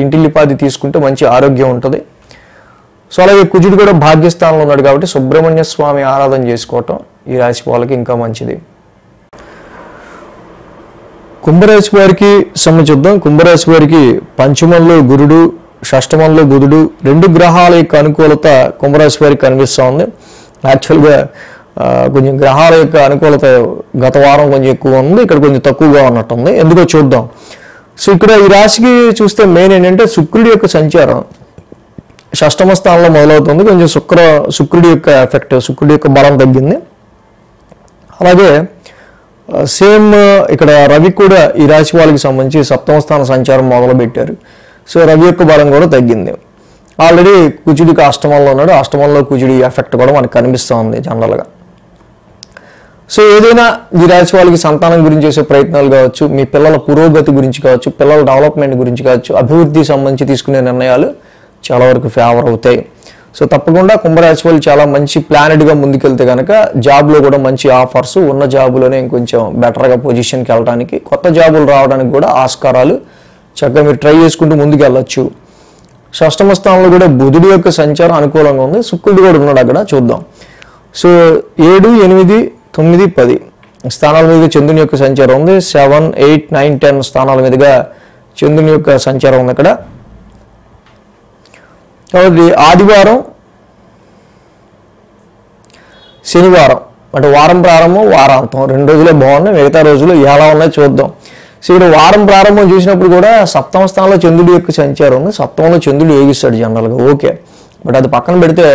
ఇంటిల్లిపాది తీసుకుంటే మంచి ఆరోగ్యం ఉంటుంది. సో అలాగే కుజుడు కూడా భాగ్యస్థానంలో ఉన్నాడు కాబట్టి సుబ్రహ్మణ్య స్వామి ఆరాధన చేసుకోవటం ఈ రాశి వాళ్ళకి ఇంకా మంచిది. కుంభరాశి వారికి చూద్దాం. కుంభరాశి వారికి పంచమంలో గురుడు, షష్టమంలో బుధుడు, 2 గ్రహాల యొక్క అనుకూలత కుంభరాశి వారికి కనిపిస్తూ ఉంది. యాక్చువల్గా కొంచెం గ్రహాల యొక్క అనుకూలత గత వారం కొంచెం ఎక్కువ ఉంది, ఇక్కడ కొంచెం తక్కువగా ఉన్నట్టుంది. ఎందుకో చూద్దాం. సో ఇక్కడ ఈ రాశికి చూస్తే మెయిన్ ఏంటంటే శుక్రుడి యొక్క సంచారం షష్టమ స్థానంలో మొదలవుతుంది. కొంచెం శుక్రుడి యొక్క ఎఫెక్ట్, శుక్రుడి యొక్క బలం తగ్గింది. అలాగే సేమ్ ఇక్కడ రవి కూడా ఈ రాశి వాళ్ళకి సంబంధించి సప్తమ స్థాన సంచారం మొదలుపెట్టారు. సో రవి యొక్క బలం కూడా తగ్గింది. ఆల్రెడీ కుజుడికి అష్టమంలో ఉన్నాడు, అష్టమంలో కుజుడి ఎఫెక్ట్ కూడా మనకు కనిపిస్తూ ఉంది జనరల్గా. సో ఏదైనా ఈ రాశి వాళ్ళకి సంతానం గురించి చేసే ప్రయత్నాలు కావచ్చు, మీ పిల్లల పురోగతి గురించి కావచ్చు, పిల్లల డెవలప్మెంట్ గురించి కావచ్చు, అభివృద్ధి సంబంధించి తీసుకునే నిర్ణయాలు చాలా వరకు ఫేవర్ అవుతాయి. సో తప్పకుండా కుంభరాశి వాళ్ళు చాలా మంచి ప్లానెడ్గా ముందుకెళ్తే కనుక జాబ్లో కూడా మంచి ఆఫర్స్, ఉన్న జాబులోనే ఇంకొంచెం బెటర్గా పొజిషన్కి వెళ్ళడానికి, కొత్త జాబులు రావడానికి కూడా ఆస్కారాలు చక్కగా మీరు ట్రై చేసుకుంటూ ముందుకు వెళ్ళొచ్చు. షష్టమ స్థానంలో కూడా బుధుడి యొక్క సంచారం అనుకూలంగా ఉంది, శుక్రుడు కూడా ఉన్నాడు అక్కడ, చూద్దాం. సో 7, 8, 9, 10 స్థానాల మీదుగా చంద్రుని యొక్క సంచారం ఉంది. 7, 8, 9, 10 స్థానాల మీదుగా చంద్రుని యొక్క సంచారం ఉంది అక్కడ. కాబట్టి ఆదివారం, శనివారం అంటే వారం ప్రారంభం, వారాంతం 2 రోజులే బాగున్నాయి. మిగతా రోజులు ఎలా ఉన్నాయో చూద్దాం. సో ఇక్కడ వారం ప్రారంభం చూసినప్పుడు కూడా సప్తమ స్థానంలో చంద్రుడి యొక్క సంచారం ఉంది. సప్తమంలో చంద్రుడు ఏగిస్తాడు జనరల్గా, ఓకే. బట్ అది పక్కన పెడితే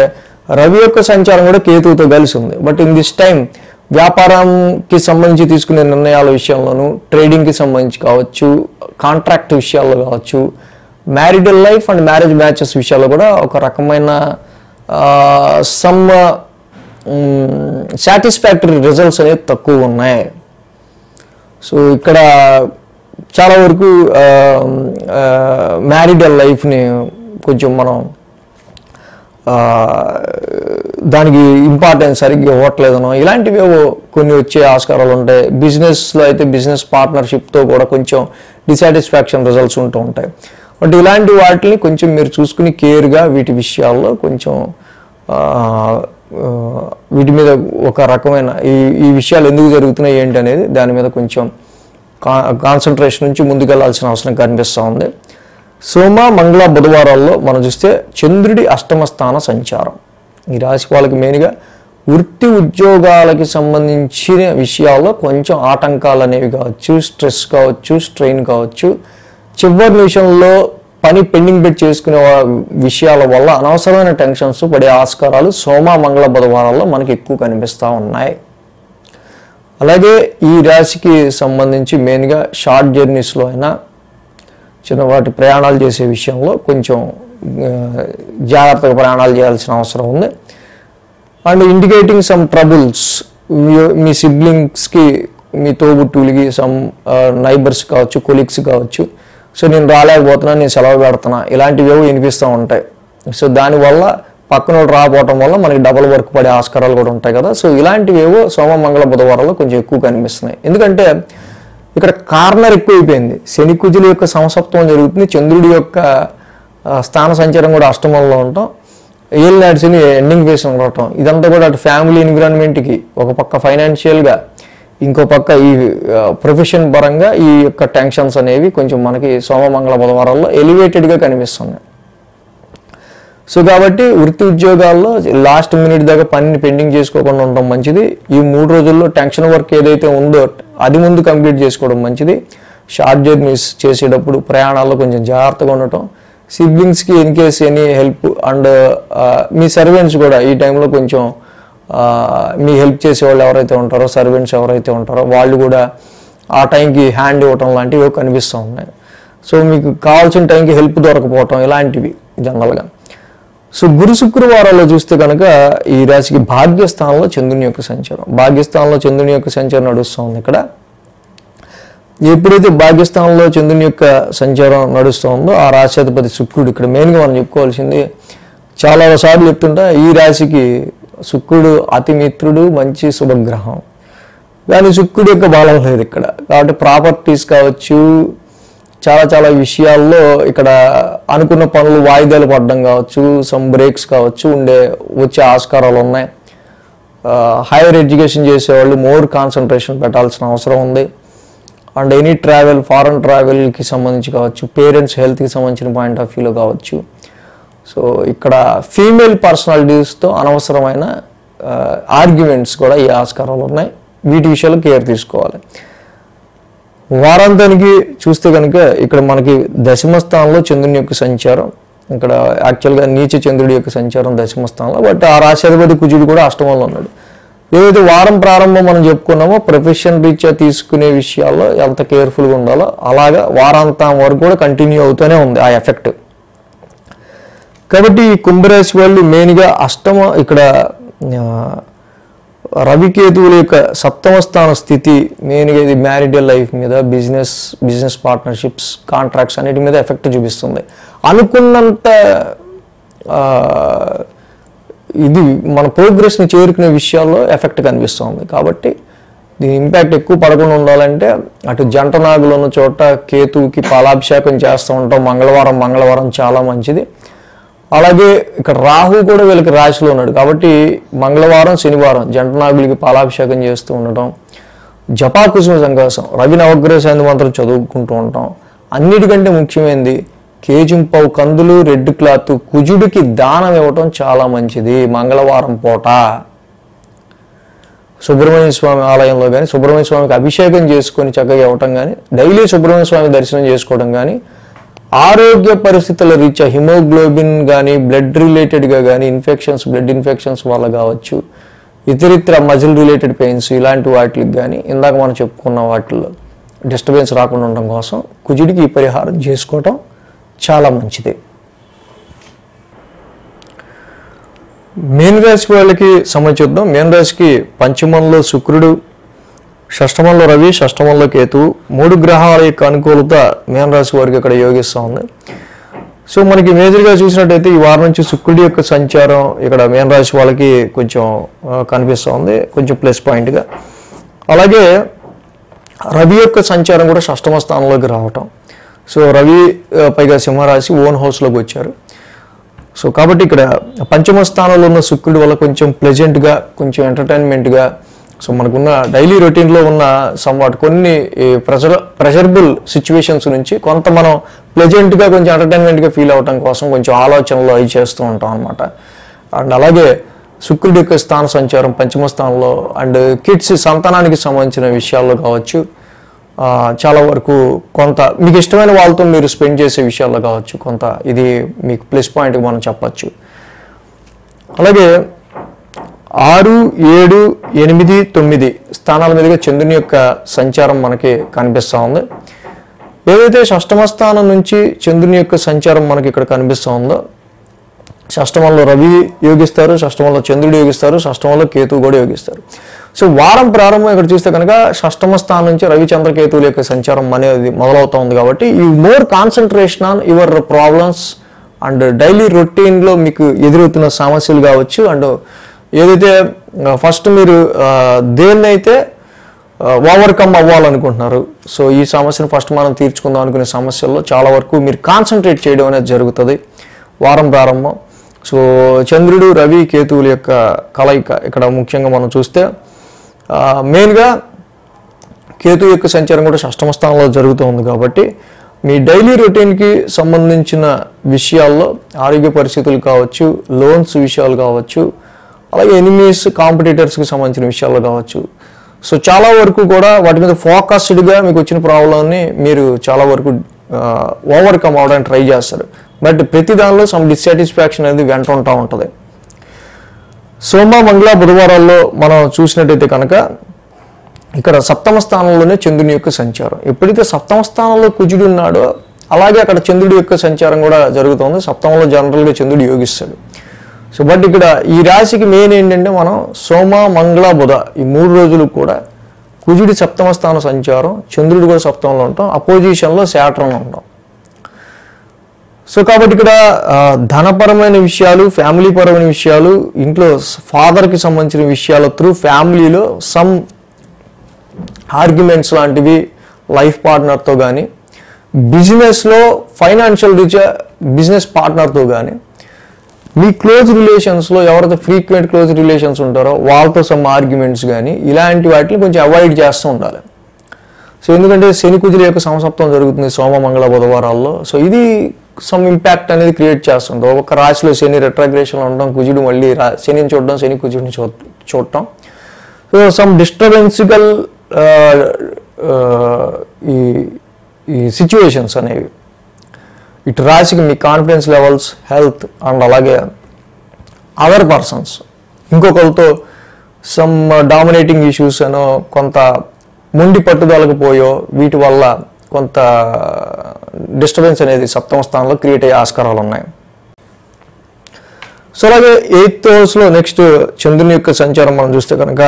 రవి యొక్క సంచారం కూడా కేతువుతో కలిసి ఉంది. బట్ ఇన్ దిస్ టైం వ్యాపారంకి సంబంధించి తీసుకునే నిర్ణయాల విషయంలోనూ, ట్రేడింగ్కి సంబంధించి కావచ్చు, కాంట్రాక్ట్ విషయాల్లో కావచ్చు, marital life and marriage matches విషయాల్లో కూడా ఒక రకమైన సమ్ సాటిస్ఫాక్టరీ రిజల్ట్స్ అనేవి తక్కువ ఉన్నాయి. సో ఇక్కడ చాలా వరకు మ్యారిటల్ లైఫ్ని కొంచెం మనం దానికి ఇంపార్టెన్స్ సరిగ్గా ఇవ్వట్లేదనో ఇలాంటివి కొన్ని వచ్చే ఆస్కారాలు ఉంటాయి. బిజినెస్లో అయితే బిజినెస్ పార్ట్నర్షిప్తో కూడా కొంచెం డిసాటిస్ఫాక్షన్ రిజల్ట్స్ ఉంటూ ఉంటాయి. బట్ ఇలాంటి వాటిని కొంచెం మీరు చూసుకుని కేర్గా వీటి విషయాల్లో కొంచెం వీటి మీద ఒక రకమైన ఈ విషయాలు ఎందుకు జరుగుతున్నాయి ఏంటి అనేది దాని మీద కొంచెం కాన్సన్ట్రేషన్ నుంచి ముందుకెళ్లాల్సిన అవసరం కనిపిస్తూ ఉంది. సోమ, మంగళ, బుధవారాల్లో మనం చూస్తే చంద్రుడి అష్టమ స్థాన సంచారం ఈ రాశి వాళ్ళకి మెయిన్గా వృత్తి ఉద్యోగాలకి సంబంధించిన విషయాల్లో కొంచెం ఆటంకాలు అనేవి కావచ్చు, స్ట్రెస్ కావచ్చు, స్ట్రెయిన్ కావచ్చు, చివరి నిమిషంలో పని పెండింగ్ పెట్టి చేసుకునే విషయాల వల్ల అనవసరమైన టెన్షన్స్ పడే ఆస్కారాలు సోమ, మంగళ, బుధవారాల్లో మనకి ఎక్కువ కనిపిస్తూ ఉన్నాయి. అలాగే ఈ రాశికి సంబంధించి మెయిన్గా షార్ట్ జర్నీస్లో అయినా చిన్నవాటి ప్రయాణాలు చేసే విషయంలో కొంచెం జాగ్రత్తగా ప్రయాణాలు చేయాల్సిన అవసరం ఉంది. అండ్ ఇండికేటింగ్ సమ్ ట్రబుల్స్, మీ సిబ్లింగ్స్కి, మీ తోబుట్టువులకి, సమ్ నైబర్స్ కావచ్చు, కొలీగ్స్ కావచ్చు, సో నేను రాలేకపోతున్నా, నేను సెలవు పెడుతున్నా, ఇలాంటివి వినిపిస్తూ ఉంటాయి. సో దానివల్ల పక్కన రాకపోవటం వల్ల మనకి డబుల్ వర్క్ పడే ఆస్కారాలు కూడా ఉంటాయి కదా. సో ఇలాంటివి ఏవో సోమ మంగళ బుధవారాల్లో కొంచెం ఎక్కువ కనిపిస్తున్నాయి. ఎందుకంటే ఇక్కడ కార్నర్ ఎక్కువైపోయింది. శని కుజుల యొక్క సమసప్తమం జరుగుతుంది, చంద్రుడి యొక్క స్థాన సంచారం కూడా అష్టమంలో ఉండటం, ఏలినాటి శని ఎండింగ్ ఫేస్ ఉండటం, ఇదంతా కూడా అటు ఫ్యామిలీ ఎన్విరాన్మెంట్కి ఒక పక్క ఫైనాన్షియల్గా, ఇంకో పక్క ఈ ప్రొఫెషన్ పరంగా ఈ యొక్క టెన్షన్స్ అనేవి కొంచెం మనకి సోమ మంగళ బుధవారాల్లో ఎలివేటెడ్గా కనిపిస్తున్నాయి. సో కాబట్టి వృత్తి ఉద్యోగాల్లో లాస్ట్ మినిట్ దాకా పనిని పెండింగ్ చేసుకోకుండా ఉండడం మంచిది. ఈ 3 రోజుల్లో టెన్షన్ వర్క్ ఏదైతే ఉందో అది ముందు కంప్లీట్ చేసుకోవడం మంచిది. షార్ట్ జర్నీస్ చేసేటప్పుడు ప్రయాణాల్లో కొంచెం జాగ్రత్తగా ఉండటం, సిబ్లింగ్స్కి in case any help and మీ సర్వెంట్స్ కూడా ఈ టైంలో కొంచెం మీ హెల్ప్ చేసేవాళ్ళు ఎవరైతే ఉంటారో, సర్వెంట్స్ ఎవరైతే ఉంటారో వాళ్ళు కూడా ఆ టైంకి హ్యాండ్ ఇవ్వటం లాంటివి కనిపిస్తూ ఉన్నాయి. సో మీకు కావాల్సిన టైంకి హెల్ప్ దొరకపోవటం ఇలాంటివి జనరల్గా. సో గురు శుక్రవారాల్లో చూస్తే కనుక ఈ రాశికి భాగ్యస్థానంలో చంద్రుని యొక్క సంచారం, భాగ్యస్థానంలో చంద్రుని యొక్క సంచారం నడుస్తూ ఉంది. ఇక్కడ ఎప్పుడైతే భాగ్యస్థానంలో చంద్రుని యొక్క సంచారం నడుస్తూ ఉందో ఆ రాశ్యాధిపతి శుక్రుడు, ఇక్కడ మెయిన్గా మనం చెప్పుకోవాల్సింది చాలా సార్లు చెప్తుంటా, ఈ రాశికి శుక్రుడు అతి మిత్రుడు, మంచి శుభగ్రహం. కానీ శుక్రుడు యొక్క బలం లేదు ఇక్కడ. కాబట్టి ప్రాపర్టీస్ కావచ్చు, చాలా విషయాల్లో ఇక్కడ అనుకున్న పనులు వాయిదాలు పడడం కావచ్చు, సమ్ బ్రేక్స్ కావచ్చు వచ్చే ఆస్కారాలు ఉన్నాయి. హైయర్ ఎడ్యుకేషన్ చేసేవాళ్ళు మోర్ కాన్సన్ట్రేషన్ పెట్టాల్సిన అవసరం ఉంది. అండ్ ఎనీ ట్రావెల్, ఫారెన్ ట్రావెల్కి సంబంధించి కావచ్చు, పేరెంట్స్ హెల్త్కి సంబంధించిన పాయింట్ ఆఫ్ వ్యూలో కావచ్చు. సో ఇక్కడ ఫీమేల్ పర్సనాలిటీస్తో అనవసరమైన ఆర్గ్యుమెంట్స్ కూడా ఈ ఆస్కారాలు ఉన్నాయి. వీటి విషయాల్లో కేర్ తీసుకోవాలి. వారాంతానికి చూస్తే కనుక ఇక్కడ మనకి దశమ స్థానంలో చంద్రుని యొక్క సంచారం, ఇక్కడ యాక్చువల్గా నీచ చంద్రుడి యొక్క సంచారం దశమ స్థానంలో, బట్ ఆ రాశ్యాధిపతి కుజుడు కూడా అష్టమంలో ఉన్నాడు. ఏదైతే వారం ప్రారంభం మనం చెప్పుకున్నామో ప్రొఫెషన్ రీత్యా తీసుకునే విషయాల్లో ఎంత కేర్ఫుల్గా ఉండాలో అలాగా వారాంతం వరకు కూడా కంటిన్యూ అవుతూనే ఉంది ఆ ఎఫెక్ట్. కాబట్టి ఈ కుంభరాశి వాళ్ళు మెయిన్గా ఇక్కడ రవికేతువుల యొక్క సప్తమ స్థాన స్థితి మెయిన్గా ఇది మ్యారిటల్ లైఫ్ మీద, బిజినెస్ పార్ట్నర్షిప్స్, కాంట్రాక్ట్స్ అన్నిటి మీద ఎఫెక్ట్ చూపిస్తుంది. అనుకున్నంత ఇది మన ప్రోగ్రెస్ని చేరుకునే విషయాల్లో ఎఫెక్ట్ కనిపిస్తుంది. కాబట్టి దీని ఇంపాక్ట్ ఎక్కువ పడకుండా ఉండాలంటే అటు జంట నాగులు ఉన్న చోట కేతువుకి పాలాభిషేకం చేస్తూ ఉంటాం మంగళవారం చాలా మంచిది. అలాగే ఇక్కడ రాహు కూడా వీళ్ళకి రాశిలో ఉన్నాడు కాబట్టి మంగళవారం శనివారం జంట నాగులకి పాలాభిషేకం చేస్తూ ఉండటం, జపాకుసుమ సంకాసం, రవి నవగ్రహ శాంతి మంత్రం చదువుకుంటూ ఉంటాం. అన్నిటికంటే ముఖ్యమైనది కేజింపావు కందులు, రెడ్ క్లాత్ కుజుడికి దానం ఇవ్వటం చాలా మంచిది. మంగళవారం పూట సుబ్రహ్మణ్య స్వామి ఆలయంలో కానీ సుబ్రహ్మణ్య స్వామికి అభిషేకం చేసుకొని చక్కగా ఇవ్వటం కానీ, డైలీ సుబ్రహ్మణ్య స్వామి దర్శనం చేసుకోవడం కానీ, ఆరోగ్య పరిస్థితుల రీత్యా హిమోగ్లోబిన్ కానీ బ్లడ్ రిలేటెడ్గా కానీ బ్లడ్ ఇన్ఫెక్షన్స్ వల్ల కావచ్చు, ఇతరితర మజిల్ రిలేటెడ్ పెయిన్స్ ఇలాంటి వాటికి కానీ ఇందాక మనం చెప్పుకున్న వాటిల్లో డిస్టర్బెన్స్ రాకుండా ఉండడం కోసం కుజుడికి ఈ పరిహారం చేసుకోవటం చాలా మంచిది. మీన రాశి వాళ్ళకి సంబంధించుద్దాం. మీన రాశికి పంచమంలో శుక్రుడు, షష్టమంలో రవి, షష్టమంలో కేతువు, 3 గ్రహాల యొక్క అనుకూలత మీన రాశి వారికి ఇక్కడ యోగిస్తూ ఉంది. సో మనకి మేజర్గా చూసినట్టయితే ఈ వారం నుంచి శుక్రుడి యొక్క సంచారం ఇక్కడ మీన రాశి వాళ్ళకి కొంచెం కనిపిస్తూ ఉంది, కొంచెం ప్లస్ పాయింట్గా. అలాగే రవి యొక్క సంచారం కూడా షష్టమ స్థానంలోకి రావటం. సో రవి పైగా సింహరాశి ఓన్ హౌస్లోకి వచ్చారు. సో కాబట్టి ఇక్కడ పంచమ స్థానంలో ఉన్న శుక్రుడి వల్ల కొంచెం ప్లెజెంట్గా, కొంచెం ఎంటర్టైన్మెంట్గా, సో మనకున్న డైలీ రొటీన్లో ఉన్న సమ్వాట్ కొన్ని ప్రెషరబుల్ సిచ్యువేషన్స్ నుంచి కొంత మనం ప్లెజెంట్గా, కొంచెం ఎంటర్టైన్మెంట్గా ఫీల్ అవ్వడం కోసం కొంచెం ఆలోచనలు అవి చేస్తూ ఉంటాం అనమాట. అండ్ అలాగే శుక్రుడి యొక్క స్థాన సంచారం పంచమ స్థానంలో అండ్ కిడ్స్ సంతానానికి సంబంధించిన విషయాల్లో కావచ్చు, చాలా వరకు కొంత మీకు ఇష్టమైన వాళ్ళతో మీరు స్పెండ్ చేసే విషయాల్లో కావచ్చు, కొంత ఇది మీకు ప్లస్ పాయింట్గా మనం చెప్పచ్చు. అలాగే 6, 7, 8, 9 స్థానాల మీదుగా చంద్రుని యొక్క సంచారం మనకి కనిపిస్తూ ఉంది. ఏదైతే షష్టమ స్థానం నుంచి చంద్రుని యొక్క సంచారం మనకి ఇక్కడ కనిపిస్తూ ఉందో, షష్టమంలో రవి యోగిస్తారు, షష్టమంలో చంద్రుడు యోగిస్తారు, షష్టమంలో కేతువు కూడా యోగిస్తారు. సో వారం ప్రారంభం ఇక్కడ చూస్తే కనుక షష్టమ స్థానం నుంచి రవిచంద్ర కేతువుల యొక్క సంచారం అనేది మొదలవుతూ ఉంది. కాబట్టి you more concentration on your problems and daily రొటీన్లో మీకు ఎదురవుతున్న సమస్యలు కావచ్చు. అండ్ ఏదైతే ఫస్ట్ మీరు దేన్నైతే ఓవర్కమ్ అవ్వాలనుకుంటున్నారు, సో ఈ సమస్యను ఫస్ట్ మనం తీర్చుకుందాం అనుకునే సమస్యల్లో చాలా వరకు మీరు కాన్సన్ట్రేట్ చేయడం అనేది జరుగుతుంది వారం ప్రారంభం. సో చంద్రుడు, రవి, కేతువుల యొక్క కలయిక ఇక్కడ ముఖ్యంగా మనం చూస్తే మెయిన్గా కేతు యొక్క సంచారం కూడా షష్టమ స్థానంలో జరుగుతూ ఉంది కాబట్టి మీ డైలీ రొటీన్కి సంబంధించిన విషయాల్లో ఆరోగ్య పరిస్థితులు కావచ్చు, లోన్స్ విషయాలు కావచ్చు, అలాగే ఎనిమీస్, కాంపిటీటర్స్కి సంబంధించిన విషయాల్లో కావచ్చు. సో చాలా వరకు కూడా వాటి మీద ఫోకస్డ్గా మీకు వచ్చిన ప్రాబ్లంని మీరు చాలా వరకు ఓవర్కమ్ అవడానికి ట్రై చేస్తారు. బట్ ప్రతి దానిలో సమ్ డిస్సాటిస్ఫాక్షన్ అనేది వెంటుంటూ ఉంటుంది. సోమ, మంగళ, బుధవారాల్లో మనం చూసినట్టయితే కనుక ఇక్కడ సప్తమ స్థానంలోనే చంద్రుని యొక్క సంచారం. ఎప్పుడైతే సప్తమ స్థానంలో కుజుడు ఉన్నాడో అలాగే అక్కడ చంద్రుడి యొక్క సంచారం కూడా జరుగుతుంది. సప్తమంలో జనరల్గా చంద్రుడు యోగిస్తాడు. సో బట్ ఇక్కడ ఈ రాశికి మెయిన్ ఏంటంటే మనం సోమ, మంగళ, బుధ ఈ 3 రోజులు కూడా కుజుడి సప్తమ స్థాన సంచారం, చంద్రుడు కూడా సప్తమంలో ఉంటాం, అపోజిషన్లో శాటర్న్లో ఉంటాం. సో కాబట్టి ఇక్కడ ధనపరమైన విషయాలు, ఫ్యామిలీ పరమైన విషయాలు, ఇంట్లో ఫాదర్కి సంబంధించిన విషయాల త్రూ ఫ్యామిలీలో సమ్ ఆర్గ్యుమెంట్స్ లాంటివి లైఫ్ పార్ట్నర్తో కానీ, బిజినెస్లో ఫైనాన్షియల్ రీత్యా బిజినెస్ పార్ట్నర్తో కానీ, మీ క్లోజ్ రిలేషన్స్లో ఎవరైతే ఫ్రీక్వెంట్ క్లోజ్ రిలేషన్స్ ఉంటారో వాళ్ళతో సమ్ ఆర్గ్యుమెంట్స్ కానీ ఇలాంటి వాటిని కొంచెం అవాయిడ్ చేస్తూ ఉండాలి. సో ఎందుకంటే శని కుజుల యొక్క సమసప్తం జరుగుతుంది సోమ, మంగళ, బుధవారాల్లో. సో ఇది సమ్ ఇంపాక్ట్ అనేది క్రియేట్ చేస్తుంది. ఒక రాశిలో శని రెట్రాగ్రేషన్లో ఉండడం, కుజుడు మళ్ళీ శనిని చూడడం, శని కుజుడిని చూడటం. సో సమ్ డిస్టర్బెన్సికల్ ఈ సిచ్యువేషన్స్ అనేవి ఇటు రాశికి మీ కాన్ఫిడెన్స్ లెవెల్స్, హెల్త్ అండ్ అలాగే అదర్ పర్సన్స్ ఇంకొకరితో సమ్ డామినేటింగ్ ఇష్యూస్ అనో, కొంత మొండి పట్టుదలకు పోయో వీటి వల్ల కొంత డిస్టర్బెన్స్ అనేది సప్తమ స్థానంలో క్రియేట్ అయ్యే ఆస్కారాలు ఉన్నాయి. సో అలాగే 8th హౌస్లో నెక్స్ట్ చంద్రుని యొక్క సంచారం మనం చూస్తే కనుక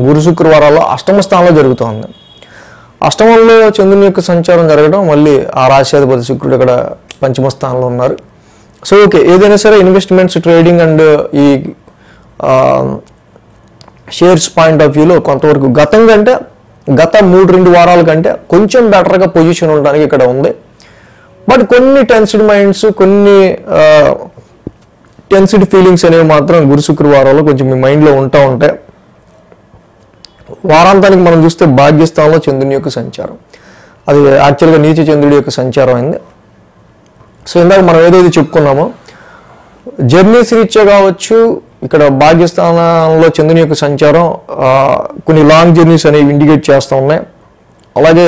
గురు, శుక్రవారాల్లో అష్టమ స్థానంలో జరుగుతుంది. అష్టమంలో చంద్రుని యొక్క సంచారం జరగడం, మళ్ళీ ఆ రాశ్యాధిపతి శుక్రుడు ఇక్కడ పంచమ స్థానంలో ఉన్నారు. సో ఓకే, ఏదైనా సరే ఇన్వెస్ట్మెంట్స్, ట్రేడింగ్ అండ్ ఈ షేర్స్ పాయింట్ ఆఫ్ వ్యూలో కొంతవరకు గత 3-2 వారాల కంటే కొంచెం బెటర్గా పొజిషన్ ఉండడానికి ఇక్కడ ఉంది. బట్ కొన్ని టెన్స్డ్ మైండ్స్, కొన్ని టెన్స్డ్ ఫీలింగ్స్ అనేవి మాత్రం గురు, శుక్రవారాల్లో కొంచెం మీ మైండ్లో ఉంటాయి. వారాంతానికి మనం చూస్తే భాగ్యస్థానంలో చంద్రుని యొక్క సంచారం, అది యాక్చువల్గా నీచ చంద్రుడి యొక్క సంచారం అయింది. సో ఇందాక మనం ఏదైతే చెప్పుకున్నామో జర్నీస్ రీత్యా కావచ్చు, ఇక్కడ భాగ్యస్థానంలో చంద్రుని యొక్క సంచారం కొన్ని లాంగ్ జర్నీస్ అనేవి ఇండికేట్ చేస్తూ ఉన్నాయి. అలాగే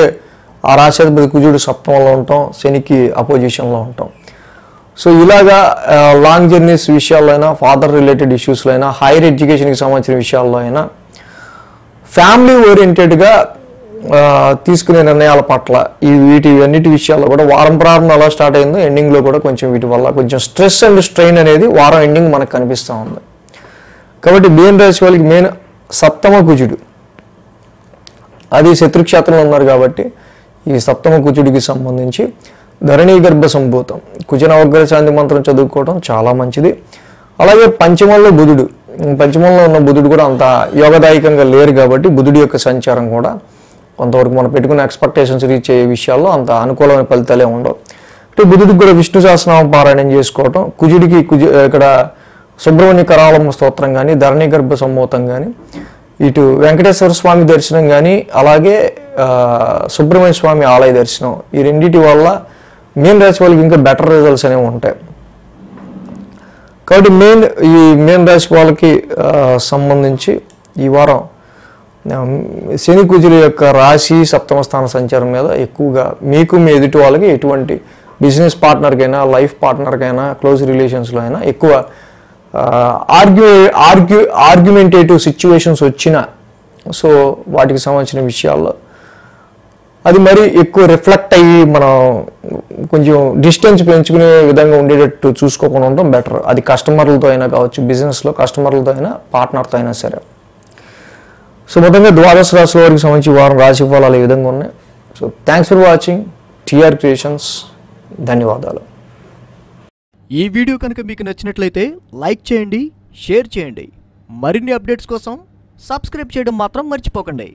ఆ రాశ్యాధిపతి కుజుడు సప్తమంలో ఉంటాం, శనికి అపోజిషన్లో ఉంటాం. సో ఇలాగా లాంగ్ జర్నీస్ విషయాల్లో అయినా, ఫాదర్ రిలేటెడ్ ఇష్యూస్లో అయినా, హైయర్ ఎడ్యుకేషన్కి సంబంధించిన విషయాల్లో అయినా, ఫ్యామిలీ ఓరియంటెడ్గా తీసుకునే నిర్ణయాల పట్ల వీటి అన్నిటి విషయాల్లో కూడా వారం ప్రారంభం ఎలా స్టార్ట్ అయిందో ఎండింగ్లో కూడా కొంచెం వీటి వల్ల కొంచెం స్ట్రెస్ అండ్ స్ట్రెయిన్ అనేది వారం ఎండింగ్ మనకు కనిపిస్తూ ఉంది. కాబట్టి మీన రాశి వాళ్ళకి మెయిన్ సప్తమ కుజుడు, అది శత్రుక్షేత్రంలో ఉన్నారు కాబట్టి ఈ సప్తమ కుజుడికి సంబంధించి ధరణీ గర్భ సంభూతం కుజ నవగ్రహ శాంతి మంత్రం చదువుకోవడం చాలా మంచిది. అలాగే పంచమంలో ఉన్న బుధుడు కూడా అంత యోగదాయకంగా లేరు కాబట్టి బుధుడి యొక్క సంచారం కూడా కొంతవరకు మనం పెట్టుకున్న ఎక్స్పెక్టేషన్స్ రీచ్ అయ్యే విషయాల్లో అంత అనుకూలమైన ఫలితాలే ఉండవు. అంటే బుధుడికి కూడా విష్ణు సహస్రనామం పారాయణం చేసుకోవటం, కుజుడికి ఇక్కడ సుబ్రహ్మణ్య కరాళమ్మ స్తోత్రం కానీ, ధరణీ గర్భ సంభూతం కానీ, ఇటు వెంకటేశ్వర స్వామి దర్శనం కానీ, అలాగే సుబ్రహ్మణ్య స్వామి ఆలయ దర్శనం, ఈ రెండింటి వల్ల మీన రాశి వాళ్ళకి ఇంకా బెటర్ రిజల్ట్స్ అనేవి ఉంటాయి. కాబట్టి ఈ మీన రాశి వాళ్ళకి సంబంధించి ఈ వారం శని కుజుల యొక్క రాశి సప్తమ స్థాన సంచారం మీద ఎక్కువగా మీకు మీ ఎదుటి వాళ్ళకి ఎటువంటి బిజినెస్ పార్ట్నర్కైనా, లైఫ్ పార్ట్నర్కైనా, క్లోజ్ రిలేషన్స్లో అయినా ఎక్కువ ఆర్గ్యుమెంటేటివ్ సిచ్యువేషన్స్ వచ్చినా, సో వాటికి సంబంధించిన విషయాల్లో అది మరి ఎక్కువ రిఫ్లెక్ట్ అయ్యి మనం కొంచెం డిస్టెన్స్ పెంచుకునే విధంగా ఉండేటట్టు చూసుకోకుండా ఉండడం బెటర్. అది కస్టమర్లతో అయినా కావచ్చు, బిజినెస్లో కస్టమర్లతో అయినా, పార్ట్నర్తో అయినా సరే. సో మొత్తంగా ద్వాదశ రాశుల వారికి సంబంధించి వారం రాశి ఫలాలు ఈ విధంగా ఉన్నాయి. So thanks for watching TR creations. ధన్యవాదాలు. ఈ వీడియో కనుక మీకు నచ్చినట్లయితే లైక్ చేయండి, షేర్ చేయండి. మరిన్ని అప్డేట్స్ కోసం సబ్స్క్రైబ్ చేయడం మాత్రం మర్చిపోకండి.